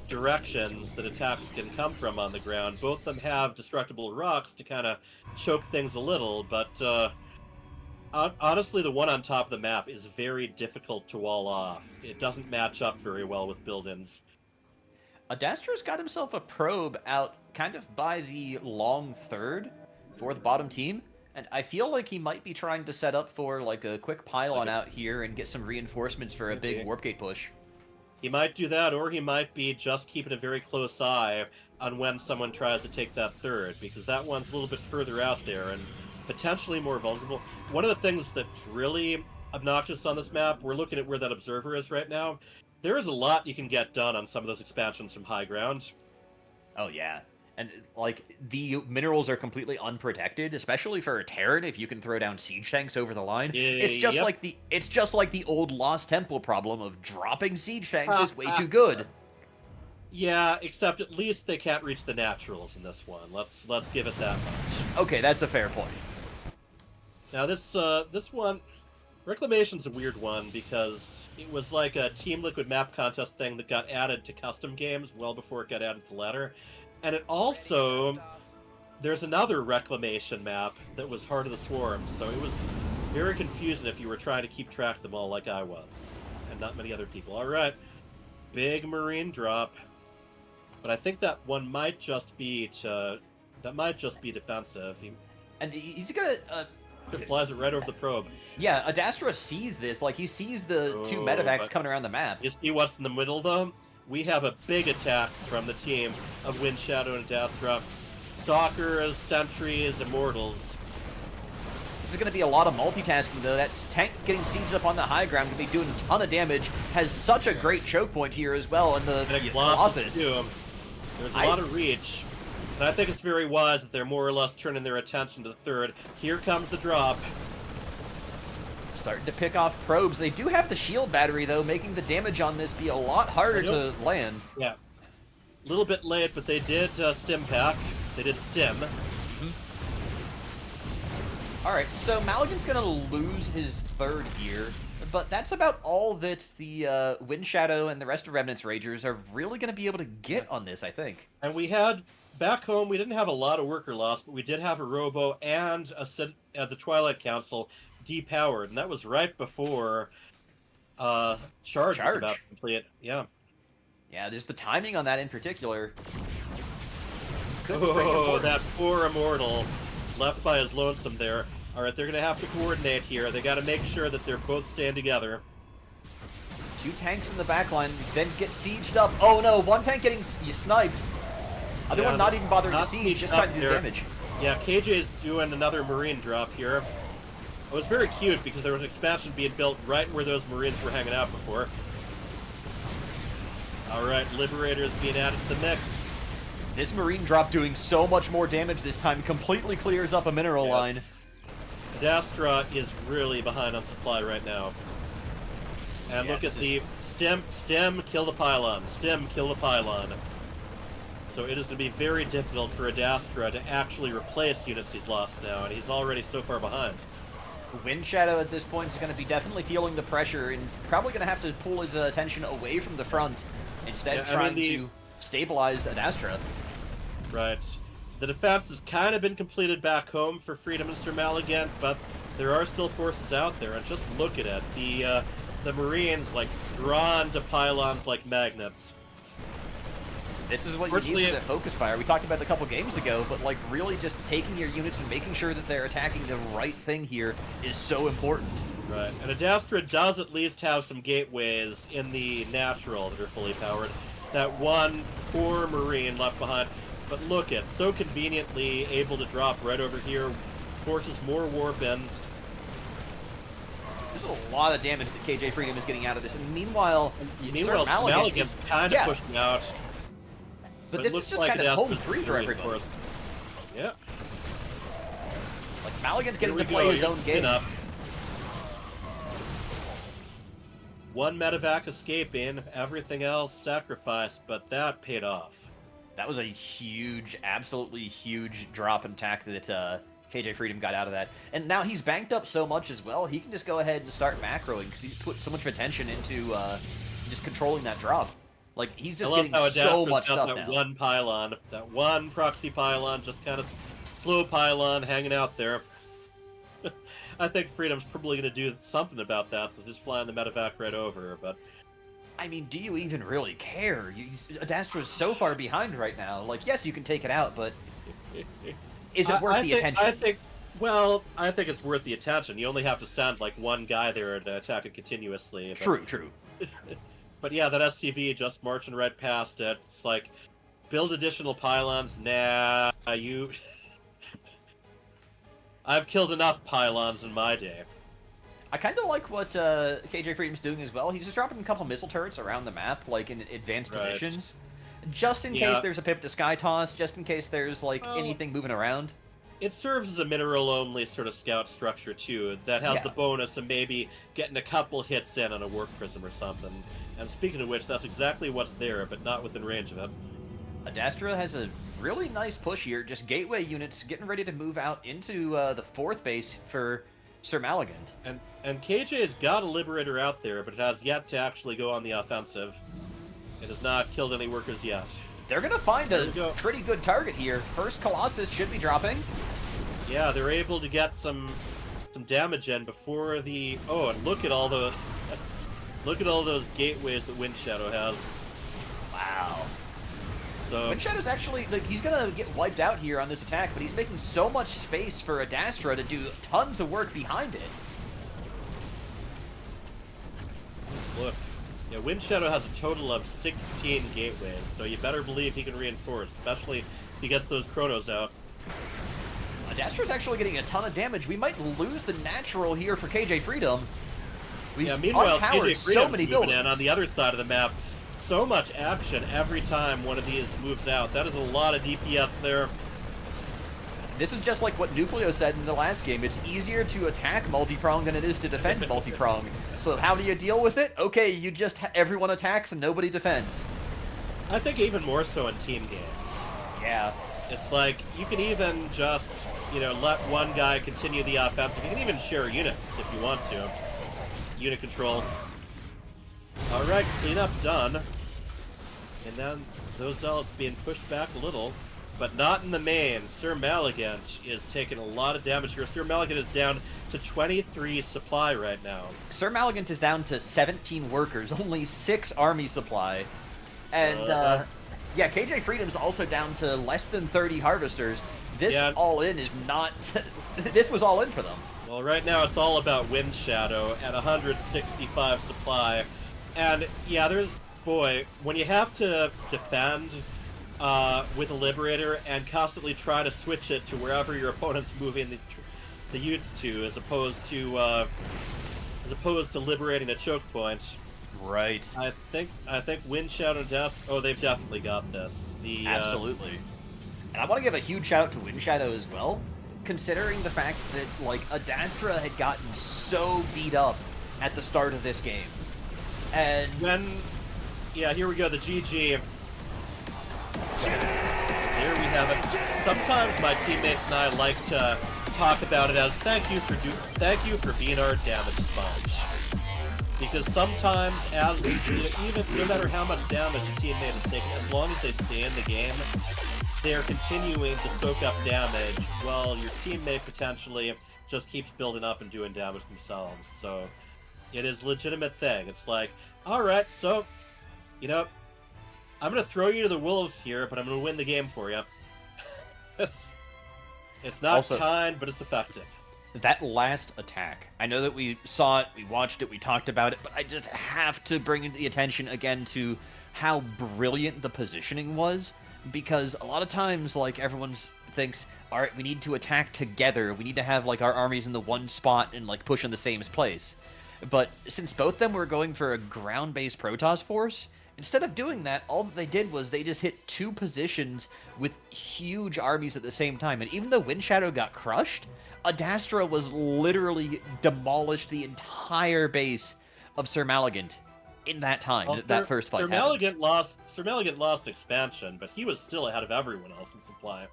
directions that attacks can come from on the ground. Both of them have destructible rocks to kind of choke things a little, but honestly, the one on top of the map is very difficult to wall off. It doesn't match up very well with build-ins. Adastra's got himself a probe out kind of by the long 3rd for the bottom team, and I feel like he might be trying to set up for like a quick pylon out here and get some reinforcements for a big warp gate push. He might do that, or he might be just keeping a very close eye on when someone tries to take that 3rd, because that one's a little bit further out there and potentially more vulnerable. One of the things that's really obnoxious on this map, we're looking at where that observer is right now. There is a lot you can get done on some of those expansions from high ground. Oh yeah, and like the minerals are completely unprotected, especially for a Terran. If you can throw down siege tanks over the line, it's just like the old Lost Temple problem of dropping siege tanks is way too good. Yeah, except at least they can't reach the naturals in this one. Let's give it that much. Okay, that's a fair point. Now this one, Reclamation's a weird one because it was like a Team Liquid map contest thing that got added to custom games well before it got added to ladder. And it also, there's another Reclamation map that was Heart of the Swarm, so it was very confusing if you were trying to keep track of them all like I was, and not many other people. Alright, big Marine drop. But I think that one might just be defensive. And he's gonna It flies it right over the probe. Yeah, Adastra sees this. Like, he sees the two medevacs but coming around the map. You see what's in the middle, though? We have a big attack from the team of Wind Shadow and Adastra. Stalkers, Sentries, Immortals. This is going to be a lot of multitasking, though. That tank getting sieged up on the high ground, going to be doing a ton of damage. Has such a great choke point here as well, and the Colossus. Too. There's a lot of reach. And I think it's very wise that they're more or less turning their attention to the third. Here comes the drop. Starting to pick off probes. They do have the shield battery, though, making the damage on this be a lot harder to land. Yeah. A little bit late, but they did stim pack. They did stim. Alright, so Maligan's going to lose his third here, but that's about all that the Wind Shadow and the rest of Remnant's Ragers are really going to be able to get on this, I think. And we had, back home, we didn't have a lot of worker loss, but we did have a Robo and the Twilight Council depowered, and that was right before Charge was about to complete. Yeah. Yeah, there's the timing on that in particular. Oh, that poor Immortal left by his lonesome there. Alright, they're going to have to coordinate here. They got to make sure that they're both staying together. Two tanks in the back line, then get sieged up. Oh no, one tank getting sniped. Other one not even bothering to siege, just trying to do damage. Yeah, KJ's doing another Marine drop here. It was very cute because there was an expansion being built right where those Marines were hanging out before. Alright, Liberators being added to the mix. This Marine drop doing so much more damage this time, completely clears up a mineral line. Adastra is really behind on supply right now. And look at the stem, kill the pylon, stem, kill the pylon. So it is going to be very difficult for Adastra to actually replace units he's lost now, and he's already so far behind. Wind Shadow at this point is going to be definitely feeling the pressure, and he's probably going to have to pull his attention away from the front, instead trying to stabilize Adastra. Right. The defense has kind of been completed back home for Freedom and Sir Maligan, but there are still forces out there, and just look at it. The Marines, like, drawn to pylons like magnets. This is what you need for the focus fire. We talked about it a couple games ago, but like really just taking your units and making sure that they're attacking the right thing here is so important. Right, and Adastra does at least have some gateways in the natural that are fully powered. That one poor Marine left behind. But look at, so conveniently able to drop right over here, forces more warp ends. There's a lot of damage that KJ Freedom is getting out of this, and meanwhile Maligan's kind of pushing out. But this is just kind of home free for everybody. Yeah. Like, Maligan's getting to play his own game. One medevac escaping, everything else sacrificed, but that paid off. That was a huge, absolutely huge drop in tack that KJ Freedom got out of that. And now he's banked up so much as well, he can just go ahead and start macroing, because he's put so much attention into just controlling that drop. Like, he's just getting so much stuff now. One pylon, that one proxy pylon, just kind of slow pylon hanging out there. I think Freedom's probably going to do something about that, so just flying the medevac right over, but... I mean, do you even really care? Adastra is so far behind right now. Like, yes, you can take it out, but is it worth the attention? I think it's worth the attention. You only have to send, like, one guy there to attack it continuously. True, true. But yeah, that SCV just marching right past it. It's like, build additional pylons. Nah, you... I've killed enough pylons in my day. I kind of like what KJ Freedom's doing as well. He's just dropping a couple missile turrets around the map, like in advanced positions. Just in case there's a pivot to sky toss, just in case there's, like, anything moving around. It serves as a mineral-only sort of scout structure, too, that has the bonus of maybe getting a couple hits in on a work prism or something. And speaking of which, that's exactly what's there, but not within range of it. Adastra has a really nice push here, just gateway units getting ready to move out into the fourth base for Sir Maligan. And KJ has got a Liberator out there, but it has yet to actually go on the offensive. It has not killed any workers yet. They're going to find a pretty good target here. First Colossus should be dropping. Yeah, they're able to get some damage in before the... Oh, and look at all the... Look at all those gateways that Wind Shadow has. Wow. So Windshadow's actually, like, he's gonna get wiped out here on this attack, but he's making so much space for Adastra to do tons of work behind it. Let's look. Yeah, Windshadow has a total of 16 gateways, so you better believe he can reinforce, especially if he gets those Chronos out. Adastra's actually getting a ton of damage. We might lose the natural here for KJ Freedom. Yeah, meanwhile, KJ so Freedom's many moving buildings. in on the other side of the map. So much action every time one of these moves out. That is a lot of DPS there. This is just like what Nucleo said in the last game. It's easier to attack multi-prong than it is to defend multi-prong. So how do you deal with it? Okay, you just everyone attacks and nobody defends. I think even more so in team games. Yeah. It's like, you can even just, you know, let one guy continue the offensive. You can even share units if you want to. Unit control. Alright, cleanup done. And then those zealots being pushed back a little. But not in the main. Sir Malagant is taking a lot of damage here. Sir Malagant is down to 23 supply right now. Sir Malagant is down to 17 workers, only 6 army supply. And, yeah, KJ Freedom's also down to less than 30 harvesters. This all-in is not... this was all in for them. Well, right now it's all about Windshadow at 165 supply. And, yeah, there's... Boy, when you have to defend... with a Liberator and constantly try to switch it to wherever your opponent's moving the Utes to, as opposed to liberating a choke point. Right. I think Windshadow and Death. Oh, they've definitely got this. Absolutely. And I want to give a huge shout out to Windshadow as well, considering the fact that like Adastra had gotten so beat up at the start of this game, and yeah, here we go, the GG. There we have it. Sometimes my teammates and I like to talk about it as thank you for being our damage sponge. Because sometimes, as even no matter how much damage a teammate is taking, as long as they stay in the game, they're continuing to soak up damage, while your teammate potentially just keeps building up and doing damage themselves. So it is a legitimate thing. It's like, all right, so you know, I'm going to throw you to the wolves here, but I'm going to win the game for you. It's not also kind, but it's effective. That last attack, I know that we saw it, we watched it, we talked about it, but I just have to bring the attention again to how brilliant the positioning was, because a lot of times, like, everyone thinks, all right, we need to attack together, we need to have, like, our armies in the one spot and, like, push in the same place. But since both of them were going for a ground-based Protoss force, instead of doing that, all that they did was they just hit 2 positions with huge armies at the same time. And even though Windshadow got crushed, Adastra was literally demolished the entire base of Sir Malagant in that time, that first fight. Sir Malagant lost expansion, but he was still ahead of everyone else in supply.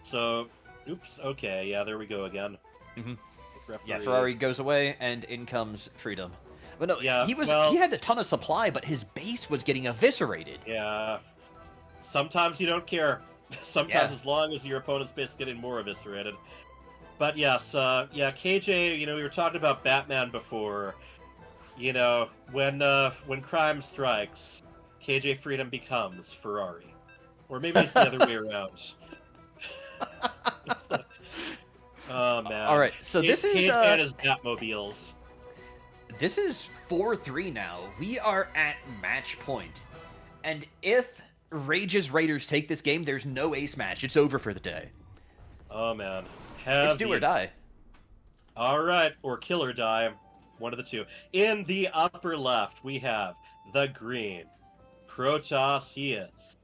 So, oops, okay, yeah, there we go again. Yeah, Ferrari goes away, and in comes Freedom. But no, yeah, he had a ton of supply, but his base was getting eviscerated. Yeah. Sometimes you don't care. Sometimes as long as your opponent's base is getting more eviscerated. But yes, yeah, KJ, you know, we were talking about Batman before. You know, when crime strikes, KJ Freedom becomes Ferrari. Or maybe it's the other way around. Oh, man. All right, so this is... KJ is Batmobiles. This is 4-3 now. We are at match point. And if Rage's Raiders take this game, there's no ace match. It's over for the day. Oh, man. It's do or die. All right, or kill or die. One of the two. In the upper left, we have the green. Protoss he is.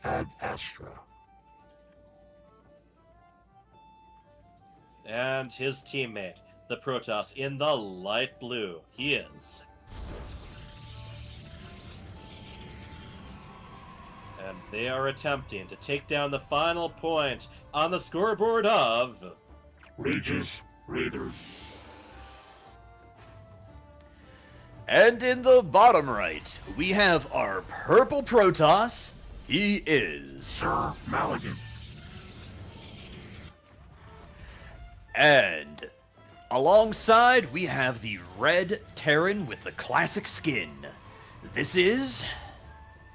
Ad Astra. And his teammate, the Protoss, in the light blue. He is. And they are attempting to take down the final point on the scoreboard of... Rage's Raiders. And in the bottom right, we have our purple Protoss. He is... Sir Malagant. And alongside, we have the red Terran with the classic skin. This is...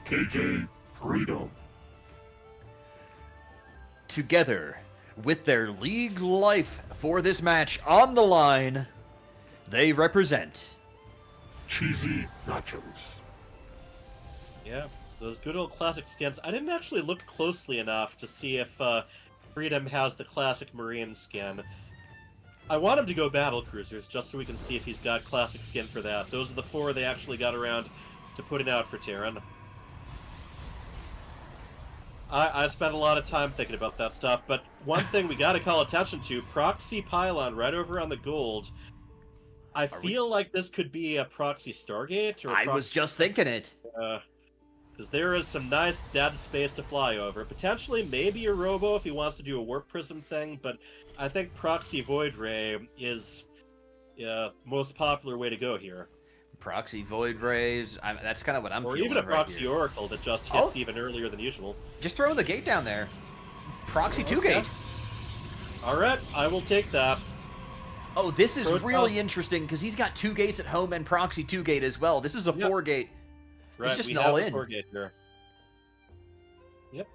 KJ Freedom. together with their league life for this match on the line, they represent CheesyNachos. Yeah, those good old classic skins. I didn't actually look closely enough to see if Freedom has the classic Marine skin. I want him to go Battle Cruisers, just so we can see if he's got classic skin for that. Those are the 4 they actually got around to putting out for Terran. I spent a lot of time thinking about that stuff, but one thing we gotta call attention to, Proxy Pylon right over on the gold. I feel like this could be a Proxy Stargate, or I was just thinking it. Because there is some nice dead space to fly over. Potentially, maybe a Robo if he wants to do a Warp Prism thing, but I think Proxy Void Ray is the most popular way to go here. Proxy Void Rays, that's kind of what I'm feeling. Or even a right Proxy here. Oracle that just hits even earlier than usual. Just throw the gate down there. Proxy 2 gate. Alright, I will take that. Oh, this is Proton. really interesting because he's got 2 gates at home and Proxy 2 gate as well. This is a 4 gate. Right, It's just we an have all a in. 4 gate here. Yep.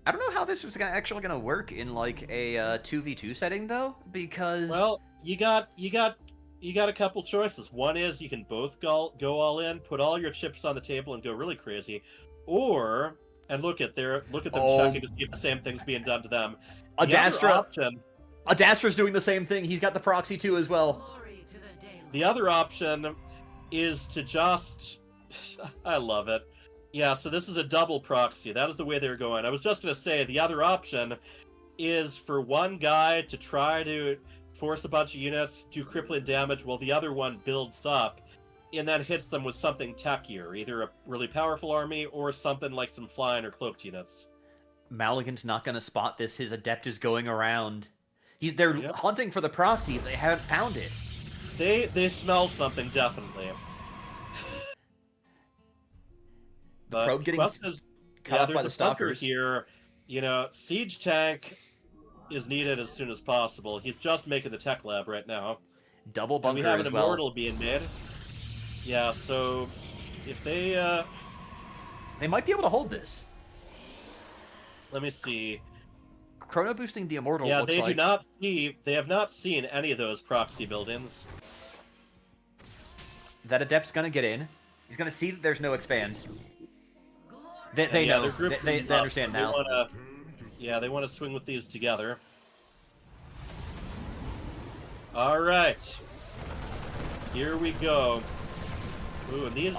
I don't know how this is actually going to work in like a 2v2 setting though, because Well, you got a couple choices. One is you can both go all in, put all your chips on the table, and go really crazy, or look at them checking to see if the same thing's being done to them. Adastra's doing the same thing. He's got the Proxy 2 as well. The other option is to just... I love it. Yeah, so this is a double proxy. That is the way they're going. I was just going to say, the other option is for one guy to try to force a bunch of units, do crippling damage, while the other one builds up, and then hits them with something techier, either a really powerful army or something like some flying or cloaked units. Maligan's not going to spot this. His Adept is going around. They're hunting for the Proxy. They haven't found it. They smell something, definitely. The probe getting cut off by the stalkers here. Siege tank is needed as soon as possible. He's just making the tech lab right now. Double bunker and we have an as well. immortal being made. Yeah, so if they might be able to hold this. Let me see. Chrono boosting the immortal. Yeah, looks they like... They have not seen any of those proxy buildings. That Adept's gonna get in. He's gonna see that there's no expand. They know. They understand now. They want to swing with these together. All right, here we go. Ooh, and these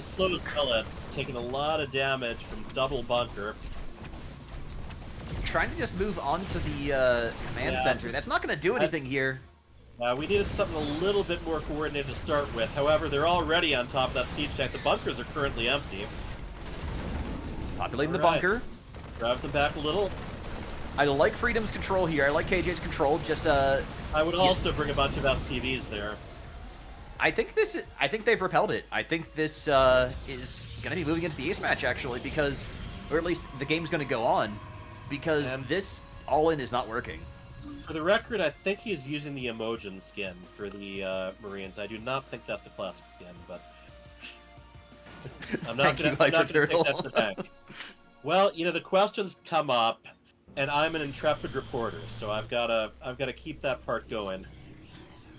slow pellets taking a lot of damage from double bunker. Trying to just move on to the command center. That's not going to do anything here. We needed something a little bit more coordinated to start with. However, they're already on top of that siege tank. The bunkers are currently empty. Populating the bunker. Grab them back a little. I like Freedom's control here. I like KJ's control. Just I would also bring a bunch of SCVs there. I think they've repelled it. I think this is going to be moving into the ace match actually, because, or at least the game's going to go on, because this all-in is not working. For the record, I think he's using the Emojin skin for the Marines. I do not think that's the classic skin, but I'm not going to take that to the bank. Well, the questions come up, and I'm an intrepid reporter, so I've got to keep that part going.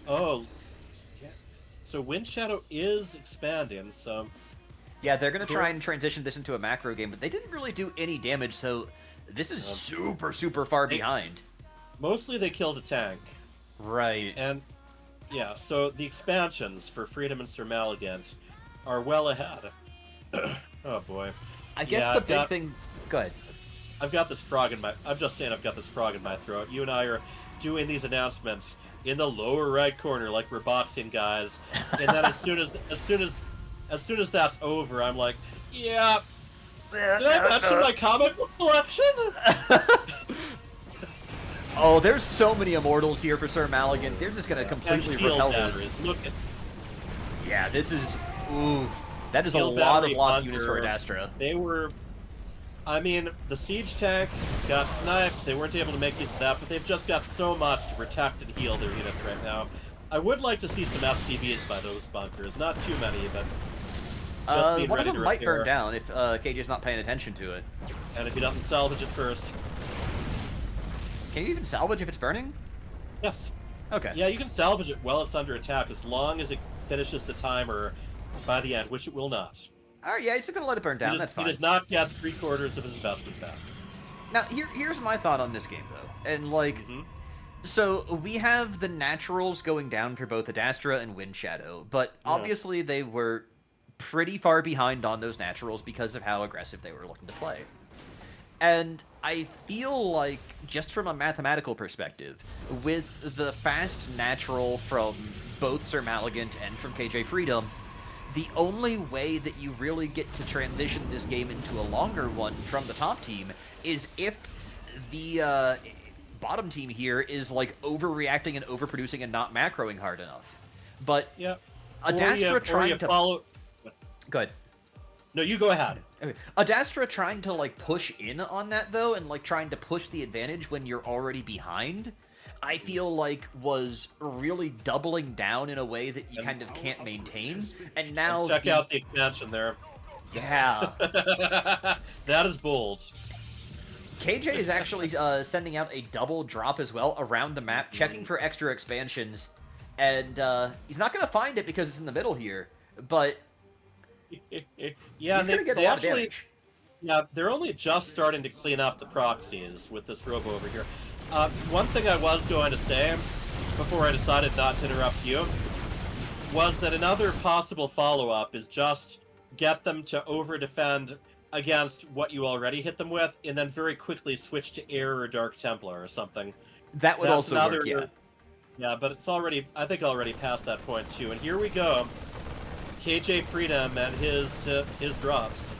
Oh, yeah. So Wind Shadow is expanding, so yeah, they're going to try and transition this into a macro game, but they didn't really do any damage, so this is super far behind. Mostly they killed a tank. Right. And, yeah, so the expansions for Freedom and Sir Maligant are well ahead. Oh, boy. I guess the big thing... Go ahead. I've got this frog in my... I'm just saying I've got this frog in my throat. You and I are doing these announcements in the lower right corner like we're boxing guys. And then as soon as that's over, I'm like, yeah... Did I mention my comic book collection? Oh, there's so many immortals here for Sir Maligan. They're just going to completely repel this. Look at... Yeah, this is... Ooh, that is a lot of lost units for Adastra. They were... I mean, the siege tank got sniped. They weren't able to make use of that, but they've just got so much to protect and heal their units right now. I would like to see some SCVs by those bunkers. Not too many, but... One of ready them to might burn repair. down if KJ's not paying attention to it. And if he doesn't salvage it first. Can you even salvage if it's burning? Yes. Okay. Yeah, you can salvage it while it's under attack as long as it finishes the timer by the end, which it will not. Alright, yeah, he's just gonna let it burn down, that's fine. He does not get 3/4 of his investment back. Now, here's my thought on this game, though. And, like, so we have the naturals going down for both Adastra and Wind Shadow, but obviously they were pretty far behind on those naturals because of how aggressive they were looking to play. And I feel like, just from a mathematical perspective, with the fast natural from both Sir Malagant and from KJ Freedom, the only way that you really get to transition this game into a longer one from the top team is if the bottom team here is, like, overreacting and overproducing and not macroing hard enough. But Adastra trying to... follow... Go ahead. No, you go ahead. Okay. Adastra trying to, like, push in on that, though, and, like, trying to push the advantage when you're already behind, I feel like was really doubling down in a way that you kind of can't maintain. And now... Check out the expansion there. Yeah. That is bold. KJ is actually sending out a double drop as well around the map, checking for extra expansions. And he's not going to find it because it's in the middle here, but... Yeah, he's going to get a lot of damage. Yeah, they're only just starting to clean up the proxies with this robo over here. One thing I was going to say, before I decided not to interrupt you, was that another possible follow-up is just get them to over-defend against what you already hit them with, and then very quickly switch to Air or Dark Templar or something. That would also work, yeah. Yeah, but it's already, I think, already past that point, too. And here we go. KJ Freedom and his drops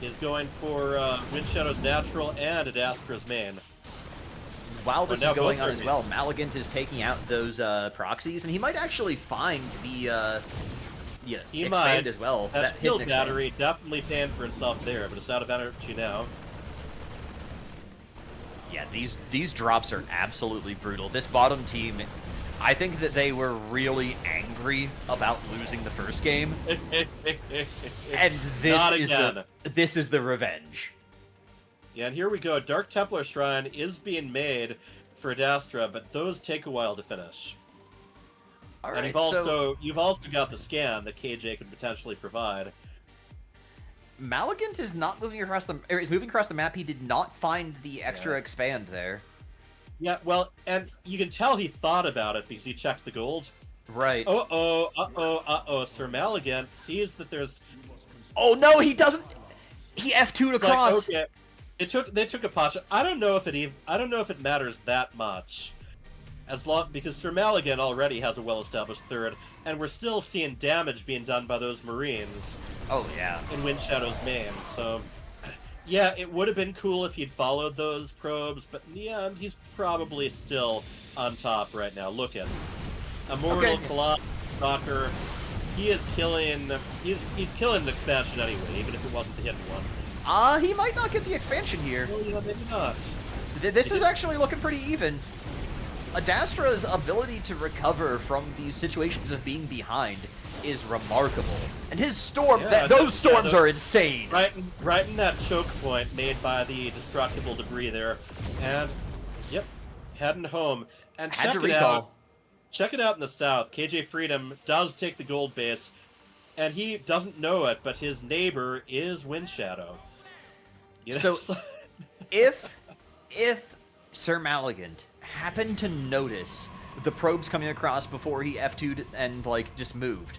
is going for Wind Shadow's natural and Adastra's main. While this is going on as well, Malagant is taking out those proxies, and he might actually find the he expand might as well. That shield battery definitely paying for itself there, but it's out of energy now. Yeah, these drops are absolutely brutal. This bottom team, I think that they were really angry about losing the first game, and this is the revenge. Yeah, and here we go. Dark Templar Shrine is being made for Adastra, but those take a while to finish. All right, and you've also got the scan that KJ could potentially provide. Malagant is not moving across the map. He did not find the extra expand there. Yeah, well, and you can tell he thought about it because he checked the gold. Right. Sir Malagant sees that there's... Oh no, he doesn't. He F2'd across. Like, okay. They took a pot shot. I don't know if it matters that much. Because Sir Malagant already has a well-established third, and we're still seeing damage being done by those Marines. Oh yeah. In Wind Shadow's main, so yeah, it would have been cool if he'd followed those probes, but in the end, he's probably still on top right now. Look at him. Immortal Colossus Stalker. He is killing. He's killing an expansion anyway, even if it wasn't the hidden one. He might not get the expansion here. Well, yeah, maybe not. This is actually looking pretty even. Adastra's ability to recover from these situations of being behind is remarkable, and his storm, those storms are insane. Right in that choke point made by the destructible debris there, and heading home. And check it out. Check it out in the south. KJ Freedom does take the gold base, and he doesn't know it, but his neighbor is Wind Shadow. You know? So, if Sir Malagant happened to notice the probes coming across before he F2'd and just moved,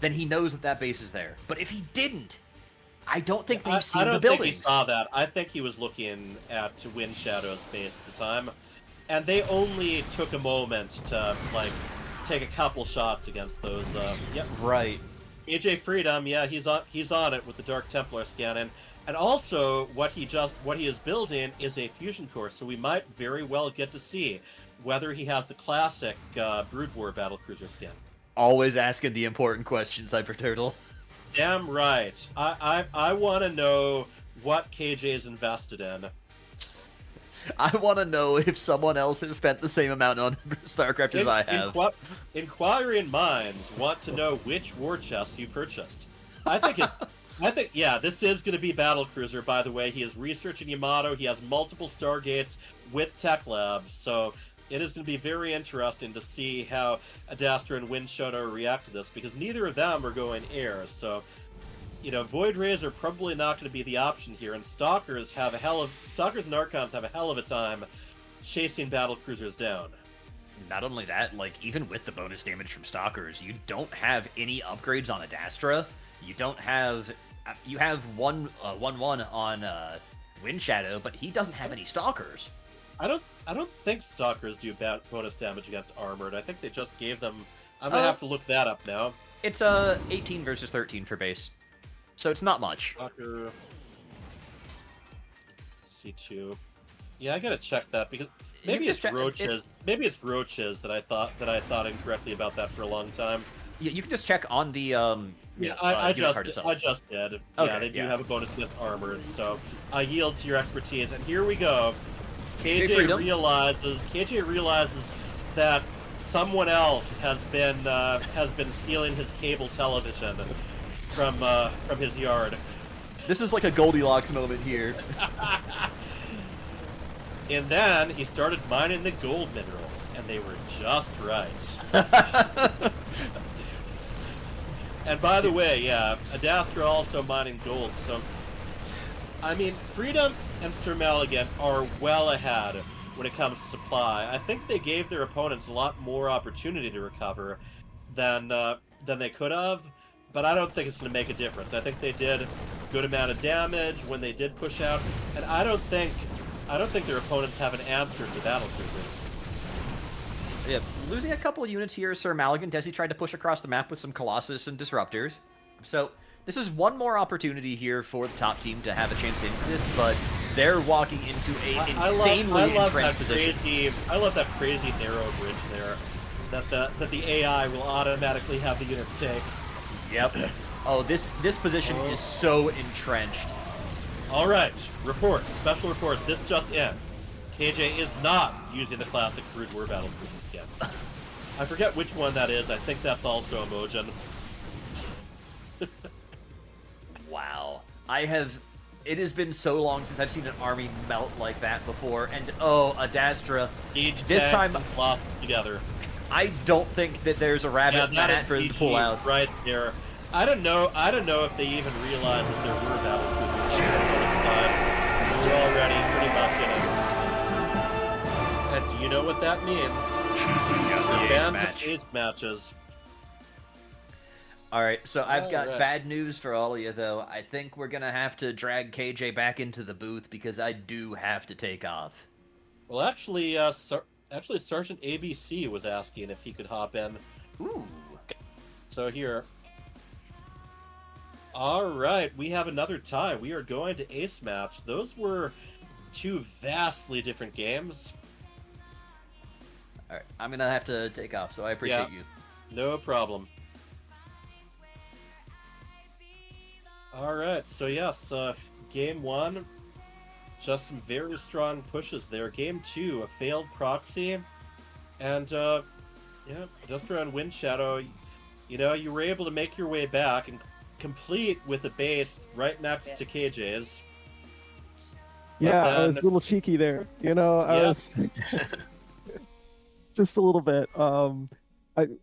then he knows that base is there. But if he didn't, I don't think they've seen the buildings. I don't think he saw that. I think he was looking at Wind Shadow's base at the time, and they only took a moment to take a couple shots against those. Right. AJ Freedom, he's on it with the Dark Templar scanning. And also, what he is building is a fusion core, so we might very well get to see whether he has the classic Brood War battlecruiser skin. Always asking the important questions, Hyper Turtle. Damn right. I want to know what KJ is invested in. I want to know if someone else has spent the same amount on StarCraft as I have. Inquiring minds want to know which war chests you purchased. I think, yeah, this is going to be Battlecruiser, by the way. He is researching Yamato. He has multiple Stargates with Tech Labs, so it is going to be very interesting to see how Adastra and Windshadow react to this, because neither of them are going air, so, you know, Void Rays are probably not going to be the option here, and Stalkers and Archons have a hell of a time chasing Battlecruisers down. Not only that, like, even with the bonus damage from Stalkers, you don't have any upgrades on Adastra. You don't have... You have 1/1 on Windshadow, but he doesn't have any Stalkers. I don't think Stalkers do bonus damage against Armored. I think they just gave them... I'm going to have to look that up now. It's 18 versus 13 for base. So it's not much. Stalker... C2... Yeah, I gotta check that, because... Maybe it's Roaches. Maybe it's Roaches that I thought incorrectly about that for a long time. You can just check on the yeah, I just did. Okay, yeah, they do have a bonus against Armored, so I yield to your expertise. And here we go. KJ realizes that someone else has been stealing his cable television from his yard. This is like a Goldilocks moment here. And then he started mining the gold minerals, and they were just right. And by the way, yeah, Adastra also mining gold, so... I mean, Freedom and Sir Maligan are well ahead when it comes to supply. I think they gave their opponents a lot more opportunity to recover than they could have, but I don't think it's going to make a difference. I think they did a good amount of damage when they did push out, and I don't think their opponents have an answer to Battlecruisers. Yeah, losing a couple of units here, Sir Maligan. Desi tried to push across the map with some Colossus and Disruptors. So this is one more opportunity here for the top team to have a chance into this, but they're walking into an insanely entrenched position. I love that crazy narrow bridge there that the AI will automatically have the units take. Yep. Oh, this position is so entrenched. All right, special report, this just in. KJ is not using the classic Brood War Battlecruiser skin. I forget which one that is, I think that's also Emojin. Wow. It has been so long since I've seen an army melt like that before, and Adastra, this time lost together. I don't think that there's a rabbit mat for the pullouts. Right there. I don't know if they even realized that there were Battlecruisers on the side. They were already pretty much in it. And you know what that means. Fans of ace matches. Alright, so I've got bad news for all of you, though. I think we're gonna have to drag KJ back into the booth because I do have to take off. Well, actually, Sergeant ABC was asking if he could hop in. Ooh. So here. Alright, we have another tie. We are going to ace match. Those were two vastly different games. Alright, I'm gonna have to take off, so I appreciate you. No problem. Alright, so yes, game 1, just some very strong pushes there. Game 2, a failed proxy, and yeah, just around Windshadow, you know, you were able to make your way back and complete with a base right next to KJ's. Yeah, then... I was a little cheeky there. You know, I was just a little bit.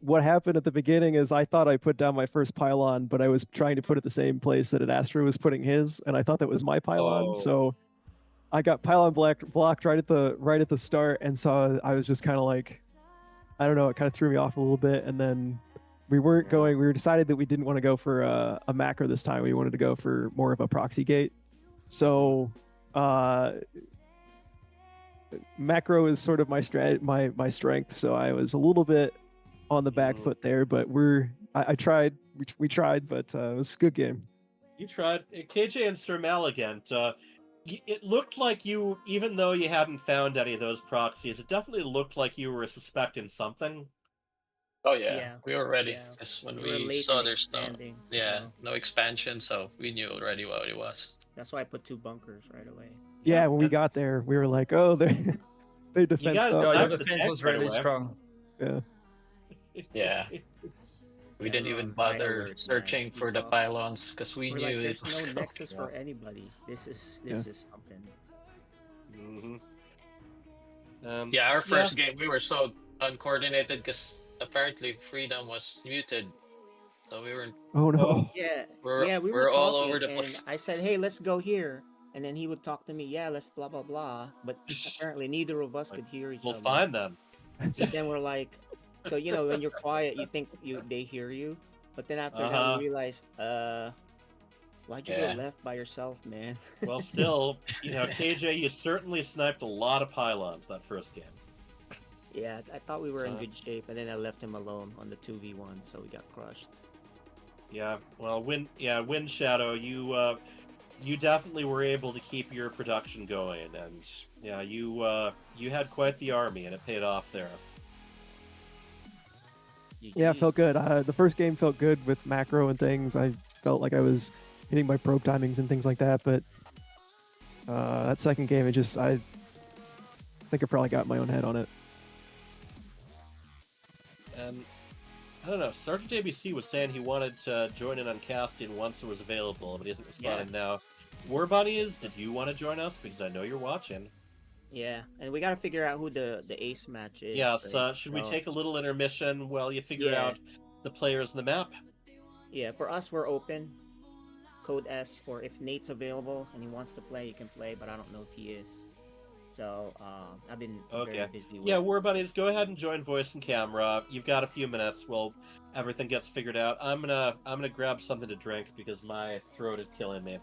What happened at the beginning is I thought I put down my first pylon, but I was trying to put it the same place that Adastra was putting his, and I thought that was my pylon. So I got pylon blocked right at the start, and so I was just kind of like, I don't know, it kind of threw me off a little bit, and then we were decided that we didn't want to go for a macro this time. We wanted to go for more of a proxy gate. So macro is sort of my strength, so I was a little bit on the back foot there, but I tried, we tried, but it was a good game. You tried. KJ and Sir Maligan, it looked like you, even though you hadn't found any of those proxies, it definitely looked like you were suspecting something. Oh yeah, we were ready, because when we saw there's no expansion, so we knew already what it was. That's why I put 2 bunkers right away. Yeah, when we got there, we were like, oh, they defense. Your defense was really strong. Yeah. Yeah. We didn't even on high bother alert, man. searching We for the saw- pylons because we We're knew like, it there's was no coming. nexus for anybody. This is something. Yeah, our first game we were so uncoordinated because apparently Freedom was muted, so we were. Oh no. Yeah, we we were were all talking, over the and place. I said, "Hey, let's go here," and then he would talk to me. Yeah, let's blah blah blah. But apparently, neither of us could hear each We'll other. find them. So then we're like, so when you're quiet, you think they hear you, but then after that, we realized, why'd you go left by yourself, man? Well, still, KJ, you certainly sniped a lot of pylons that first game. Yeah, I thought we were in good shape, and then I left him alone on the 2v1, so we got crushed. Yeah, well, Wind Shadow, you definitely were able to keep your production going, and yeah, you had quite the army, and it paid off there. Yeah, it felt good. The first game felt good with macro and things. I felt like I was hitting my probe timings and things like that, but that second game, I think I probably got my own head on it. And I don't know, Sergeant ABC was saying he wanted to join in on casting once it was available, but he isn't responding now. War Bunnies, did you want to join us? Because I know you're watching. Yeah, and we gotta figure out who the ace match is. Yeah, right? so should we take a little intermission while you figure out the players in the map? Yeah, for us, we're open. Code S, or if Nate's available and he wants to play, he can play, but I don't know if he is. So, I've been very busy with... Yeah, War Bunnies, go ahead and join voice and camera. You've got a few minutes while everything gets figured out. I'm gonna grab something to drink because my throat is killing me.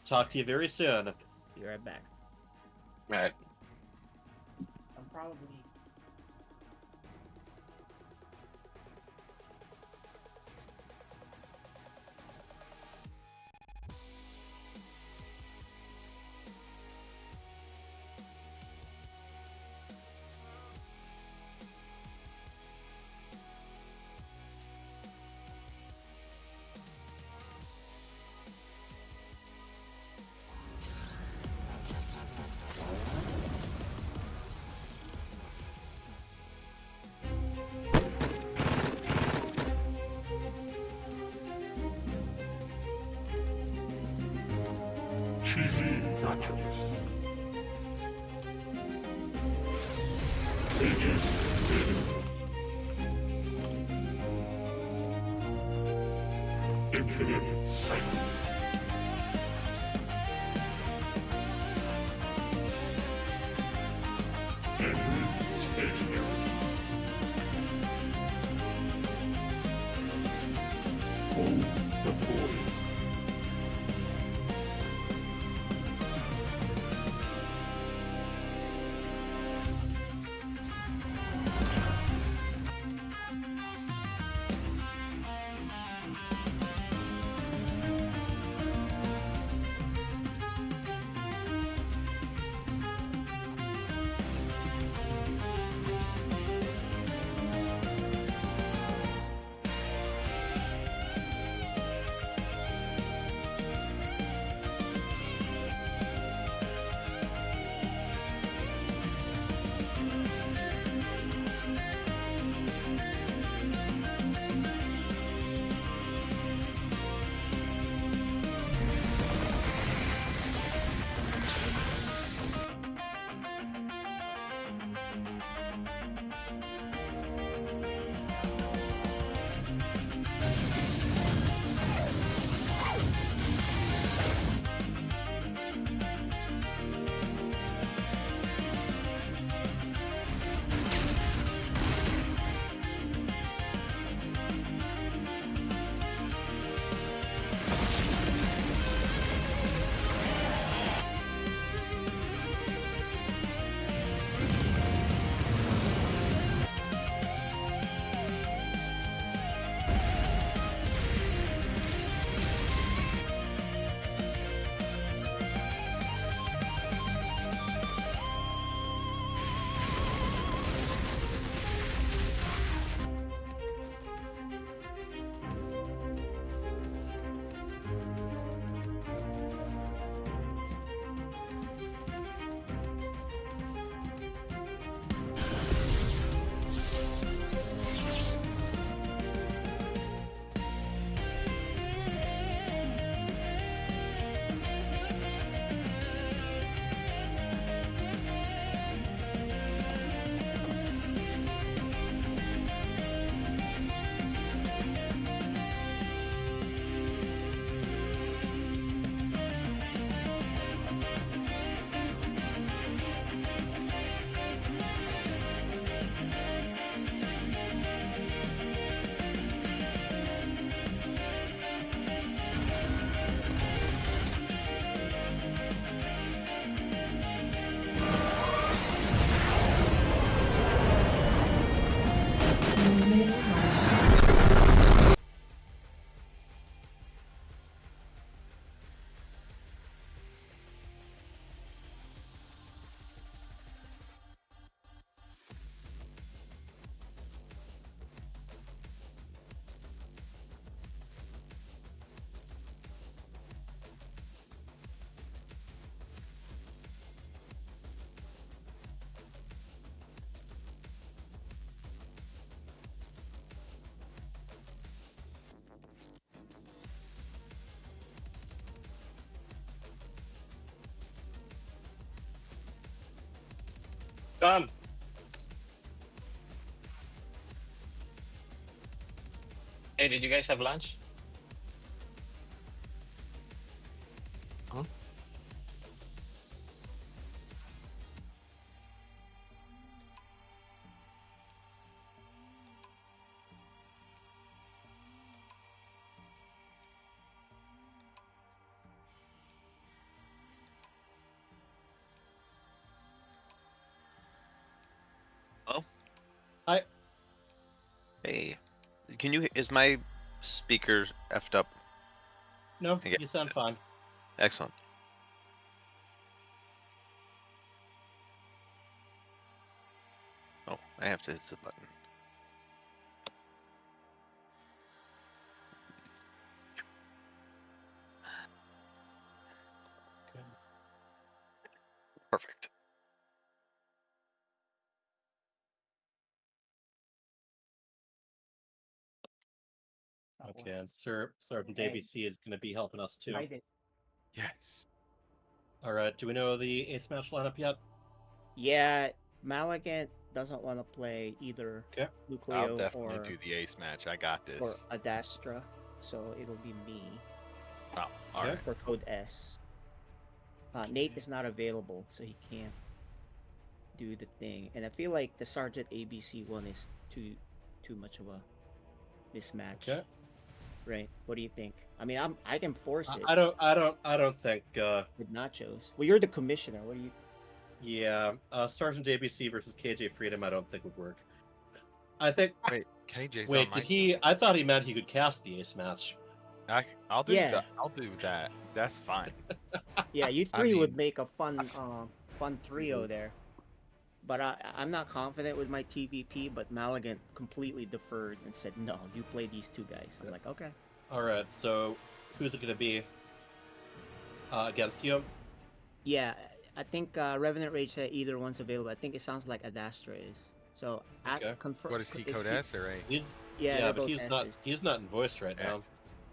Talk to you very soon. Be right back. Right. I'm probably... CheesyNachos. Ages infinite cycles. Angry space mirrors. Hold the poise. Come. Hey, did you guys have lunch? Huh? Oh. Hi. Hey. Can you? Is my speaker effed up? No, Okay. you sound fine. Excellent. Oh, I have to hit the button. Perfect. Okay, and Sergeant ABC is going to be helping us too. Yes. All right. Do we know the ace match lineup yet? Yeah, Malagant doesn't want to play either Nucleo I'll definitely or do the ace match. I got this. or Adastra, so it'll be me. Oh, all right. For code S. Nate is not available, so he can't do the thing. And I feel like the Sergeant ABC one is too much of a mismatch. Okay. Right? What do you think? I mean, I can force it. I don't think. With Nachos. Well, you're the commissioner. What do you? Yeah, Sergeant ABC versus KJ Freedom. I don't think would work. I think. Wait, KJ's Wait, on my did he? I thought he meant he could cast the ace match. I'll do that. I'll do that. That's fine. Yeah, you three would make a fun trio there. But I'm not confident with my TVP, but Malagant completely deferred and said, no, you play these two guys. I'm like, okay. All right, so who's it going to be against you? Yeah, I think Revenant Rage said either one's available. I think it sounds like Adastra is. So, confirm. What is he, code S or A? Yeah, but he's not. He's not in voice right now.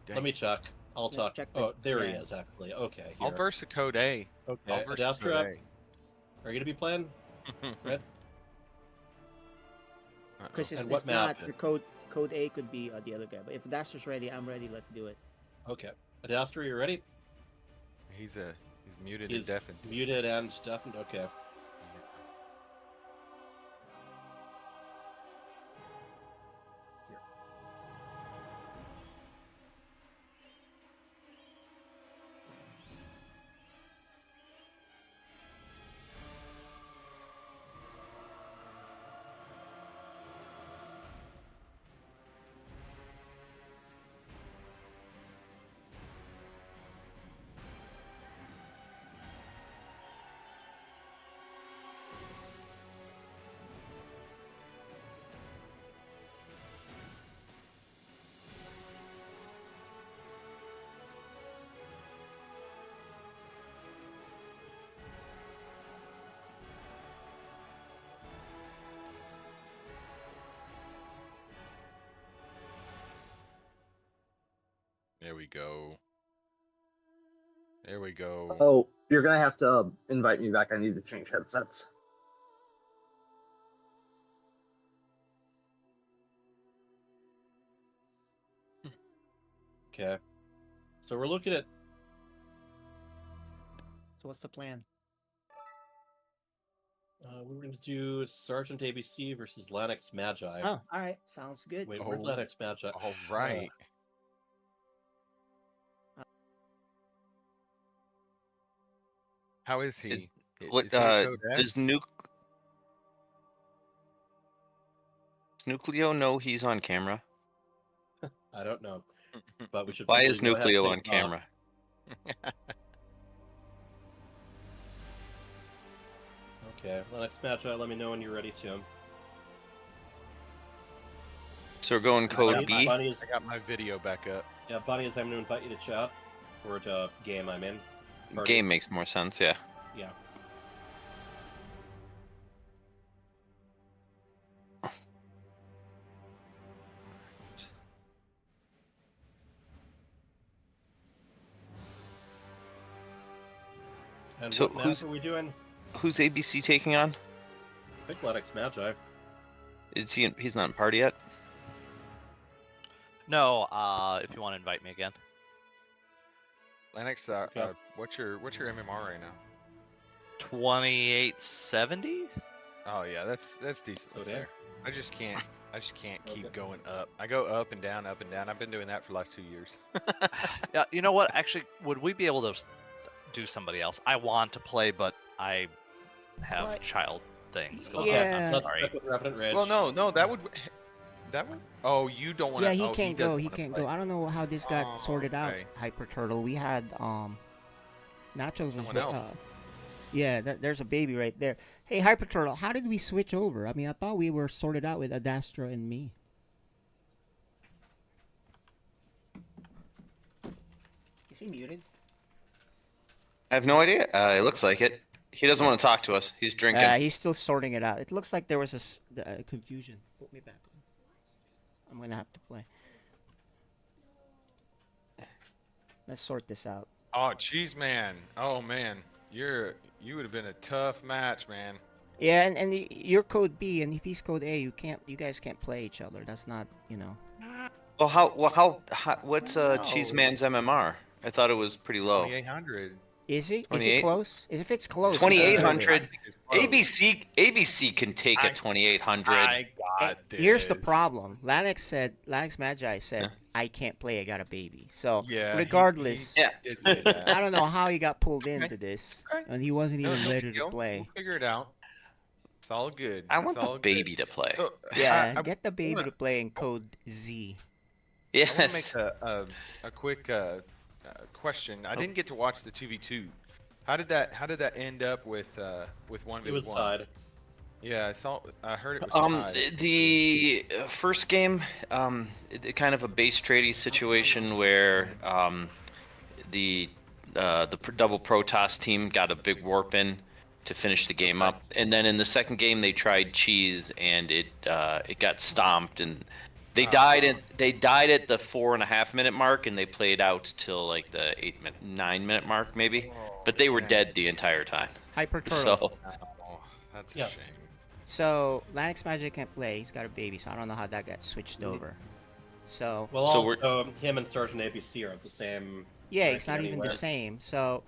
Let me check. I'll talk. Check there he is actually. Okay. I'll Here. verse a code A. Okay. Adastra, are you going to be playing? Red. Because if what map? not, the code A could be the other guy. But if Adastra's ready, I'm ready. Let's do it. Okay. Adastra, you ready? He's muted and deafened. Muted and deafened. Okay. There we go. There we go. Oh, you're gonna have to invite me back. I need to change headsets. Okay. So we're looking at. So what's the plan? We're going to do Sergeant ABC versus Lanix Magi. Oh, all right. Sounds good. Wait, where's Lanix Magi? All right. How is he? What is he code does S? Nucleo know he's on camera? I don't know, but we should. Why is probably Nucleo have on things camera? Okay, Lanix Magi, let me know when you're ready to. So we're going code B. I got my video back up. Yeah, Bunny, I'm going to invite you to chat or to game I'm in. Party. Game makes more sense, yeah. Yeah. And So what map are we doing? Who's ABC taking on? think Lennox Magi. Is he? He's not in party yet. No. If you want to invite me again. Lennox, what's your MMR right now? 2870. Oh yeah, that's decently Okay. fair. I just can't keep going up. I go up and down, up and down. I've been doing that for the last 2 years. Yeah, you know what? Actually, would we be able to do somebody else? I want to play, but I have What? child things going Yeah. on. I'm Let's sorry. check with Revenant Ridge. Well, no, that would. Oh, you don't want to. Yeah, he oh, can't doesn't go. He wanna can't play. go. I don't know how this got sorted out. okay. Hyper Turtle. We had Nachos is Someone else. yeah. There's a baby right there. Hey, Hyper Turtle. How did we switch over? I mean, I thought we were sorted out with Adastra and me. Is he muted? I have no idea. It looks like it. He doesn't want to talk to us. He's drinking. He's still sorting it out. It looks like there was a confusion. Put me back on. I'm gonna have to play. Let's sort this out. Oh, Cheese Man. Oh man, you would have been a tough match, man. Yeah, and you're code B, and if he's code A, you guys can't play each other. That's not, you know. Well, what's Cheese Man's MMR? I thought it was pretty low. 2800. Is he? Is 28? it close? If it's close, 2800. it's close. ABC can take a 2800. I got this. Here's the problem. Lanix Magi said, I can't play. I got a baby. So Yeah, regardless, Yeah. did say that. I don't know how he got pulled into this, Okay. and he wasn't No, even no ready big to deal. play. We'll figure it out. It's all good. I It's want the all good. baby to play. So, Yeah, I get the baby wanna- to play in code Z. I want to Yes. make a quick question. I didn't get to watch the 2v2. How did that end up with 1v1? It was tied. Yeah, I heard it was tied. The first game, kind of a base trading situation where the double Protoss team got a big warp in to finish the game up, and then in the second game they tried cheese and it got stomped, and they died at the 4.5 minute mark, and they played out till like the 9 minute mark maybe, but they were dead the entire time. Hyper Turtle. So Oh, that's a Yes. shame. So Lanix Magic can't play. He's got a baby, so I don't know how that got switched over. So Well, So also, him and Sergeant ABC are at the same. yeah, it's ranking not even anyway. the same. So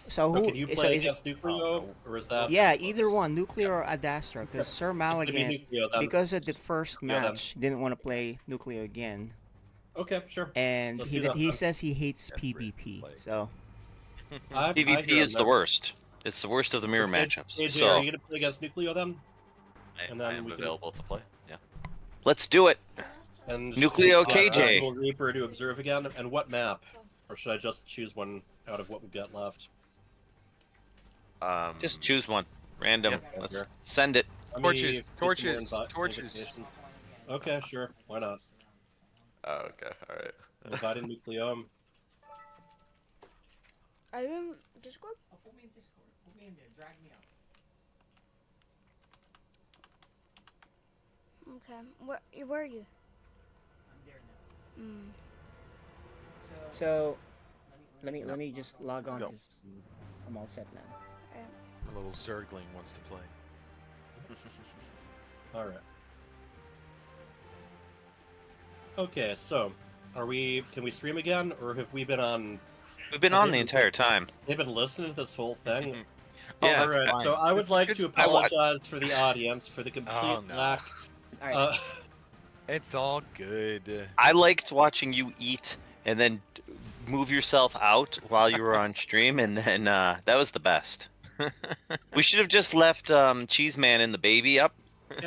So who? can you so play is it- against Nucleo, or is that? Yeah, either one, Nuclear or Adastra, because Sir It's gonna be Maligan, Nucleo then. because of the first Nucleo then. match, didn't want to play Nuclear again, Okay, sure. and Let's he do that he then. says he hates PvP. So I PvP hear is the that. worst. It's the worst of the mirror Okay, matchups. AJ, So are you gonna play against Nucleo then? And then I am we can- available to play. Yeah. let's do it. And Nucleo KJ. Invisible Reaper to observe again, and what map? Or should I just choose one out of what we've got left? Just choose one, random. Yep. Let's send it. Let me Torches, get some more torches, invitations. torches. Okay, sure. Why not? Oh, okay, all right. Inviting Nucleum. Are you in Discord? put me in Discord. Put me in there. Drag me out. Okay. Where are you? I'm there now. Mm. So let me just log on. Go. 'Cause I'm all set now. A little Zergling wants to play. All right. Okay, so can we stream again, or have we been on? We've been on the entire time. They've been listening to this whole thing. Yeah, all right. So I would like to I watch- apologize for the audience for the complete Oh, no. lack. All right. It's all good. I liked watching you eat and then move yourself out while you were on stream, and then that was the best. We should have just left Cheese Man and the baby up,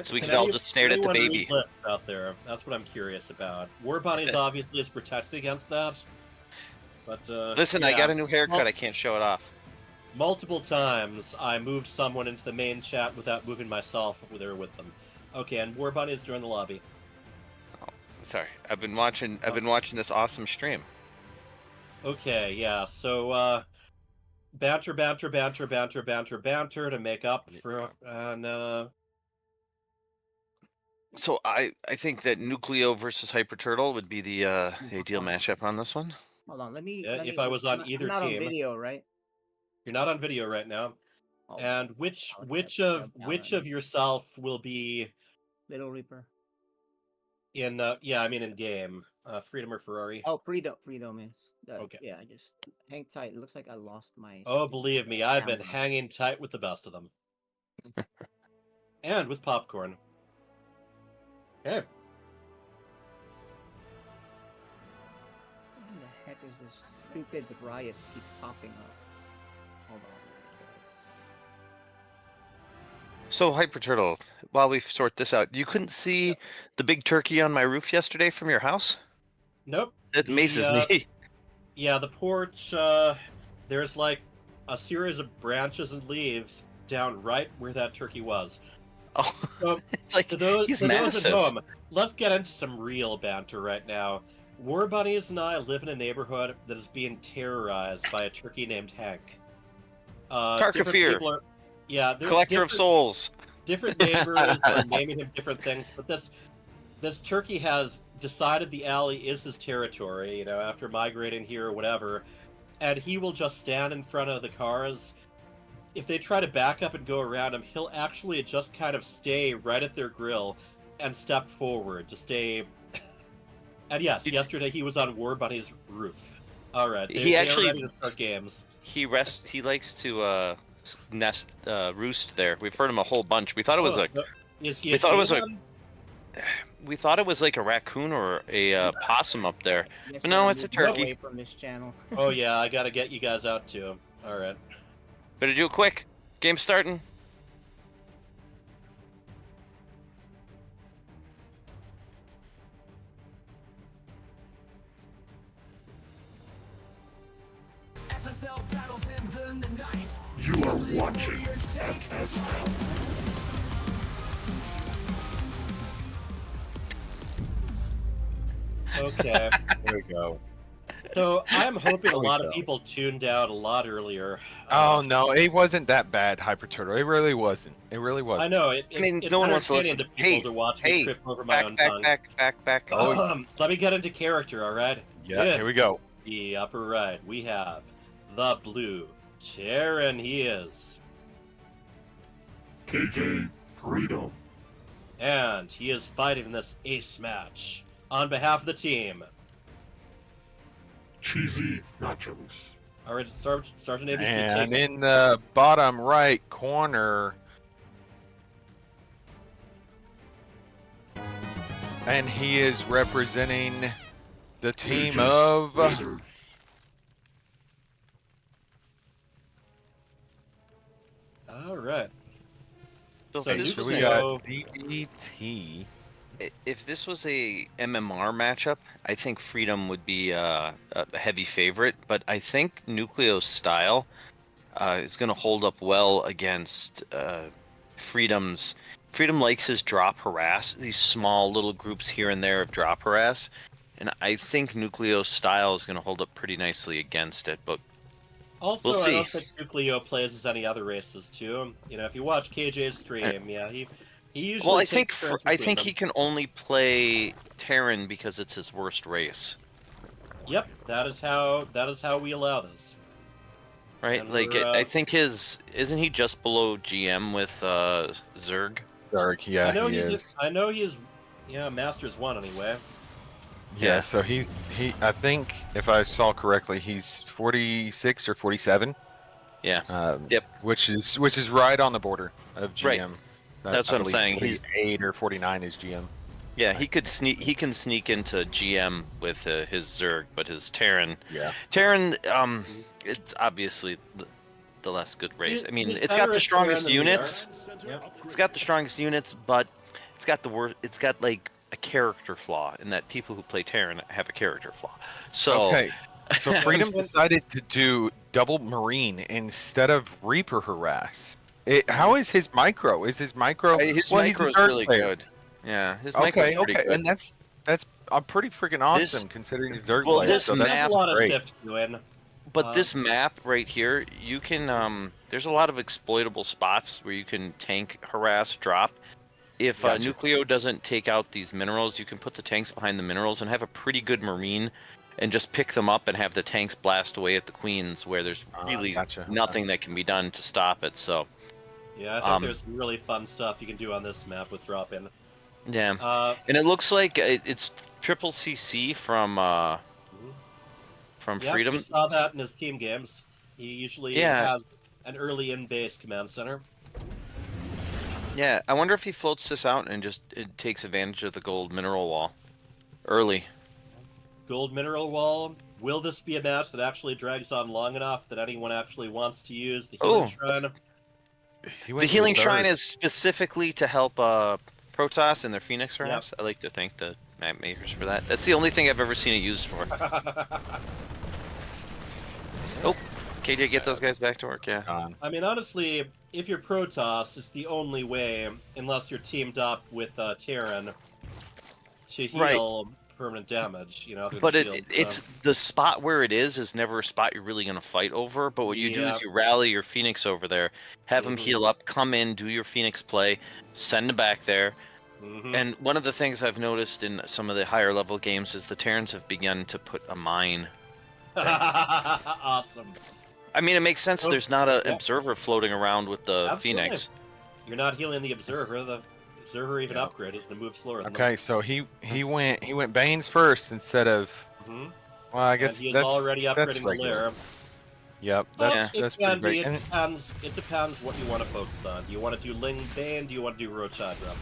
so we Can could all any- just stare at the anyone baby. relive out there. That's what I'm curious about. War Bunnies obviously is protected against that, but Listen, I yeah. got a new haircut. I can't show it off. Multiple times I moved someone into the main chat without moving myself there with them. Okay, and War Bunnies join the lobby. Sorry, I've been watching this awesome stream. Okay, yeah. So banter to make up for no. So I think that Nucleo versus Hyper Turtle would be the ideal matchup on this one. Hold on. Let me. Yeah, let if me- I was on I'm either not team. on video, right? You're not on video right now. And which of yourself will be Little Reaper? in in game. Freedom or Ferrari? Oh, Freedom is. Okay. Yeah, I just hang tight. It looks like I lost my. Oh, believe me, I've been camera. hanging tight with the best of them. And with popcorn. Okay. What the heck is this stupid riot keep popping up? Hold on, guys. So, Hyper Turtle, while we sort this out, you couldn't see the big turkey on my roof yesterday from your house? Nope. It amazes me. Yeah, the porch, there's like a series of branches and leaves down right where that turkey was. Oh, so, it's like those at massive. home, let's get into some real banter right now. War Bunnies and I live in a neighborhood that is being terrorized by a turkey named Hank. Tarkafir. Yeah, Collector of Souls. Different neighbors are naming him different things, but this turkey has decided the alley is his territory, you know, after migrating here or whatever, and he will just stand in front of the cars. If they try to back up and go around him, he'll actually just kind of stay right at their grill and step forward to stay. And yes, yesterday he was on War Bunny's roof. All right, He actually are ready to start games. He likes to roost there. We've heard him a whole bunch. We thought it was we thought it was like a raccoon or a possum up there, but no, it's a turkey. Away from this channel. Oh yeah, I gotta get you guys out too. All right. Better do it quick. Game's starting. FSL battles in the night. You are watching FSL. Okay. There we go. So I'm hoping a There we lot go. of people tuned out a lot earlier. Oh no, it wasn't that bad, Hyper Turtle. It really wasn't. It really wasn't. I know. No one wants to listen. To people to watch me trip over my own tongue. Back. Let me get into character, all right? Yeah, In here we go. The upper right, we have the blue Terran. He is, KJ Freedom. and he is fighting this ace match on behalf of the team. CheesyNachos. All right, Sergeant ABC. And take in the bottom right corner, and he is representing the team of. All right. So So if this was we a, got ZBT. if this was a MMR matchup, I think Freedom would be a heavy favorite, but I think Nucleo's style is going to hold up well against Freedom's. Freedom likes his drop harass, these small little groups here and there of drop harass, and I think Nucleo's style is going to hold up pretty nicely against it, but Also, we'll I see. don't think Nucleo plays as any other races too. You know, if you watch KJ's stream, yeah, he usually. Well, I takes think turns I between think them. he can only play Terran because it's his worst race. Yep, that is how we allow this. Right, And like we're, I think isn't he just below GM with Zerg? Zerg, yeah, I know he he's. is. I know he's. Yeah, Masters 1 anyway. Yeah, so he. I think if I saw correctly, he's 46 or 47. Yeah. Yep. Which is right on the border of GM. Right. That's what I'm believe saying. 48 or 49 is GM. Yeah, he could sneak. He can sneak into GM with his Zerg, but his Terran. Yeah. Terran, it's obviously the less good race. I mean, He's it's got better the at strongest Terran than we are. units. Yep. It's got the strongest units, but it's got the worst. It's got like a character flaw in that people who play Terran have a character flaw. So Okay. So Freedom decided to do double Marine instead of Reaper harass. How is his micro? Is his micro? His well, micro he's is a third really player. good. Yeah, his micro is pretty good. And that's pretty freaking awesome considering he's Zerg Well, player. this So map- that's a lot of great. shift to win. But this map right here, you can there's a lot of exploitable spots where you can tank, harass, drop. If Gotcha. Nucleo doesn't take out these minerals, you can put the tanks behind the minerals and have a pretty good marine and just pick them up and have the tanks blast away at the queens where there's really Gotcha. nothing that can be done to stop it. So Yeah, I think there's some really fun stuff you can do on this map with drop-in. Yeah, and it looks like it's triple CC from Freedom. We saw that in his team games. He usually has an early in-base command center. Yeah, I wonder if he floats this out and just takes advantage of the gold mineral wall early. Gold mineral wall. Will this be a match that actually drags on long enough that anyone actually wants to use the healing shrine? The healing shrine is specifically to help Protoss and their Phoenix, perhaps. I like to thank the map makers for that. That's the only thing I've ever seen it used for. Oh, KJ, get those guys back to work. Yeah. I mean, honestly, if you're Protoss, it's the only way, unless you're teamed up with Terran, to heal permanent damage. You know. But it's the spot where it is never a spot you're really gonna fight over. But what you do is you rally your Phoenix over there, have them heal up, come in, do your Phoenix play, send them back there. And one of the things I've noticed in some of the higher level games is the Terrans have begun to put a mine. Awesome. I mean, it makes sense. There's not an observer floating around with the Phoenix. You're not healing the observer. The observer even upgrade is going to move slower. Than Okay, so he went Bane's first instead of. Well, I guess and he's that's already upgrading the regular. lair. Yep, that's pretty great. It depends what you want to focus on. Do you want to do Ling Bane? Do you want to do Rochadra?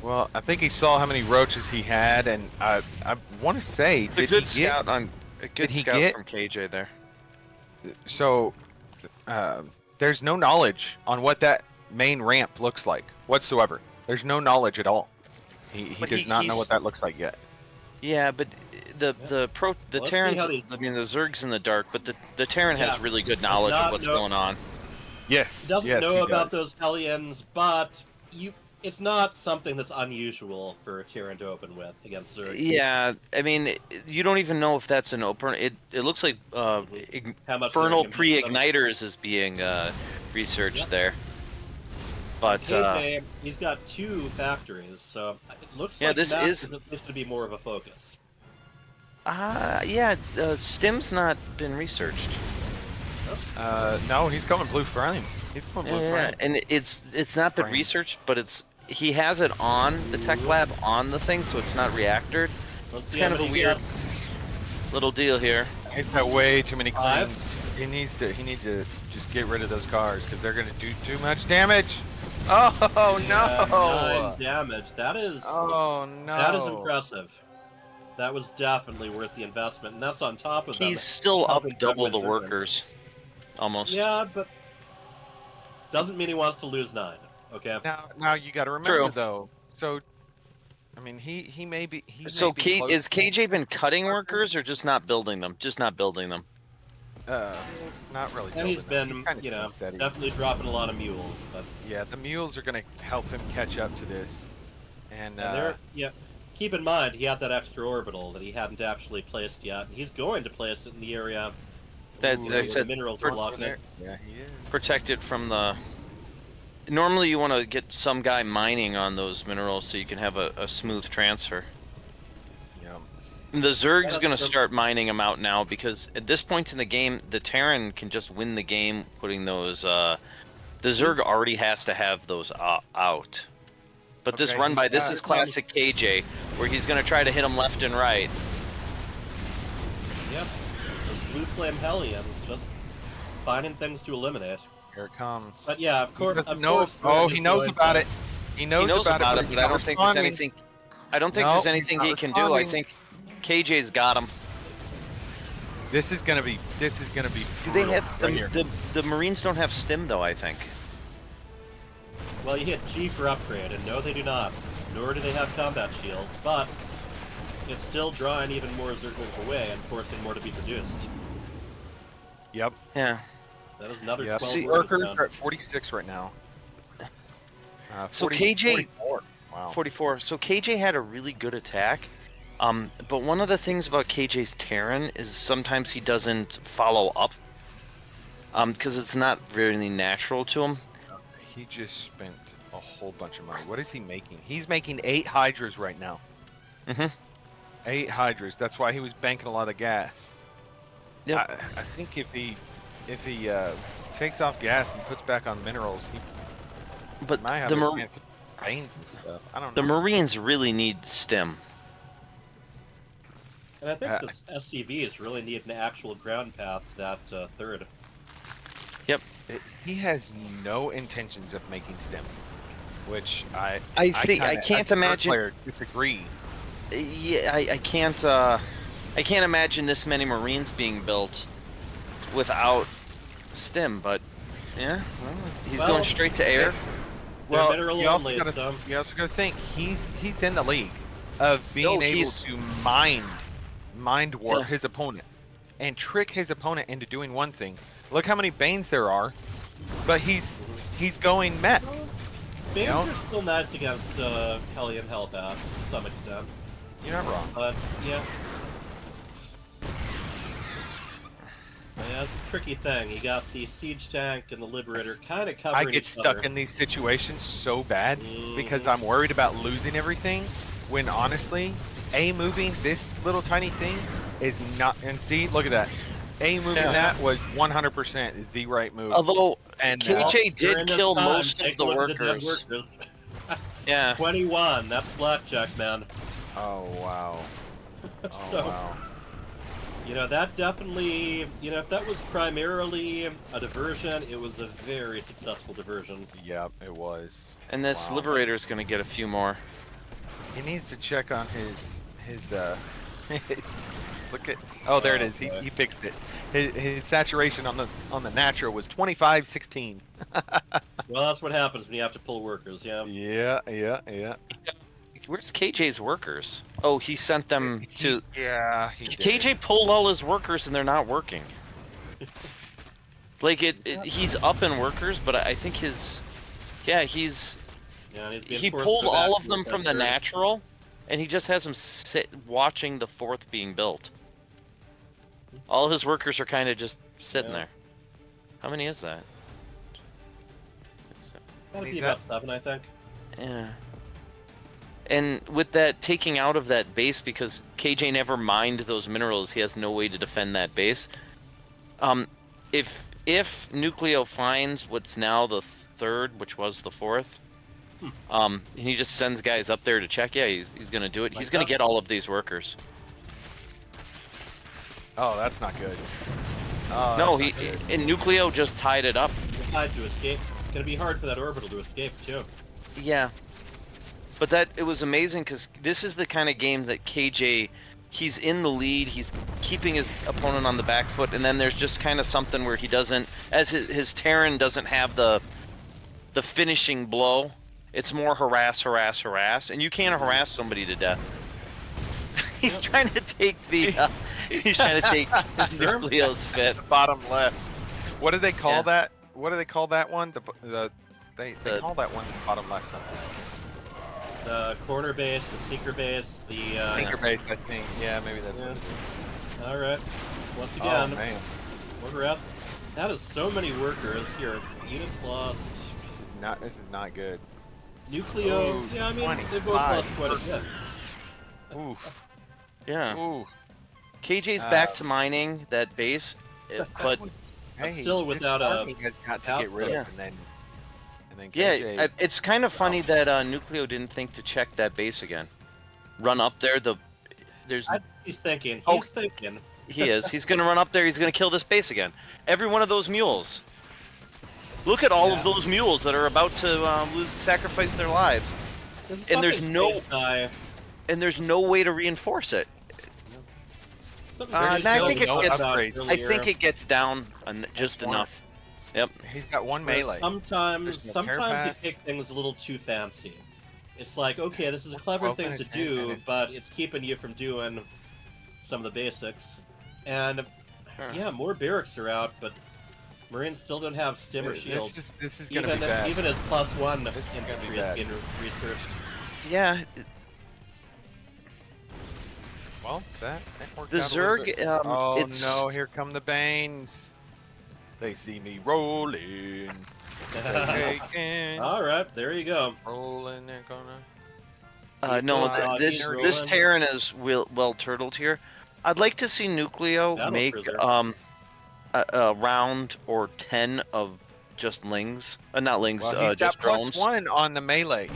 Well, I think he saw how many roaches he had, and I want to say, A good scout from KJ there. So, there's no knowledge on what that main ramp looks like whatsoever. There's no knowledge at all. He does not know what that looks like yet. Yeah, but the Terrans, I mean, the Zerg's in the dark, but the Terran has really good knowledge of what's going on. Yes, He doesn't know about those Hellions, but it's not something that's unusual for a Terran to open with against Zerg. Yeah, I mean, you don't even know if that's an open. It looks like Infernal Pre-Igniters is being researched there. But he's got 2 factories, so it looks yeah, like this is to be more of a focus. Yeah, Stim's not been researched. No, he's coming blue flame. He's coming blue flame. And it's not been researched, but he has it on the tech lab on the thing, so it's not reactored. It's kind of a weird little deal here. He's got way too many claims. He needs to just get rid of those cars because they're gonna do too much damage. Oh no! 9 damage. That is. Oh no! That is impressive. That was definitely worth the investment, and that's on top of. He's still up double the workers, almost. Yeah, but doesn't mean he wants to lose 9. Okay. Now you got to remember though. So, I mean, he may be. Is KJ been cutting workers or just not building them? Just not building them. Not really. And he's been, definitely dropping a lot of mules. But yeah, the mules are going to help him catch up to this. And keep in mind he had that extra orbital that he hadn't actually placed yet. And he's going to place it in the area that I said the minerals are blocking it. Yeah, he is. Protected from the. Normally, you want to get some guy mining on those minerals so you can have a smooth transfer. The Zerg's going to start mining them out now because at this point in the game, the Terran can just win the game putting those. The Zerg already has to have those out. But this run by, this is classic KJ, where he's going to try to hit them left and right. Yep. Those blue flame Hellions, just finding things to eliminate. Here it comes. But yeah, of course. He knows about it. He knows about it, but I don't think there's anything. I don't think there's anything he can do. I think KJ's got him. This is gonna be. Do they have the Marines don't have stim though? I think. Well, you hit G for upgrade, and no, they do not. Nor do they have combat shields, but it's still drawing even more Zerglings away and forcing more to be produced. Yep. Yeah. That was another 12 workers are at 46 right now. 40, so KJ 44. Wow. 44. So KJ had a really good attack. But one of the things about KJ's Terran is sometimes he doesn't follow up. Because it's not really natural to him. He just spent a whole bunch of money. What is he making? He's making 8 Hydras right now. 8 Hydras. That's why he was banking a lot of gas. Yep. I think if he takes off gas and puts back on minerals, But Might have the advanced veins and stuff. I don't know. The Marines really need stim. And I think the SCVs really need an actual ground path to that third. Yep. He has no intentions of making stem, which I can't imagine. Player disagree. Yeah, I can't. I can't imagine this many Marines being built without stim. But yeah, well, he's going straight to air. Well, you also got to think he's in the league of being able to mind warp his opponent and trick his opponent into doing one thing. Look how many Banes there are, but he's going mech. Banes are still nice against Hellion Hellbat to some extent. You're not wrong. But yeah. Yeah, it's a tricky thing. You got the Siege Tank and the Liberator kind of covering I get stuck in these situations so bad because I'm worried about losing everything, when honestly, moving this little tiny thing is not... And see, look at that. Moving that was 100% the right move. Although, and KJ did kill most of the workers. Yeah. 21, that's blackjack, man. Oh, wow. So, wow. You know, that definitely, if that was primarily a diversion, it was a very successful diversion. Yep, it was. And this Liberator's going to get a few more. He needs to check on his look at, oh, there it is. He fixed it. His saturation on the natural was 25-16. Well, that's what happens when you have to pull workers, yeah. Yeah. Where's KJ's workers? Oh, he sent them to... Yeah, KJ pulled all his workers and they're not working. Like, he's up in workers, but I think his... Yeah, he pulled all of them from the natural, and he just has them sit watching the fourth being built. All his workers are kind of just sitting there. How many is that? That'd be about 7, I think. Yeah. And with that taking out of that base, because KJ never mined those minerals, he has no way to defend that base. If Nucleo finds what's now the third, which was the fourth, and he just sends guys up there to check, yeah, he's going to do it. He's going to get all of these workers. Oh, that's not good. No, and Nucleo just tied it up. Tied to escape. It's going to be hard for that orbital to escape, too. Yeah. But it was amazing because this is the kind of game that KJ, he's in the lead, he's keeping his opponent on the back foot, and then there's just kind of something where he doesn't, as his Terran doesn't have the finishing blow. It's more harass, and you can't harass somebody to death. He's trying to take he's trying to take Nucleo's fit. Bottom left. What do they call that? What do they call that one? They call that one the bottom left something. The corner base, the seeker base, the... Seeker base, I think. Yeah, maybe that's what it is. Alright. Once again, oh, man. Order S. That is so many workers here. Units lost. This is not good. Nucleo, yeah, I mean, they both lost quite a bit. Oof. Yeah. Oof. KJ's back to mining that base, but still without a... has got to get rid of, and then KJ... Yeah, it's kind of funny that Nucleo didn't think to check that base again. Run up there, He's thinking, thinking. He is. He's going to run up there, he's going to kill this base again. Every one of those mules. Look at all of those mules that are about to sacrifice their lives. And there's no way to reinforce it. I think it gets down just enough. Yep. He's got one melee. Sometimes you take things a little too fancy. It's like, okay, this is a clever thing to do, but it's keeping you from doing some of the basics. And yeah, more barracks are out, but Marines still don't have stim or shield. This is gonna be bad. Even as +1 infantry is being researched. Yeah. Well, that worked the out Zerg, oh no, here come the Banes. They see me rolling. Alright, there you go. Rolling, they're gonna... no, this Terran is well turtled here. I'd like to see Nucleo make a round or 10 of just lings, not lings, Well, he's just got plus drones. 1 on the melee.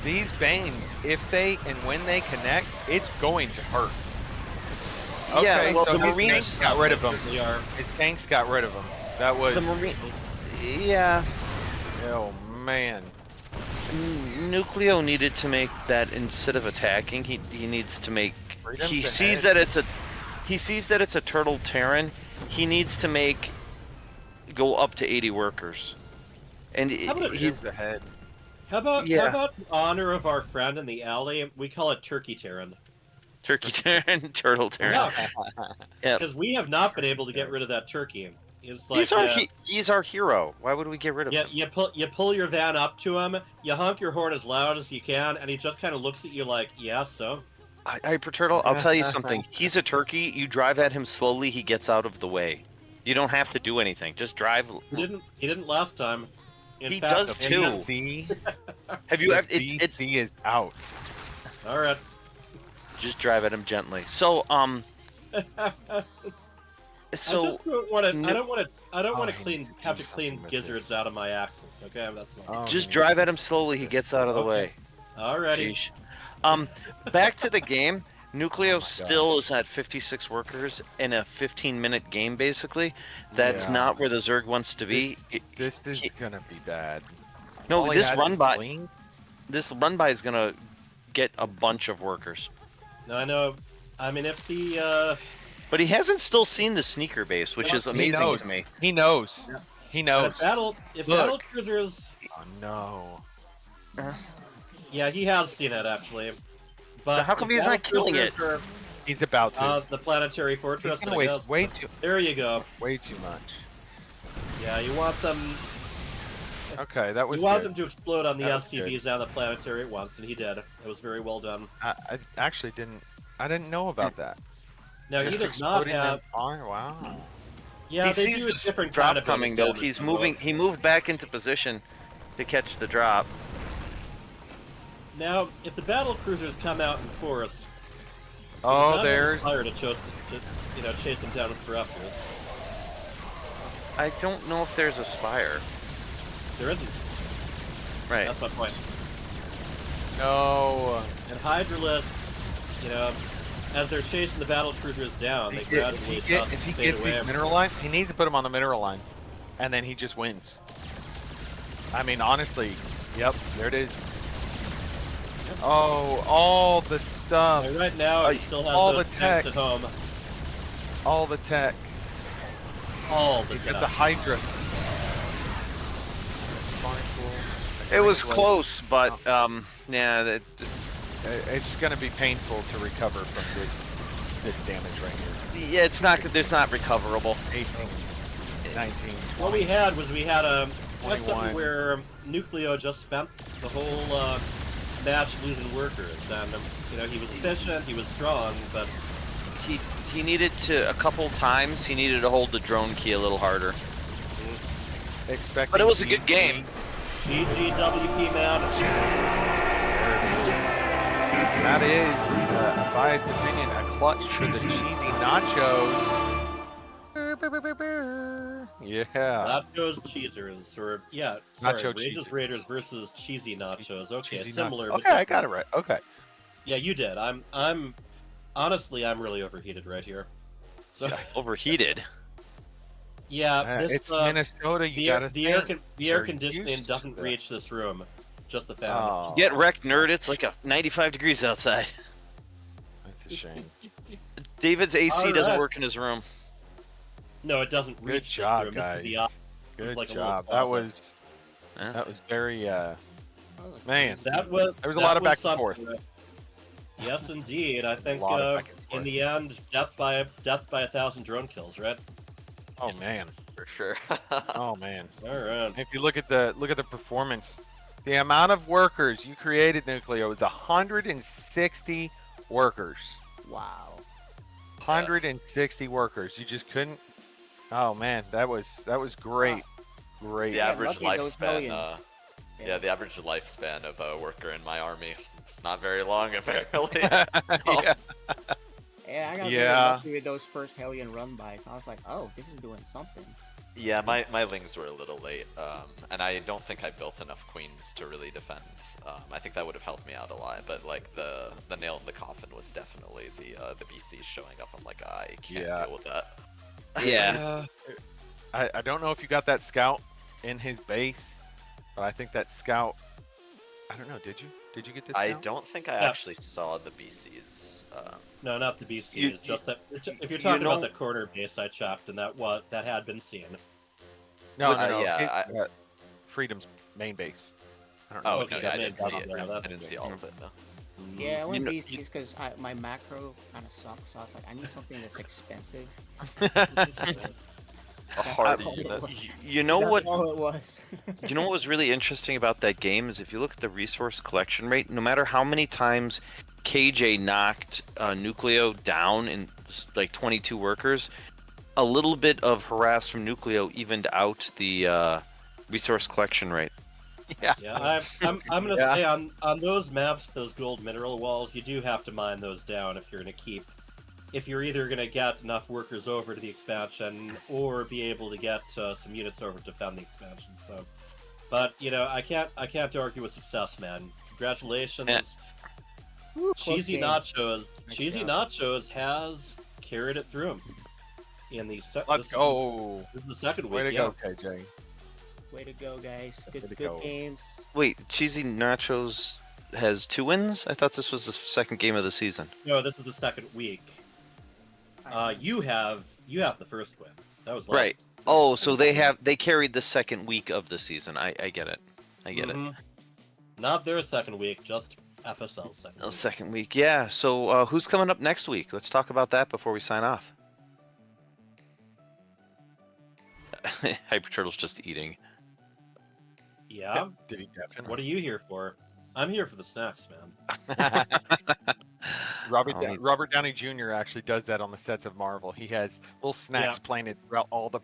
These Banes, if they and when they connect, it's going to hurt. Yeah, Okay, well, so the his Marines tanks got rid of him. His tanks got rid of him. That was The Marine. Yeah. Oh man. Nucleo needed to make that instead of attacking, he needs to make. Freedom's He ahead. sees that it's a. He sees that it's a turtle Terran. He needs to make. Go up to 80 workers. And he's ahead. How about Yeah. how about in honor of our friend in the alley? We call it Turkey Terran. Turkey Terran, turtle Terran. Yeah, because we have not been able to get rid of that turkey. It's like he's our hero. Why would we get rid of him? you pull your van up to him, you honk your horn as loud as you can, and he just kind of looks at you like, yeah, so. Hyper Turtle, I'll tell you something. He's a turkey. You drive at him slowly, he gets out of the way. You don't have to do anything. Just drive. He didn't last time. He does too. Have you ever? It's is out. All right. Just drive at him gently. So So I don't want to have to clean gizzards out of my accents. Okay, that's not. just drive at him slowly. He gets out of the way. Alrighty. Sheesh. Back to the game. Nucleo still is at 56 workers in a 15-minute game, basically. That's not where the Zerg wants to be. This is gonna be bad. No, All he this had run is by. wings. This run by is gonna get a bunch of workers. No, I know. I mean, if the. But he hasn't still seen the sneaker base, which is amazing to me. He knows. Yeah. He knows. If Look. battle cruisers. Oh no. Yeah, he has seen it actually. But how come if he's not battle killing it? cruisers He's about to. are, the planetary fortress. He's gonna I waste guess. way too. There you go. Way too much. Yeah, you want them. Okay, that was. You want good. them to explode on the That was SCVs and the planetary at once, and he did. It was very well done. I actually didn't. I didn't know about that. Now he Just does not exploding them have. on- Wow. Yeah, he they sees do a the different drop kind of coming bonus though. damage He's than moving. both. He moved back into position to catch the drop. Now, if the battle cruisers come out in force, Oh, there's. fire to chase them down with thrusters. I don't know if there's a spire. There isn't. Right. That's my point. No. And Hydralisks, as they're chasing the battle cruisers down, they gradually If he fade gets away. these mineral lines, he needs to put them on the mineral lines, and then he just wins. I mean, honestly, yep, there it is. Oh, all the stuff. And right now, he still has all those the tanks tech. at home. All the tech. All the He's tech. got the Hydra. It was close, but yeah, that just. It's going to be painful to recover from this damage right here. Yeah, it's not. There's not recoverable. 18, 19. What we had a 21. something where Nucleo just spent the whole match losing workers, and he was efficient, he was strong, but He needed to a couple times. He needed to hold the drone key a little harder. Expect. But it was a good game. GGWP, man. That is a biased opinion. A clutch for the cheesy nachos. Yeah. Nachos cheesers, or Nacho Rages cheeser. Raiders versus cheesy nachos. Okay, Cheesy similar. nacho. but Okay, I different. got it right. Okay. Yeah, you did. I'm honestly, I'm really overheated right here. So Overheated. yeah, this it's Minnesota. You gotta the air think. the air They're conditioning used to doesn't that. reach this room, just the fan. Oh, Get wrecked, nerd. It's like 95 degrees outside. that's a shame. David's AC All doesn't right. work in his room. No, it doesn't Good reach job, this room. guys. This is the opposite. Good like a little job. closet. That was very man. That was There was a that lot of was back and forth. something. Yes, indeed. I think lot of back and in forth. the end, death by 1,000 drone kills, right? Oh man. For sure. Oh man. All right. If you look at the performance, the amount of workers you created, Nucleo, is 160 workers. Wow. 160 workers. You just couldn't. Oh man, that was great. Great. The average lucky those lifespan. millions. Yeah, the average lifespan of a worker in my army, not very long, apparently. Yeah. Yeah, I got Yeah. lucky with those first Hellion run bys. I was like, oh, this is doing something. Yeah, my lings were a little late, and I don't think I built enough queens to really defend. I think that would have helped me out a lot, but like the nail in the coffin was definitely the BC showing up. I'm like, I can't deal with that. Yeah. I don't know if you got that scout in his base, but I think that scout. I don't know. Did you? Did you get this? I don't think I actually saw the BCs. No, not the BCs. Just that. If you're talking about the corner base, I chopped, and that had been seen. No. Yeah, Freedom's main base. I don't know. Oh, if you okay. I guys didn't got see it. that. I didn't see all of it though. Yeah, I went these because my macro kind of sucks. So I was like, I need something that's expensive. A hardy unit. You know That's what? all it was. You know what was really interesting about that game is if you look at the resource collection rate, no matter how many times KJ knocked Nucleo down in like 22 workers, a little bit of harass from Nucleo evened out the resource collection rate. Yeah, I'm gonna say on those maps, those gold mineral walls, you do have to mine those down if you're gonna keep. If you're either gonna get enough workers over to the expansion, or be able to get some units over to defend the expansion. So, but you know, I can't argue with success, man. Congratulations, Cheesy Nachos. Cheesy Nachos has carried it through in the second. Let's go. This is the second week. Way to go, KJ. Way to go, guys. Good go. games. Wait, Cheesy Nachos has 2 wins? I thought this was the second game of the season. No, this is the second week. You have the first win. That was last. Right. Oh, so they carried the second week of the season. I get it. I get it. Not their second week, just FSL's second. Second week, yeah. So who's coming up next week? Let's talk about that before we sign off. Hyper Turtle's just eating. Yeah. Did he definitely? What are you here for? I'm here for the snacks, man. Robert Downey Jr. actually does that on the sets of Marvel. He has little snacks planted throughout all the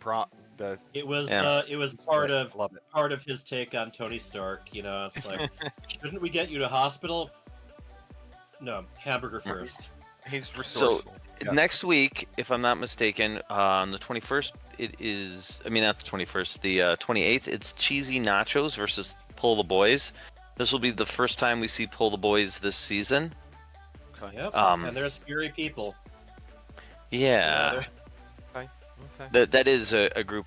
It was part of his take on Tony Stark. You know, it's like, shouldn't we get you to hospital? No, hamburger first. He's resourceful. So next week, if I'm not mistaken, on the 21st, it is. I mean, not the 21st, the 28th. It's Cheesy Nachos versus Pull the Boys. This will be the first time we see Pull the Boys this season. Okay. Yep. And they're scary people. Yeah. Okay. That is a group,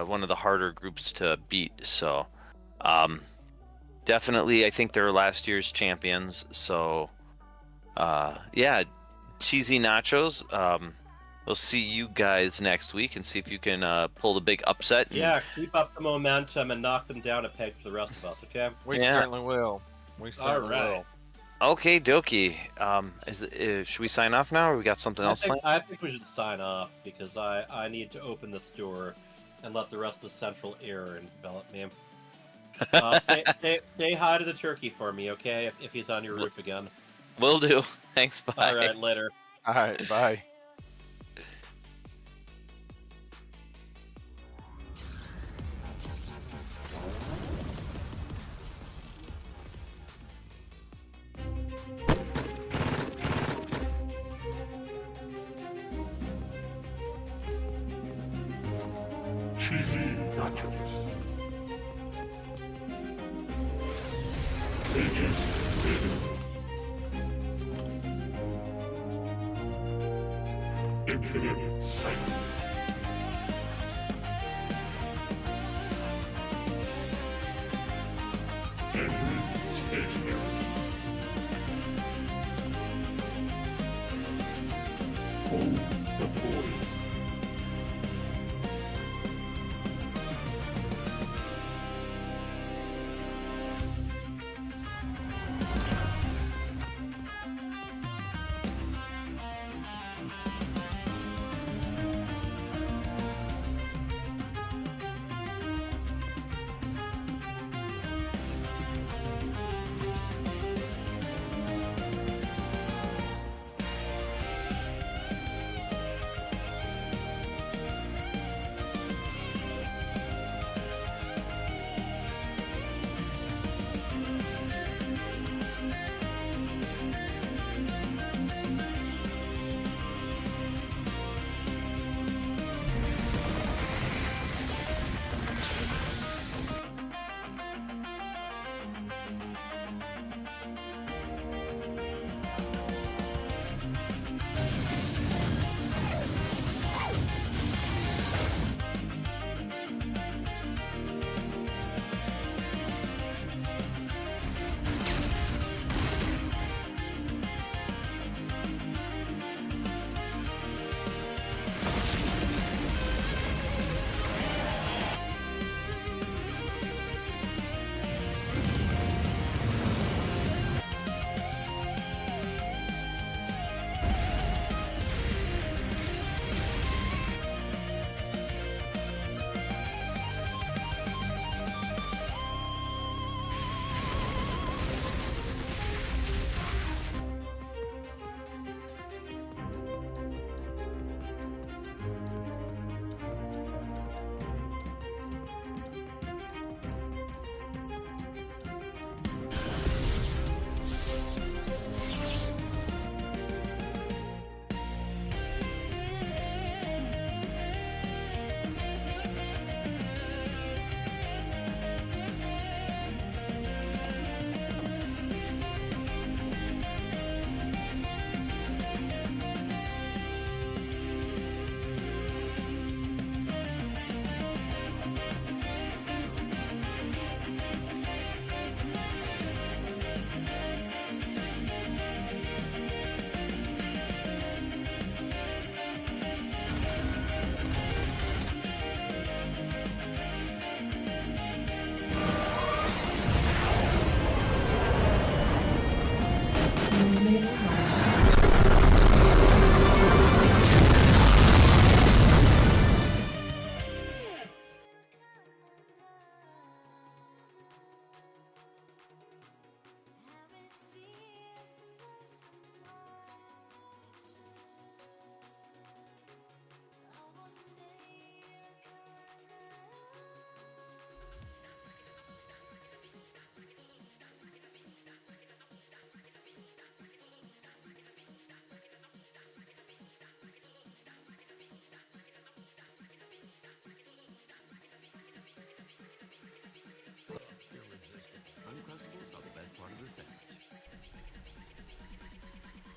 one of the harder groups to beat. So, definitely, I think they're last year's champions. So, yeah, Cheesy Nachos. We'll see you guys next week and see if you can pull the big upset. Yeah, keep up the momentum and knock them down a peg for the rest of us, okay? We certainly will. We certainly will. Okay, dokie. Should we sign off now, or we got something else planned? I think we should sign off because I need to open this door and let the rest of the central air envelop me. Say hi to the turkey for me, okay? If he's on your roof again. Will do. Thanks. Bye. All right, later. All right, bye. Cheesy Nachos. Agent Infinite Cycles. Angry Space Bears. Hold the Boys.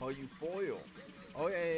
Oh, you foil. Oh, yeah, yeah,